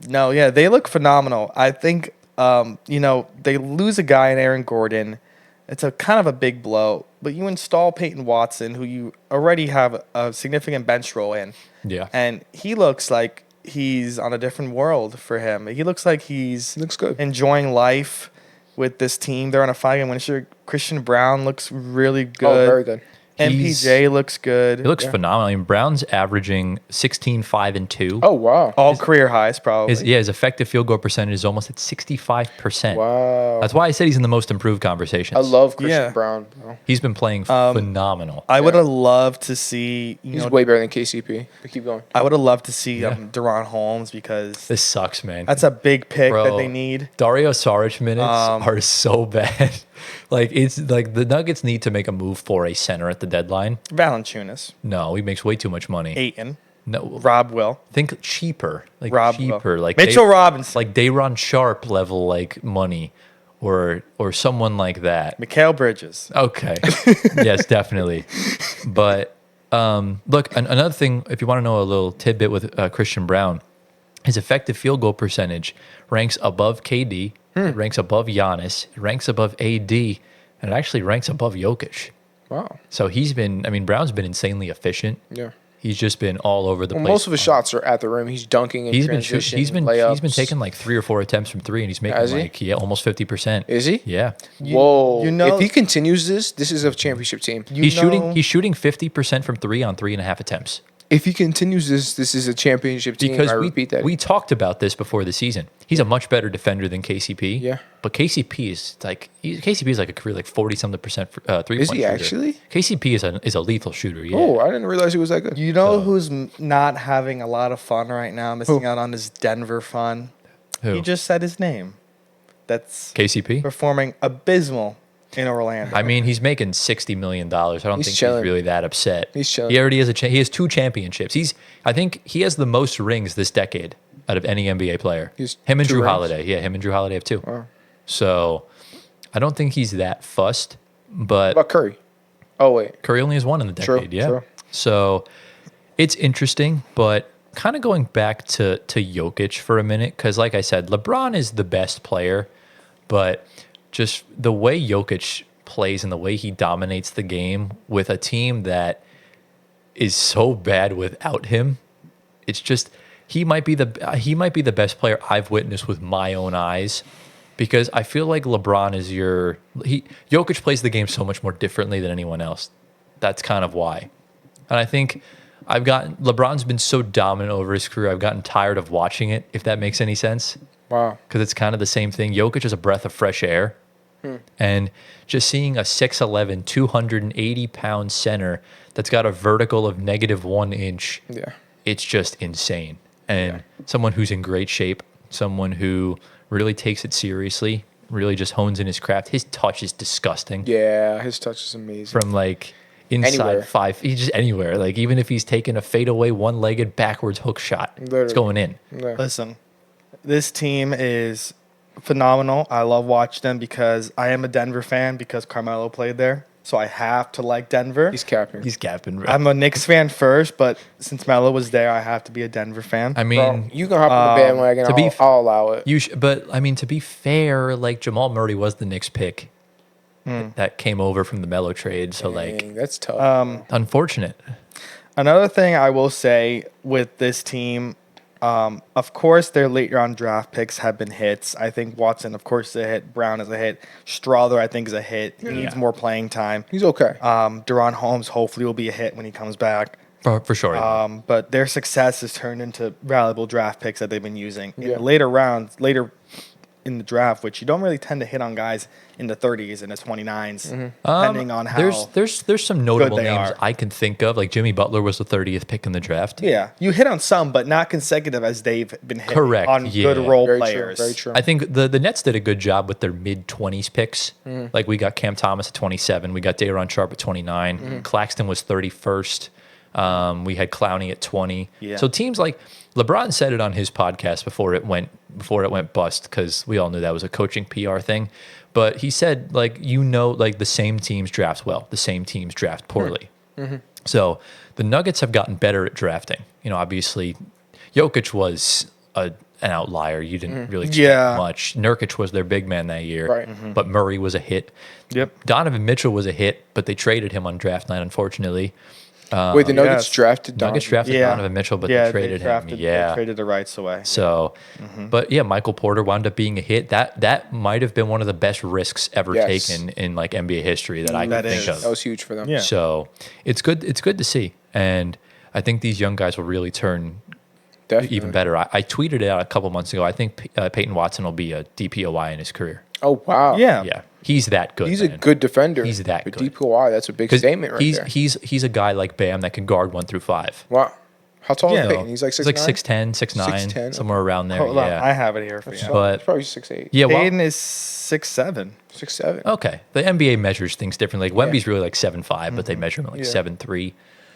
no, yeah, they look phenomenal. I think they lose a guy in Aaron Gordon. It's a kind of a big blow, but you install Peyton Watson, who you already have a significant bench role in, yeah. and he looks like he's on a different world for him. He looks like he's Looks good. enjoying life. with this team. They're on a 5-game winning streak. Christian Brown looks really good. Oh, very good. MPJ looks good. He looks phenomenal. I mean, Brown's averaging 16, 5, and 2. Oh, wow. All career highs, probably. His effective field goal percentage is almost at 65%. Wow. That's why I said he's in the most improved conversations. I love Christian Yeah. Brown. Bro. He's been playing phenomenal. I would have loved to see. He's way better than KCP. But keep going. I would have loved to see Durant Holmes because This sucks, man. that's a big pick Bro, that they need. Dario Saric minutes are so bad. It's like the Nuggets need to make a move for a center at the deadline. Valanciunas, No, he makes way too much money. Aiton, No, Rob Will, think cheaper, like Rob cheaper, Will. like Mitchell Robinson, like Day'Ron Sharp level, like money, or someone like that. Mikal Bridges. Okay, yes, definitely. But look, another thing, if you want to know a little tidbit with Christian Brown, his effective field goal percentage ranks above KD, it ranks above Giannis, it ranks above AD, and it actually ranks above Jokic. Wow. So Brown's been insanely efficient. Yeah. He's just been all over the place. Most of his shots are at the rim. He's dunking in transition. He's been layups. taking like 3 or 4 attempts from 3, and he's making Has he? like almost 50%. Is he? Yeah. Whoa. you know- if he continues this is a championship team. He's shooting 50% from 3 on 3.5 attempts. If he continues this is a championship team. Because I repeat that. we talked about this before the season. He's a much better defender than KCP. Yeah. But KCP is like a career like 40-something% 3-point Is he shooter. actually? KCP is a lethal shooter. Yeah. Oh, I didn't realize he was that good. You know who's not having a lot of fun right now, missing out on his Denver fun? Who? He just said his name. That's KCP. performing abysmal in Orlando. I mean, he's making $60 million. I don't He's think chilling. he's really that upset. He's chilling. He already has he has 2 championships. I think he has the most rings this decade out of any NBA player. Him and 2 Drew rings? Holiday. Yeah, him and Drew Holiday have 2. Wow. So I don't think he's that fussed. What But about Curry? Oh wait. Curry only has 1 in the True, decade. Yeah. true. So it's interesting, but kind of going back to Jokic for a minute, because like I said, LeBron is the best player, but just the way Jokic plays and the way he dominates the game with a team that is so bad without him, it's just he might be the best player I've witnessed with my own eyes, because I feel like LeBron is Jokic plays the game so much more differently than anyone else. That's kind of why. And I think LeBron's been so dominant over his career, I've gotten tired of watching it, if that makes any sense. Wow. Because it's kind of the same thing. Jokic is a breath of fresh air. And just seeing a 6'11", 280-pound center that's got a vertical of -1 inch, Yeah. it's just insane. And someone who's in great shape, someone who really takes it seriously, really just hones in his craft. His touch is disgusting. Yeah, his touch is amazing. From like inside Anywhere. 5, he's just anywhere. Like even if he's taking a fadeaway one-legged backwards hook shot, it's Literally. going in. Yeah. Listen, this team is phenomenal. I love watching them because I am a Denver fan because Carmelo played there. So I have to like Denver. He's capping. He's capping. Bro. I'm a Knicks fan first, but since Melo was there, I have to be a Denver fan. I mean, Bro, you can hop on the bandwagon. to be I'll allow it. But I mean, to be fair, like Jamal Murray was the Knicks pick that came over from the Melo trade. So like, Dang, that's tough. unfortunate. Another thing I will say with this team, of course, their late round draft picks have been hits. I think Watson, of course, is a hit. Brown is a hit. Strother, I think, is a hit. He needs more playing time. He's okay. Durant Holmes hopefully will be a hit when he comes back. For sure. But their success has turned into valuable draft picks that they've been using in Yeah. the later rounds, later in the draft, which you don't really tend to hit on guys in the 30s and the 29s, depending on how there's some notable they names are. I can think of. Like Jimmy Butler was the 30th pick in the draft. Yeah, you hit on some, but not consecutive as they've been hitting Correct, on yeah. good role Very players. true. Very true. I think the Nets did a good job with their mid-20s picks. Like we got Cam Thomas at 27. We got Day'Ron Sharp at 29. Claxton was 31st. We had Clowney at 20. Yeah. So teams like LeBron said it on his podcast before it went bust, because we all knew that was a coaching PR thing. But he said, like, like the same teams draft well, the same teams draft poorly. So the Nuggets have gotten better at drafting. Obviously, Jokic was an outlier. You didn't really expect much. Nurkic was their big man that year, Right. but Murray was a hit. Yep. Donovan Mitchell was a hit, but they traded him on draft night, unfortunately. Wait, the Nuggets drafted Donovan. Nuggets drafted Donovan Mitchell, but they traded him. They traded the rights away. So, but yeah, Michael Porter wound up being a hit. That might have been one of the best risks ever taken in like NBA history that I can think of. That was huge for them. Yeah. So it's good. It's good to see, and I think these young guys will really turn even better. I tweeted it out a couple months ago. I think Peyton Watson will be a DPOY in his career. Oh wow! Yeah. He's that good. He's a good defender. He's that good. DPOY, that's a big statement right there. He's a guy like Bam that can guard 1 through 5. Wow. How tall is Peyton? He's like 6'9"? He's like 6'10", 6'9", somewhere around there. Hold on, I have it here for you. But he's probably 6'8". Yeah, Peyton is 6'7". 6'7". Okay. The NBA measures things differently. Like Wemby's really like 7'5", but they measure him at like 7'3".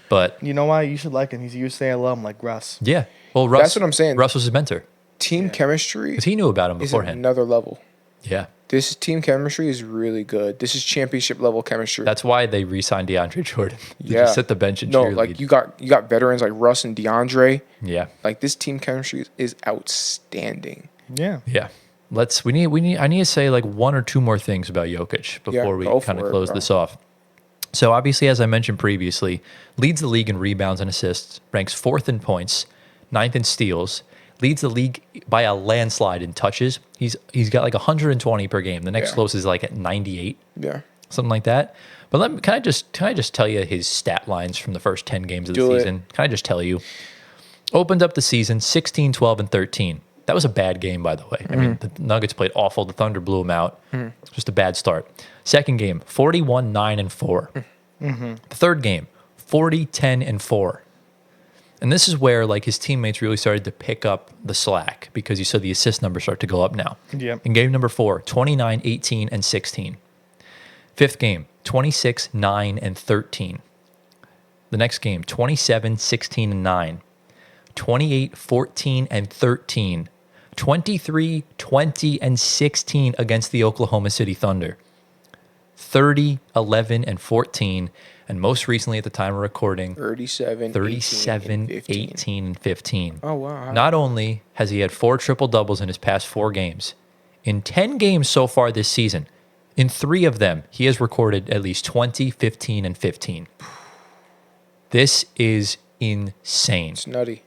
But you know why? You should like him. He's a UCLA alum like Russ. Yeah. Well, Russ. That's what I'm saying. Russ was his mentor. Team chemistry. Because he knew about him beforehand. Another level. Yeah. This team chemistry is really good. This is championship level chemistry. That's why they re-signed DeAndre Jordan. Just sit the bench and cheerlead. Like you got veterans like Russ and DeAndre. Yeah. Like this team chemistry is outstanding. Yeah. Yeah. I need to say like one or two more things about Jokic before we kind of close this off. So obviously, as I mentioned previously, leads the league in rebounds and assists, ranks 4th in points, 9th in steals, leads the league by a landslide in touches. He's got like 120 per game. The next closest is like at 98. Yeah. Something like that. But can I just tell you his stat lines from the first 10 games of the season? Can I just tell you? Opened up the season 16, 12, and 13. That was a bad game, by the way. I mean, the Nuggets played awful. The Thunder blew them out. Just a bad start. Second game, 41, 9, and 4. The third game, 40, 10, and 4. And this is where like his teammates really started to pick up the slack because you saw the assist numbers start to go up now. Yep. In game number 4, 29, 18, and 16. Fifth game, 26, 9, and 13. The next game, 27, 16, and 9. 28, 14, and 13. 23, 20, and 16 against the Oklahoma City Thunder. 30, 11, and 14. And most recently at the time of recording, 37, 18, and 15. Oh, wow. Not only has he had 4 triple-doubles in his past 4 games, in 10 games so far this season, in 3 of them, he has recorded at least 20, 15, and 15. This is insane. It's nutty.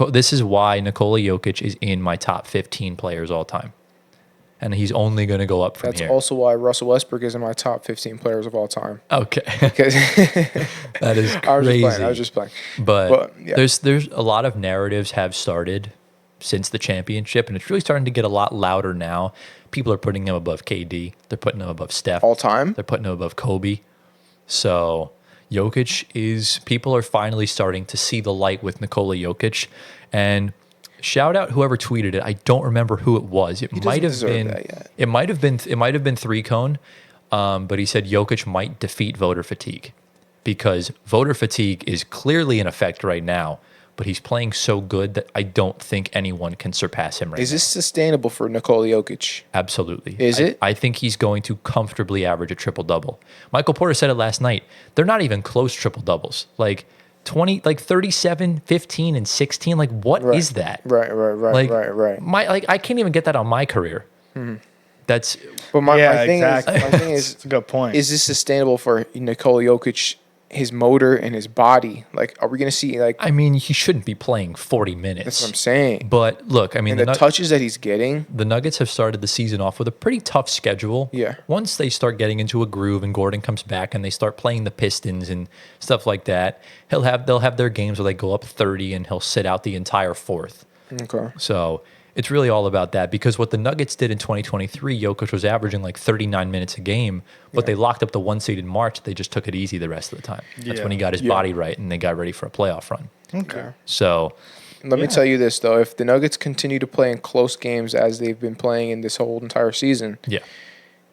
This is why Nikola Jokic is in my top 15 players all time. And he's only going to go up from here. That's also why Russell Westbrook is in my top 15 players of all time. Okay. Because that is crazy. I was just playing. But there's a lot of narratives have started since the championship, and it's really starting to get a lot louder now. People are putting him above KD. They're putting him above Steph. All time? They're putting him above Kobe. So Jokic people are finally starting to see the light with Nikola Jokic. And shout out whoever tweeted it. I don't remember who it was. It might have been 3Cone, but he said Jokic might defeat voter fatigue because voter fatigue is clearly in effect right now. But he's playing so good that I don't think anyone can surpass him right now. Is this sustainable for Nikola Jokic? Absolutely. Is it? I think he's going to comfortably average a triple-double. Michael Porter said it last night. They're not even close triple-doubles. Like 37, 15, and 16. Like, what is that? Right. I can't even get that on my career. That's. But my thing is, it's a good point. Is this sustainable for Nikola Jokic? His motor and his body, like, are we going to see, like... I mean, he shouldn't be playing 40 minutes. That's what I'm saying. But, look, I mean... And the touches that he's getting... The Nuggets have started the season off with a pretty tough schedule. Yeah. Once they start getting into a groove and Gordon comes back and they start playing the Pistons and stuff like that, they'll have their games where they go up 30 and he'll sit out the entire fourth. Okay. So... It's really all about that because what the Nuggets did in 2023, Jokic was averaging like 39 minutes a game, but they locked up the 1 seed in March. They just took it easy the rest of the time. That's when he got his body right and they got ready for a playoff run. Okay. So, let me tell you this, though. If the Nuggets continue to play in close games as they've been playing in this whole entire season,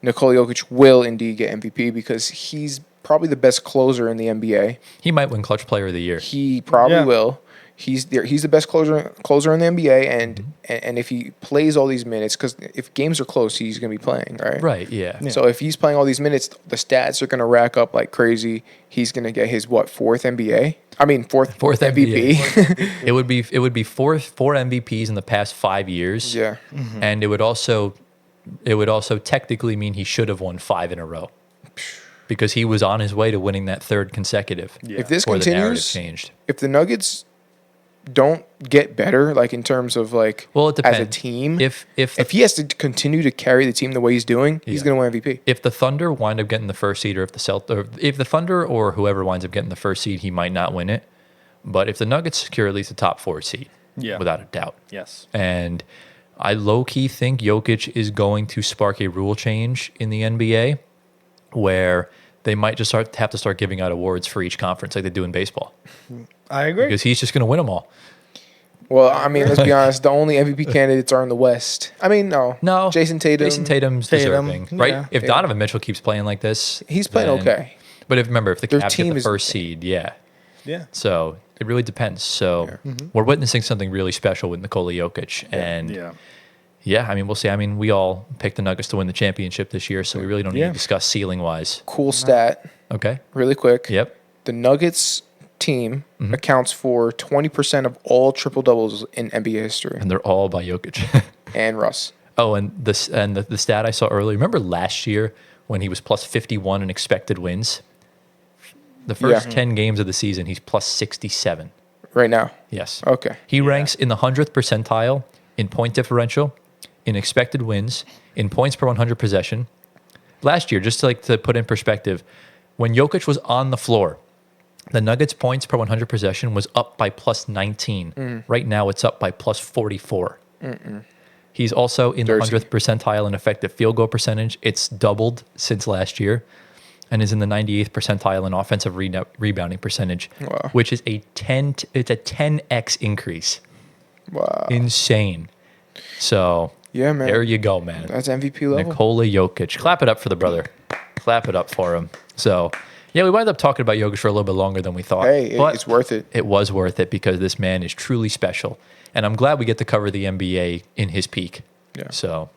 Nikola Jokic will indeed get MVP because he's probably the best closer in the NBA. He might win Clutch Player of the Year. He probably will. He's the best closer in the NBA, and if he plays all these minutes, because if games are close, he's going to be playing, right? Right, yeah. So if he's playing all these minutes, the stats are going to rack up like crazy. He's going to get his fourth MVP. it would be four MVPs in the past 5 years. Yeah, and it would also technically mean he should have won 5 in a row. because he was on his way to winning that third consecutive. Yeah. If this Before the narrative continues, changed. if the Nuggets don't get better, like in terms of like Well, it depends. as a team, If if he has to continue to carry the team the way he's doing, he's Yeah. going to win MVP. if the Thunder wind up getting the first seed, or if the Thunder or whoever winds up getting the first seed, he might not win it. But if the Nuggets secure at least the top 4 seed, Yeah. without a doubt. Yes. And I low-key think Jokic is going to spark a rule change in the NBA where they might just have to start giving out awards for each conference like they do in baseball. I agree. Because he's just going to win them all. Well, I mean, let's be honest. The only MVP candidates are in the West. I mean, no. Jason Tatum's Tatum, deserving, right? yeah. If Donovan Mitchell keeps playing like this, He's playing then- okay. But if the Their Cavs team get the is first seed, yeah. Yeah. So it really depends. So we're witnessing something really special with Nikola Jokic, and Yeah. I mean, we'll see. I mean, we all picked the Nuggets to win the championship this year, so we really don't need Yeah. to discuss ceiling wise. Cool stat, Okay. really quick. Yep. The Nuggets team Mm-hmm. accounts for 20% of all triple doubles in NBA history. And they're all by Jokic. And Russ. Oh, and the stat I saw earlier. Remember last year when he was plus 51 in expected wins? The first Yeah. 10 games of the season, he's plus 67. Right now. Yes. Okay. He ranks in the 100th percentile in point differential, in expected wins, in points per 100 possession. Last year, just to put in perspective, when Jokic was on the floor, the Nuggets' points per 100 possession was up by plus 19. Right now, it's up by plus 44. He's also in the Dirty. 100th percentile in effective field goal percentage. It's doubled since last year, and is in the 98th percentile in offensive rebounding percentage, Wow. which is it's a 10x increase. Wow. Insane. So Yeah, man. there you go, man. That's MVP level. Nikola Jokic. Clap it up for the brother. Clap it up for him. So, yeah, we wound up talking about Jokic for a little bit longer than we thought. Hey, but it's worth it. It was worth it because this man is truly special. And I'm glad we get to cover the NBA in his peak. Yeah. So,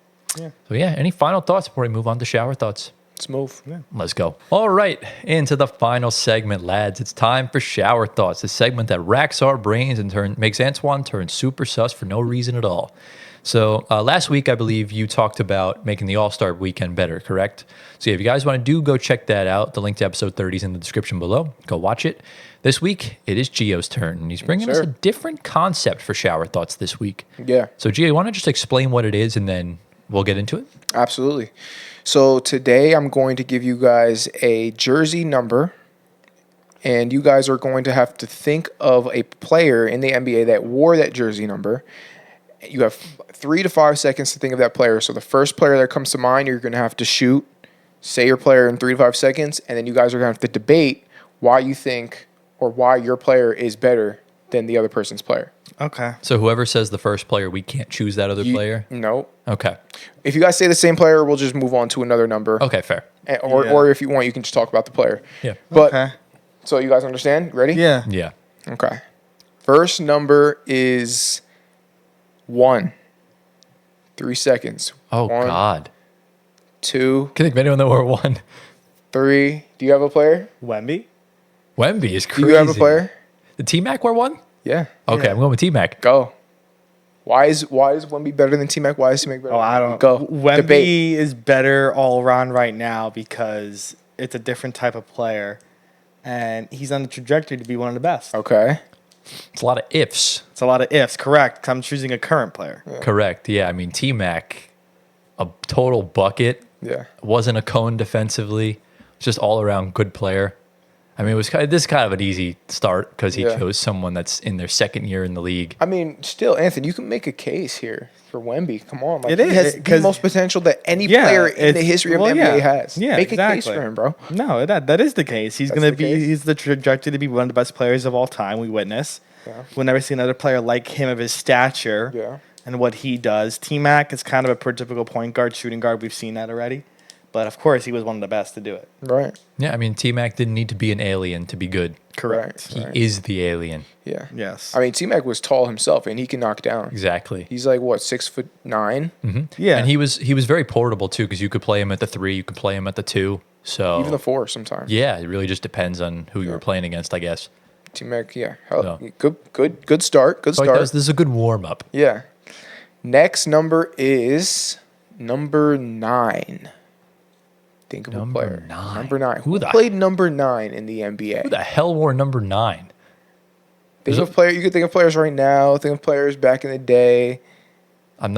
any final thoughts before we move on to shower thoughts? Let's move. Let's go. All right, into the final segment, lads. It's time for Shower Thoughts, the segment that racks our brains and makes Antoine turn super sus for no reason at all. So last week, I believe you talked about making the All-Star weekend better, correct? So if you guys want to go check that out. The link to episode 30 is in the description below. Go watch it. This week, it is Gio's turn, and he's bringing us a different concept for Shower Thoughts this week. Yeah. So Gio, you want to just explain what it is, and then we'll get into it? Absolutely. So today I'm going to give you guys a jersey number, and you guys are going to have to think of a player in the NBA that wore that jersey number. You have 3 to 5 seconds to think of that player. So the first player that comes to mind, you're going to have to shoot, say your player in 3 to 5 seconds, and then you guys are going to have to debate why you think or why your player is better than the other person's player. Okay. So whoever says the first player, we can't choose that other player? No. Okay. If you guys say the same player, we'll just move on to another number. Okay, fair. Or if you want, you can just talk about the player. Yeah. But Okay. so you guys understand? Ready? Yeah. Yeah. Okay. First number is 1. 3 seconds. Oh, 1, God. 2, Can think of anyone that wore 1. 3. Do you have a player? Wemby. Wemby is Do crazy. you have a player? Did T-Mac wear 1? Yeah. Okay, Yeah. I'm going with T-Mac. Go. Why is Wemby better than T-Mac? Why is T-Mac better? Oh, I don't. Go. Wemby Debate. is better all around right now because it's a different type of player, and he's on the trajectory to be one of the best. Okay. It's a lot of ifs. It's a lot of ifs. Correct. I'm choosing a current player. Correct. Yeah, I mean, T-Mac, a total bucket. Yeah. Wasn't a cone defensively. Just all-around good player. I mean, this is kind of an easy start because he Yeah. chose someone that's in their second year in the league. I mean, still, Anthony, you can make a case here for Wemby. Come on. Like, It he is, has the 'cause- most potential that any Yeah, player in the it's- history of well, the NBA yeah. has. Yeah, Make a case exactly. for him, bro. No, that is the case. He's That's gonna the be. case? He's the trajectory to be one of the best players of all time. We witness. Yeah. We'll never see another player like him of his stature. Yeah. And what he does. T-Mac is kind of a prototypical point guard, shooting guard. We've seen that already. But of course, he was one of the best to do it. Right. Yeah, I mean, T-Mac didn't need to be an alien to be good. Correct. He Right. is the alien. Yeah. Yes. I mean, T-Mac was tall himself, and he can knock down. Exactly. He's like, what, 6'9"? Yeah. And he was very portable too because you could play him at the 3, you could play him at the 2. So Even the 4 sometimes. yeah, it really just depends on who you were playing against, I guess. T-Mac, yeah. Hell, Yeah. Good start. Good So start. this is a good warm up. Yeah. Next number is number 9. Think of a Number player. 9. Number 9. Who Who the- played number 9 in the NBA? Who the hell wore number 9? Think of player. You could think of players right now. Think of players back in the day. I'm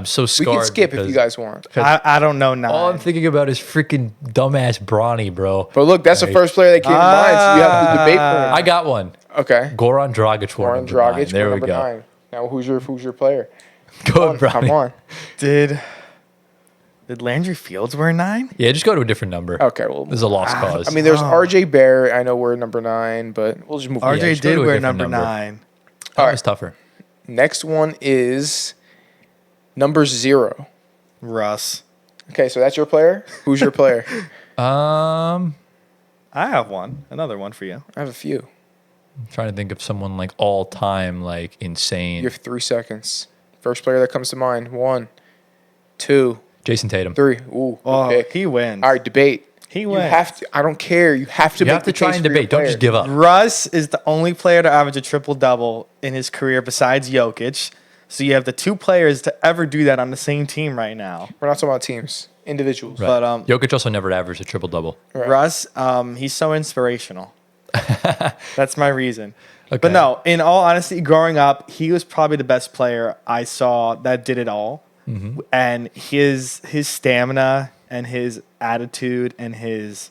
so We scarred. can skip if you because guys want. I don't know now. all I'm thinking about is freaking dumbass Bronny, bro. But look, that's the first player that came to mind. So you have to debate for him. I got one. Okay. Goran Dragic wore Goran number 9. Dragic. There we number go. 9. Now who's your player? Go on, Come Bronny. on. Did Landry Fields wear 9? Yeah, just go to a different number. Okay. Well, This is a lost cause. I mean, there's RJ Barrett. I know we're number 9, but we'll just move on. RJ just go did to a wear different number number. 9. that all was tougher. Next one is number 0. Russ. Okay, so that's your player. Who's your player? I have one. Another one for you. I have a few. I'm trying to think of someone like all time, like insane. You have 3 seconds. First player that comes to mind. 1, 2, Jason Tatum. 3. Ooh. Oh, good pick. he wins. All right, debate. He You wins. have to. I don't care. You have to. You make have to the try case and for your debate. Don't player. just give up. Russ is the only player to average a triple-double in his career besides Jokic. So you have the 2 players to ever do that on the same team right now. We're not talking about teams, individuals. Right. But Jokic also never averaged a triple double. Right. Russ, he's so inspirational. That's my reason. Okay. But no, in all honesty, growing up, he was probably the best player I saw that did it all. Mm-hmm. And his stamina and his attitude and his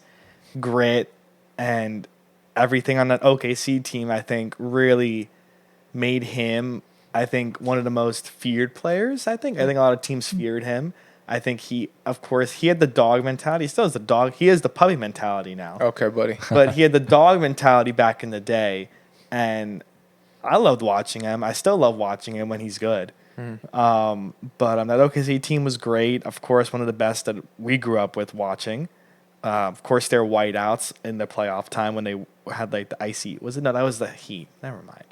grit and everything on that OKC team, I think, really made him, I think, one of the most feared players. I think a lot of teams feared him. I think he had the dog mentality. He still has the dog. He has the puppy mentality now. Okay, buddy. But he had the dog mentality back in the day, and I loved watching him. I still love watching him when he's good. But that OKC team was great. Of course, one of the best that we grew up with watching. Of course, their whiteouts in the playoff time when they had like the icy. Was it? No, that was the Heat. Never mind.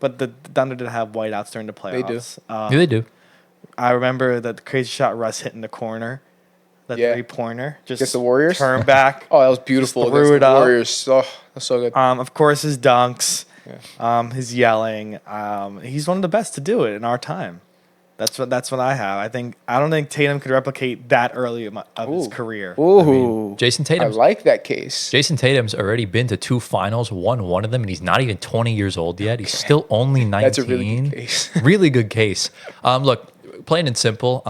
But the Thunder did have whiteouts during the playoffs. They do. Yeah, they do. I remember the crazy shot Russ hit in the corner. That Yeah. 3-pointer. Just Against the Warriors? Turn back. Oh, that was beautiful. Just threw against it the up. Warriors. Oh, that's so good. Of course, his dunks, Yeah. his yelling. He's one of the best to do it in our time. That's what I have. I don't think Tatum could replicate that early of his Ooh. career. Ooh. Jason I Tatum's like that case. Jason Tatum's already been to 2 finals, won one of them, and he's not even 20 years old yet. He's still only 19. That's a really good case. Really good case. Look, plain and simple.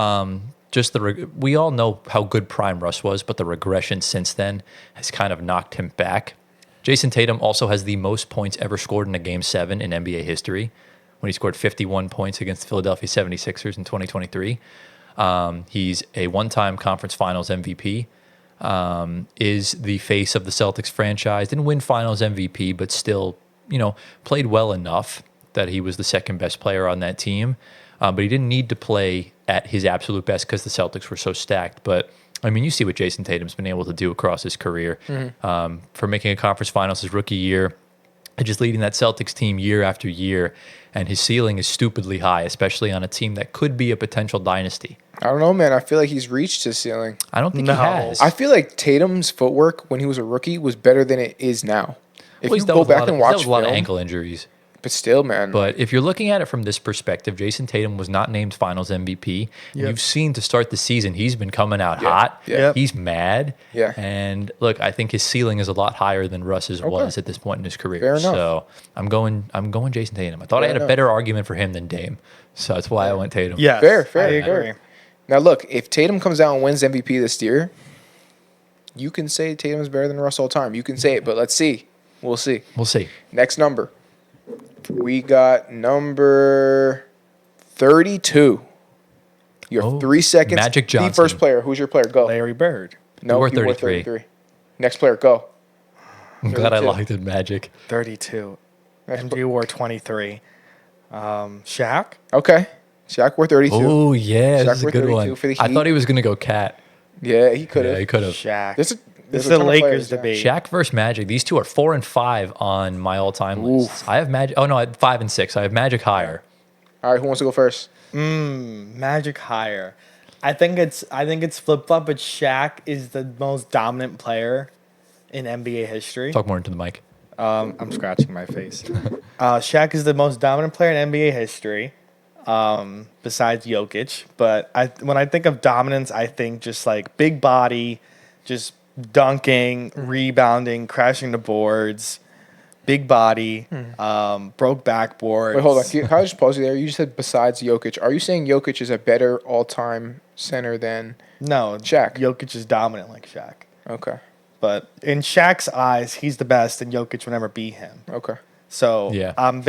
We all know how good Prime Russ was, but the regression since then has kind of knocked him back. Jason Tatum also has the most points ever scored in a Game 7 in NBA history, when he scored 51 points against the Philadelphia 76ers in 2023. He's a one-time conference finals MVP, is the face of the Celtics franchise, didn't win finals MVP, but still, played well enough that he was the second best player on that team. But he didn't need to play at his absolute best because the Celtics were so stacked. But I mean, you see what Jason Tatum's been able to do across his career, for making a conference finals his rookie year, and just leading that Celtics team year after year. And his ceiling is stupidly high, especially on a team that could be a potential dynasty. I don't know, man. I feel like he's reached his ceiling. I don't think No. he has. I feel like Tatum's footwork when he was a rookie was better than it is now. If Well, you go back and he's dealt watch with a lot of film, ankle injuries. but still, man. But if you're looking at it from this perspective, Jason Tatum was not named Finals MVP. Yep. You've seen to start the season, he's been coming out hot. Yeah. Yep. He's mad. Yeah. And look, I think his ceiling is a lot higher than Russ's was at this point in his career. Fair enough. So I'm going Jason Tatum. I thought I Fair had a enough. better argument for him than Dame. So that's why I went Tatum. Yes, Fair, I agree. fair. Now, look, if Tatum comes out and wins MVP this year, you can say Tatum's better than Russ all time. You can say it, but let's see. We'll see. We'll see. Next number. We got number 32. You have 3 seconds. Magic Johnson. The first player. Who's your player? Go. Larry Bird, No, wore you wore 33. Next player, go. I'm glad I 32. liked it, Magic. 32. Next MJ wore 23. Shaq. Okay. Shaq wore 32. Oh, yeah. Shaq This is a wore good 32 one. for the I Heat. thought he was going to go Cat. Yeah, he could have. Yeah, he could have. Shaq. This This is a a ton of Lakers players, yeah. debate. Shaq versus Magic. These two are 4 and 5 on my all-time lists. I have Magic. Oh no, I had 5 and 6. I have Magic higher. All right, who wants to go first? Magic higher. I think it's flip flop, but Shaq is the most dominant player in NBA history. Talk more into the mic. I'm scratching my face. Shaq is the most dominant player in NBA history, besides Jokic. But when I think of dominance, I think just like big body, just dunking, rebounding, crashing the boards, big body, broke backboards. Wait, hold on. Can I just pause you there? You just said besides Jokic. Are you saying Jokic is a better all-time center than No, Shaq? Jokic is dominant like Shaq. Okay. But in Shaq's eyes, he's the best, and Jokic will never beat him. Okay. So Yeah. I'm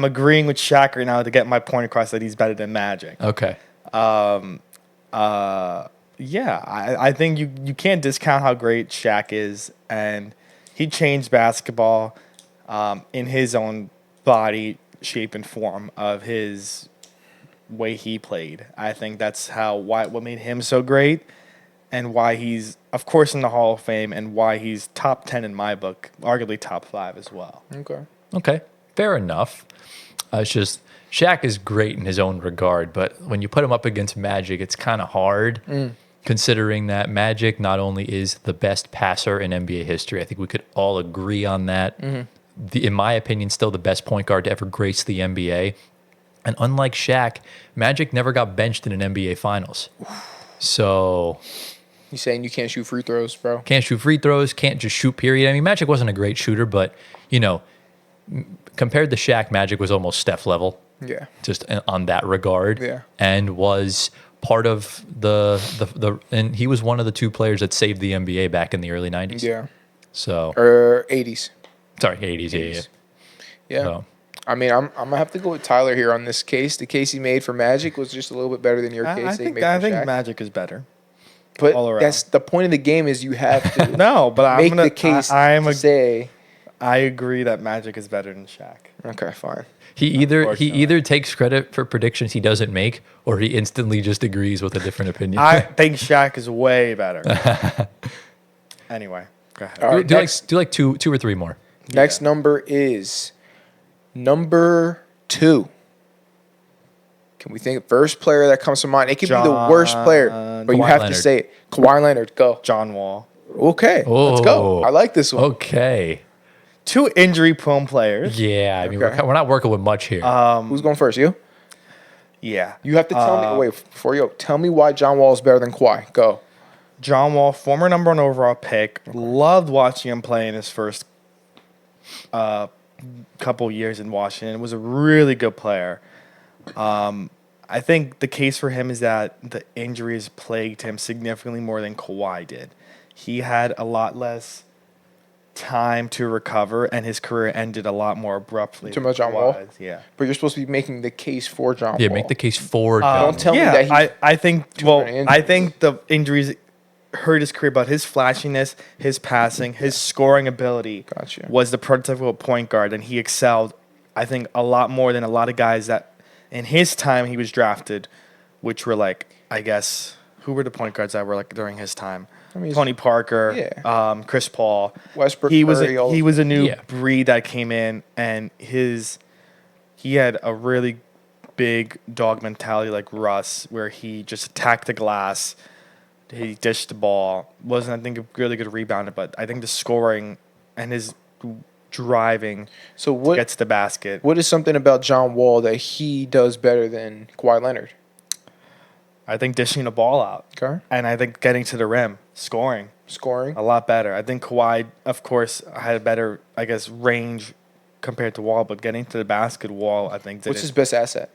agreeing with Shaq right now to get my point across that he's better than Magic. Okay. Yeah, I think you can't discount how great Shaq is, and he changed basketball in his own body, shape, and form of his way he played. I think that's what made him so great, and why he's, of course, in the Hall of Fame, and why he's top 10 in my book, arguably top 5 as well. Okay. Okay. Fair enough. It's just Shaq is great in his own regard, but when you put him up against Magic, it's kind of hard. Considering that Magic not only is the best passer in NBA history, I think we could all agree on that. In my opinion, still the best point guard to ever grace the NBA. And unlike Shaq, Magic never got benched in an NBA Finals. So You saying you can't shoot free throws, bro? can't shoot free throws, can't just shoot, period. I mean, Magic wasn't a great shooter, but, compared to Shaq, Magic was almost Steph level. Yeah. Just on that regard. Yeah. And was part of and he was one of the 2 players that saved the NBA back in the early 90s. Yeah. So, 80s. sorry, 80s, yeah. Yeah. So, I mean, I'm gonna have to go with Tyler here on this case. The case he made for Magic was just a little bit better than your case. I that you think made for Shaq. Magic is better. But all around. that's the point of the game is you have to No, but make I'm gonna the case I'm to a, say. I agree that Magic is better than Shaq. Okay, fine. he either Unfortunately. takes credit for predictions he doesn't make, or he instantly just agrees with a different opinion. I think Shaq is way better. Anyway, go ahead. All right, do next, like two or three more. next number is number 2. Can we think first player that comes to mind? It could be the worst player, but you Kawhi have Leonard. to say it. Kawhi Leonard, go. John Wall. Okay, let's go. Oh. I like this one. Okay. 2 injury-prone players. Yeah, I mean, Okay. we're not working with much here. Who's going first? You? Yeah. You have to tell me. Wait, before you go, tell me why John Wall is better than Kawhi. Go. John Wall, former number 1 overall pick. Loved watching him play in his first couple years in Washington. Was a really good player. I think the case for him is that the injuries plagued him significantly more than Kawhi did. He had a lot less time to recover, and his career ended a lot more abruptly. Talking about John Wall? Kawhi's. Yeah. But you're supposed to be making the case for John yeah, Wall. make the case for Don't tell me yeah, that he. I think many I injuries. think the injuries hurt his career, but his flashiness, his passing, his scoring ability Gotcha. was the prototypical point guard, and he excelled, I think, a lot more than a lot of guys that in his time he was drafted, which were like, I guess, who were the point guards that were like during his time? I mean, Tony Parker, Yeah. Chris Paul. Westbrook, He was Curry, all he of- was a new Yeah. breed that came in, and he had a really big dog mentality like Russ, where he just attacked the glass. He dished the ball. Wasn't, I think, a really good rebounder, but I think the scoring and his driving So to what? get to the basket. What is something about John Wall that he does better than Kawhi Leonard? I think dishing the ball out. Okay. And I think getting to the rim, scoring Scoring. a lot better. I think Kawhi, of course, had a better, I guess, range compared to Wall, but getting to the basket, Wall, I think, What's his best asset?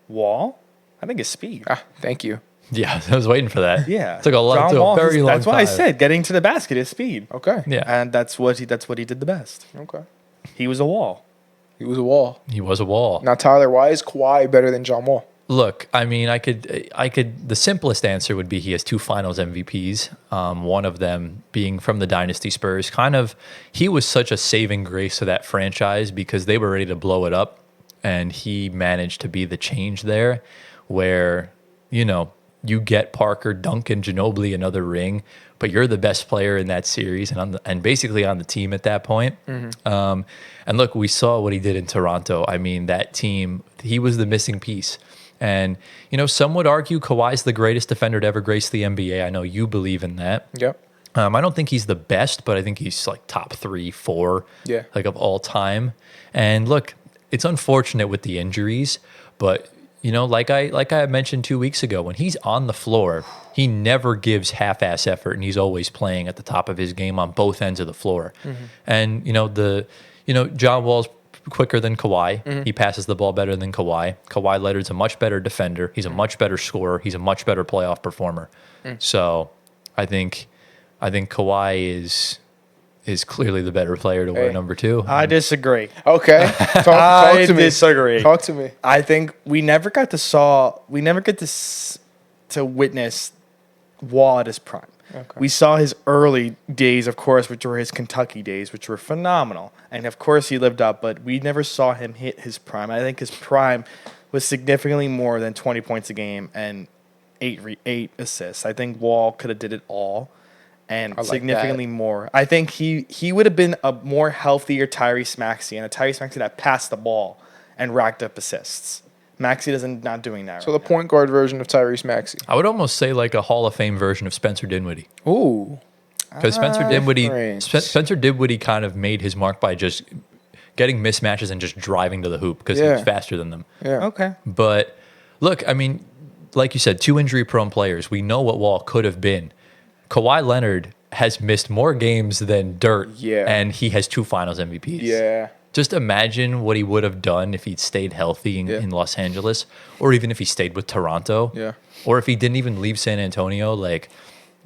Wall? I think his speed. Ah, thank you. Yeah, I was waiting for that. Yeah. Took a lot, John took Wall, a very long that's time. why I said getting to the basket is speed. Okay. Yeah, And that's what he did the best. Okay. He was a Wall. He was a Wall. he was a wall. Now, Tyler, why is Kawhi better than John Wall? Look, I mean, I could. The simplest answer would be he has 2 Finals MVPs. One of them being from the Dynasty Spurs. He was such a saving grace to that franchise because they were ready to blow it up, and he managed to be the change there, where you get Parker, Duncan, Ginobili another ring, but you're the best player in that series and basically on the team at that point. And look, we saw what he did in Toronto. I mean, that team, he was the missing piece. And, some would argue Kawhi's the greatest defender to ever grace the NBA. I know you believe in that. Yep. I don't think he's the best, but I think he's like top 3, 4, Yeah. like of all time. And look, it's unfortunate with the injuries, but like I mentioned 2 weeks ago, when he's on the floor, he never gives half-ass effort, and he's always playing at the top of his game on both ends of the floor. And John Wall's quicker than Kawhi. He passes the ball better than Kawhi. Kawhi Leonard's a much better defender. He's a much better scorer. He's a much better playoff performer. So I think Kawhi is clearly the better player to wear number 2. I disagree. Okay. Talk to me. Disagree. Talk to me. I think we never get to witness Wall at his prime. Okay. We saw his early days, of course, which were his Kentucky days, which were phenomenal. And of course he lived up, but we never saw him hit his prime. I think his prime was significantly more than 20 points a game and 8 assists. I think Wall could have did it all. And like significantly more. I think he would have been a more healthier Tyrese Maxey, and a Tyrese Maxey that passed the ball and racked up assists. Maxey not doing that. So the point guard version of Tyrese Maxey. I would almost say like a Hall of Fame version of Spencer Dinwiddie. Ooh. Because Spencer Dinwiddie kind of made his mark by just getting mismatches and just driving to the hoop because he was faster than them. Yeah. Okay. But look, I mean, like you said, 2 injury-prone players. We know what Wall could have been. Kawhi Leonard has missed more games than dirt, and he has 2 Finals MVPs. Yeah. Just imagine what he would have done if he'd stayed healthy in Los Angeles, or even if he stayed with Toronto, or if he didn't even leave San Antonio. Like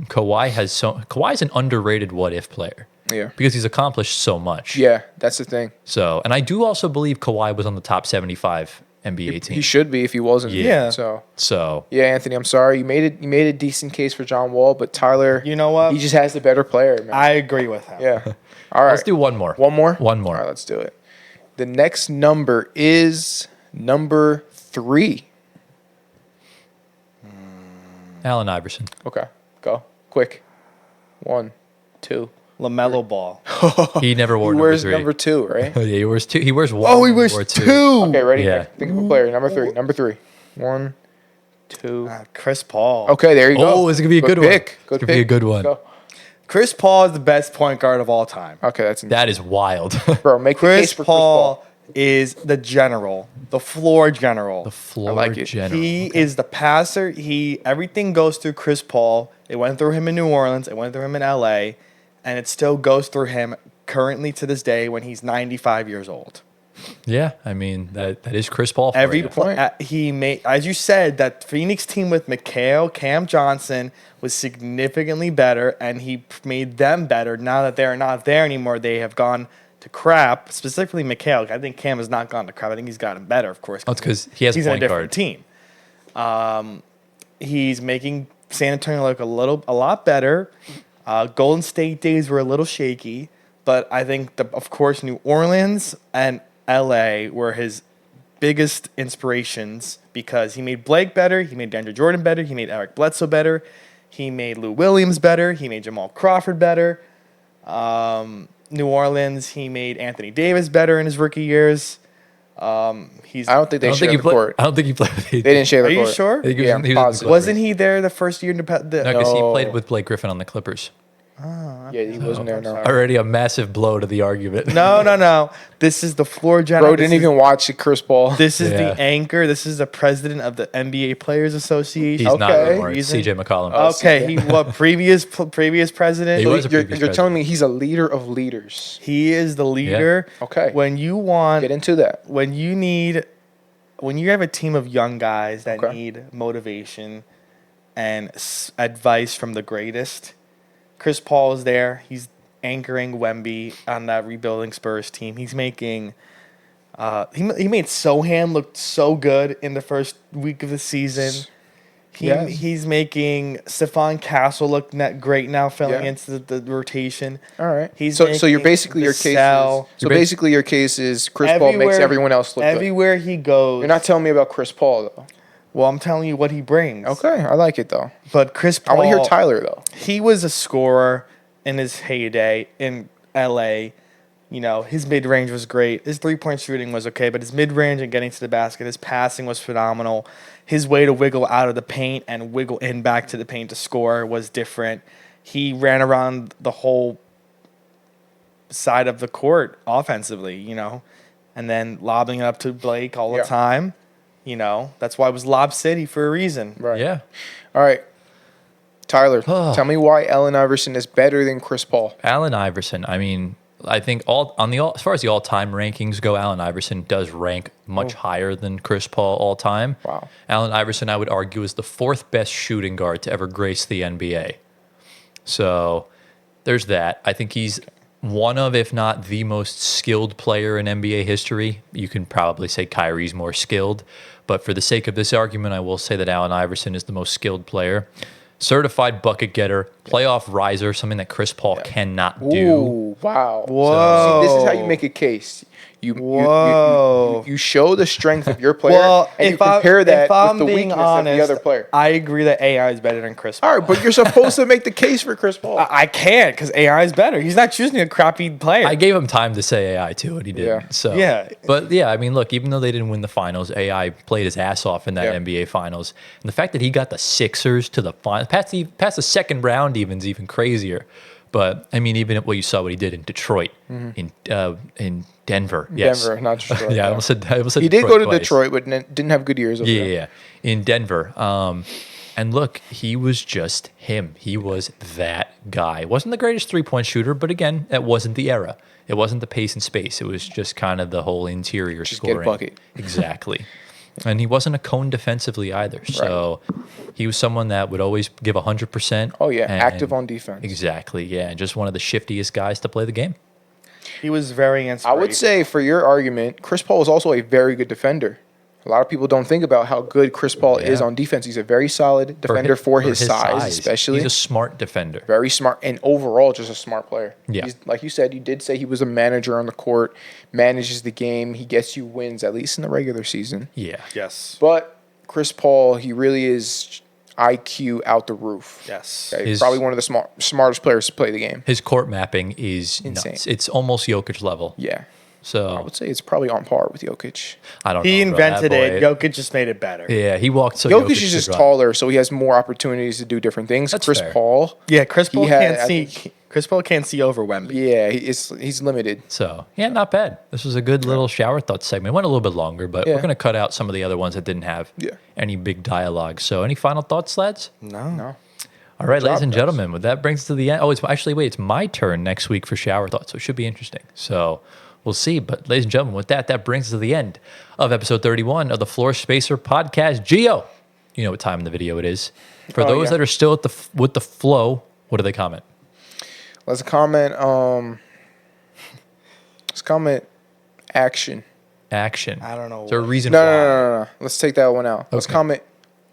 Kawhi's an underrated what-if player, because he's accomplished so much. Yeah, that's the thing. So, and I do also believe Kawhi was on the top 75 NBA team. He should be if he wasn't. Yeah. So yeah, Anthony, I'm sorry. You made a decent case for John Wall, but Tyler, you know what? He just has the better player, man. I agree with him. Yeah. All right. Let's do one more. One more? One more. All right, let's do it. The next number is number 3. Allen Iverson. Okay. Go. Quick. 1, 2. LaMelo Ball. He never wore He number wears 3. number 2, right? Yeah, he wears 2. He wears 1. Oh, he wears or 2. Okay, ready? Yeah. Think of a player. Number 3. Number 3. 1, 2. Chris Paul. Okay, there you go. Oh, this is gonna be a good one. Pick. It's gonna be a good one. Go. Chris Paul is the best point guard of all time. Okay, that's That is wild. bro. Make the case Chris for Paul is the general, the floor general. The floor like it. general. He is the passer. Everything goes through Chris Paul. It went through him in New Orleans. It went through him in LA, and it still goes through him currently to this day when he's 95 years old. Yeah, I mean that is Chris Paul. For Every you. point. he made, as you said, that Phoenix team with Mikal, Cam Johnson was significantly better, and he made them better. Now that they're not there anymore, they have gone to crap. Specifically, Mikal. I think Cam has not gone to crap. I think he's gotten better, of course. Oh, it's because he has he's a in a point different guard. team. He's making San Antonio look a lot better. Golden State days were a little shaky, but I think of course New Orleans and LA were his biggest inspirations because he made Blake better, he made DeAndre Jordan better, he made Eric Bledsoe better, he made Lou Williams better, he made Jamal Crawford better. New Orleans, he made Anthony Davis better in his rookie years. I don't think they shared the court. I don't think he played. They didn't share the Are court. you sure? I think he Yeah, was, he was positive. Wasn't he there the first year? No, because he played with Blake Griffin on the Clippers. Yeah, he wasn't there. No. Already a massive blow to the argument. No. This is the floor general. Bro didn't even watch Chris Paul. This is Yeah. the anchor. This is the president of the NBA Players Association. He's not Okay. anymore. It's CJ McCollum. Okay, he previous president. He was a You're previous telling me he's a leader of leaders. He is the leader. Okay. When you want, Get into that. when you have a team of young guys that Okay. need motivation and advice from the greatest, Chris Paul is there. He's anchoring Wemby on that rebuilding Spurs team. He's making. He made Sochan look so good in the first week of the season. Yes. He's making Stephon Castle look great now, filling Yeah. into the rotation. All right. He's So you're making basically your case. Is, so basically your case is Chris Paul makes everyone else look good. everywhere he goes. You're not telling me about Chris Paul though. Well, I'm telling you what he brings. Okay, I like it though. But Chris I Paul, want to hear Tyler though. he was a scorer in his heyday in LA. You know, his mid-range was great. His three-point shooting was okay, but his mid-range and getting to the basket, his passing was phenomenal. His way to wiggle out of the paint and wiggle in back to the paint to score was different. He ran around the whole side of the court offensively, you know, and then lobbing it up to Blake all the Yeah. time. You know, that's why it was Lob City for a reason. Right. Yeah. All right. Tyler, tell me why Allen Iverson is better than Chris Paul. Allen Iverson. I mean, I think as far as the all-time rankings go, Allen Iverson does rank much higher than Chris Paul all-time. Wow. Allen Iverson, I would argue, is the fourth best shooting guard to ever grace the NBA. So there's that. I think he's one of, if not the most skilled player in NBA history. You can probably say Kyrie's more skilled, but for the sake of this argument, I will say that Allen Iverson is the most skilled player. Certified bucket getter, playoff riser, something that Chris Paul cannot do. Ooh, wow. Whoa. See, this is how you make a case. You show the strength of your player, Well, and you if I'm compare that being with the weakness honest, of the other player. I agree that AI is better than Chris Paul. All right, but you're supposed to make the case for Chris Paul. I can't because AI is better. He's not choosing a crappy player. I gave him time to say AI too, and he didn't. Yeah. So Yeah. But yeah, I mean, look, even though they didn't win the finals, AI played his ass off in that Yeah. NBA finals, and the fact that he got the Sixers to the finals, past the second round, is even crazier. But I mean, even what you did in Detroit, in Denver, yes, Denver, not Detroit. yeah, I almost said He did go to twice. Detroit, but didn't have good years over Yeah, there. yeah, in Denver. And look, he was just him. He was that guy. Wasn't the greatest three-point shooter, but again, that wasn't the era. It wasn't the pace and space. It was just kind of the whole interior Just get a scoring. bucket. Exactly. And he wasn't a cone defensively either. So he was someone that would always give 100%. Oh, yeah, and- active on defense. Exactly, yeah. And just one of the shiftiest guys to play the game. he was very I inspirational. would say, for your argument, Chris Paul is also a very good defender. A lot of people don't think about how good Chris Paul is on defense. He's a very solid defender for his size, especially. He's a smart defender. Very smart, and overall, just a smart player. Yeah. He's, like you said, you did say he was a manager on the court, manages the game. He gets you wins, at least in the regular season. Yeah. Yes. But Chris Paul, he really is IQ out the roof. Yes. Okay, probably one of the smartest players to play the game. His court mapping is Insane. nuts. It's almost Jokic level. Yeah. I So would say it's probably on par with Jokic. I don't know. He bro. invented That it. boy- Jokic just made it better. Yeah, he walked so Jokic is just could run. taller, so he has more opportunities to do different things. That's Chris fair. Paul, Yeah, Chris Paul had- can't I see. think- Chris Paul can't see over Wemby. yeah, he's limited. So, yeah, not bad. This was a good little shower thoughts segment. It went a little bit longer, but Yeah. we're going to cut out some of the other ones that didn't have any big dialogue. So, any final thoughts, lads? No. All right, ladies job, and guys. gentlemen, well, that brings us to the end. Oh, it's my turn next week for shower thoughts, so it should be interesting. So, we'll see. But, ladies and gentlemen, with that brings us to the end of episode 31 of the Floor Spacer podcast. Gio, you know what time in the video it is. For those yeah. that are still with the flow, what do they comment? Let's comment. Let's comment. Action. Action. I don't know Is there a what- reason No, why? no. Let's take that one out. Let's Okay. comment.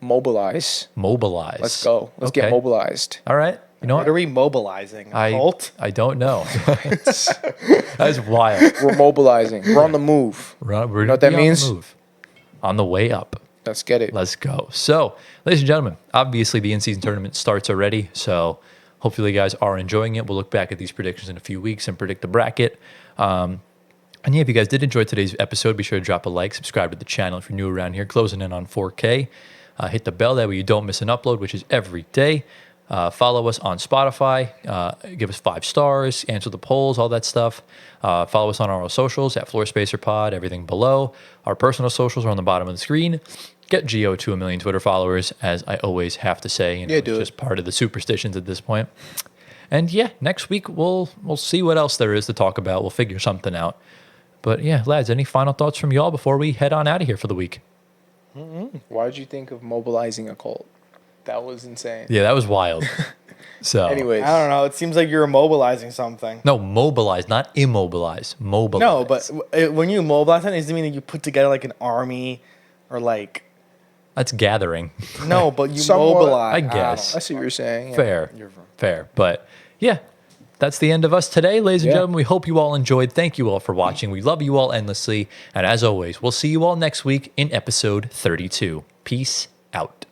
Mobilize. Mobilize. Let's go. Let's get Okay. mobilized. All right. You know What what? are we mobilizing? A cult? I don't know. That's wild. We're mobilizing. We're on the move. We're You know what that on the means? move. On the way up. Let's get it. Let's go. So, ladies and gentlemen, obviously the in-season tournament starts already. So, hopefully you guys are enjoying it. We'll look back at these predictions in a few weeks and predict the bracket. And yeah, if you guys did enjoy today's episode, be sure to drop a like, subscribe to the channel if you're new around here, closing in on 4K. Hit the bell that way you don't miss an upload, which is every day. Follow us on Spotify. Give us 5 stars. Answer the polls, all that stuff. Follow us on our socials at Floor Spacer Pod, everything below. Our personal socials are on the bottom of the screen. Get Gio to 1 million Twitter followers, as I always have to say. You know, Yeah, it's do it. just part of the superstitions at this point. And yeah, next week we'll see what else there is to talk about. We'll figure something out. But yeah, lads, any final thoughts from y'all before we head on out of here for the week? Why did you think of mobilizing a cult? That was insane. Yeah, that was wild. So, Anyways, I don't know. It seems like you're immobilizing something. no, mobilize, not immobilize. Mobilize. No, but when you mobilize something, does it mean that you put together like an army or like... that's gathering. No, but you Somewhat, mobilize. I guess. I see what you're saying. Yeah. Fair. Fair. But yeah, that's the end of us today, ladies and Yeah. gentlemen. We hope you all enjoyed. Thank you all for watching. We love you all endlessly. And as always, we'll see you all next week in episode 32. Peace out.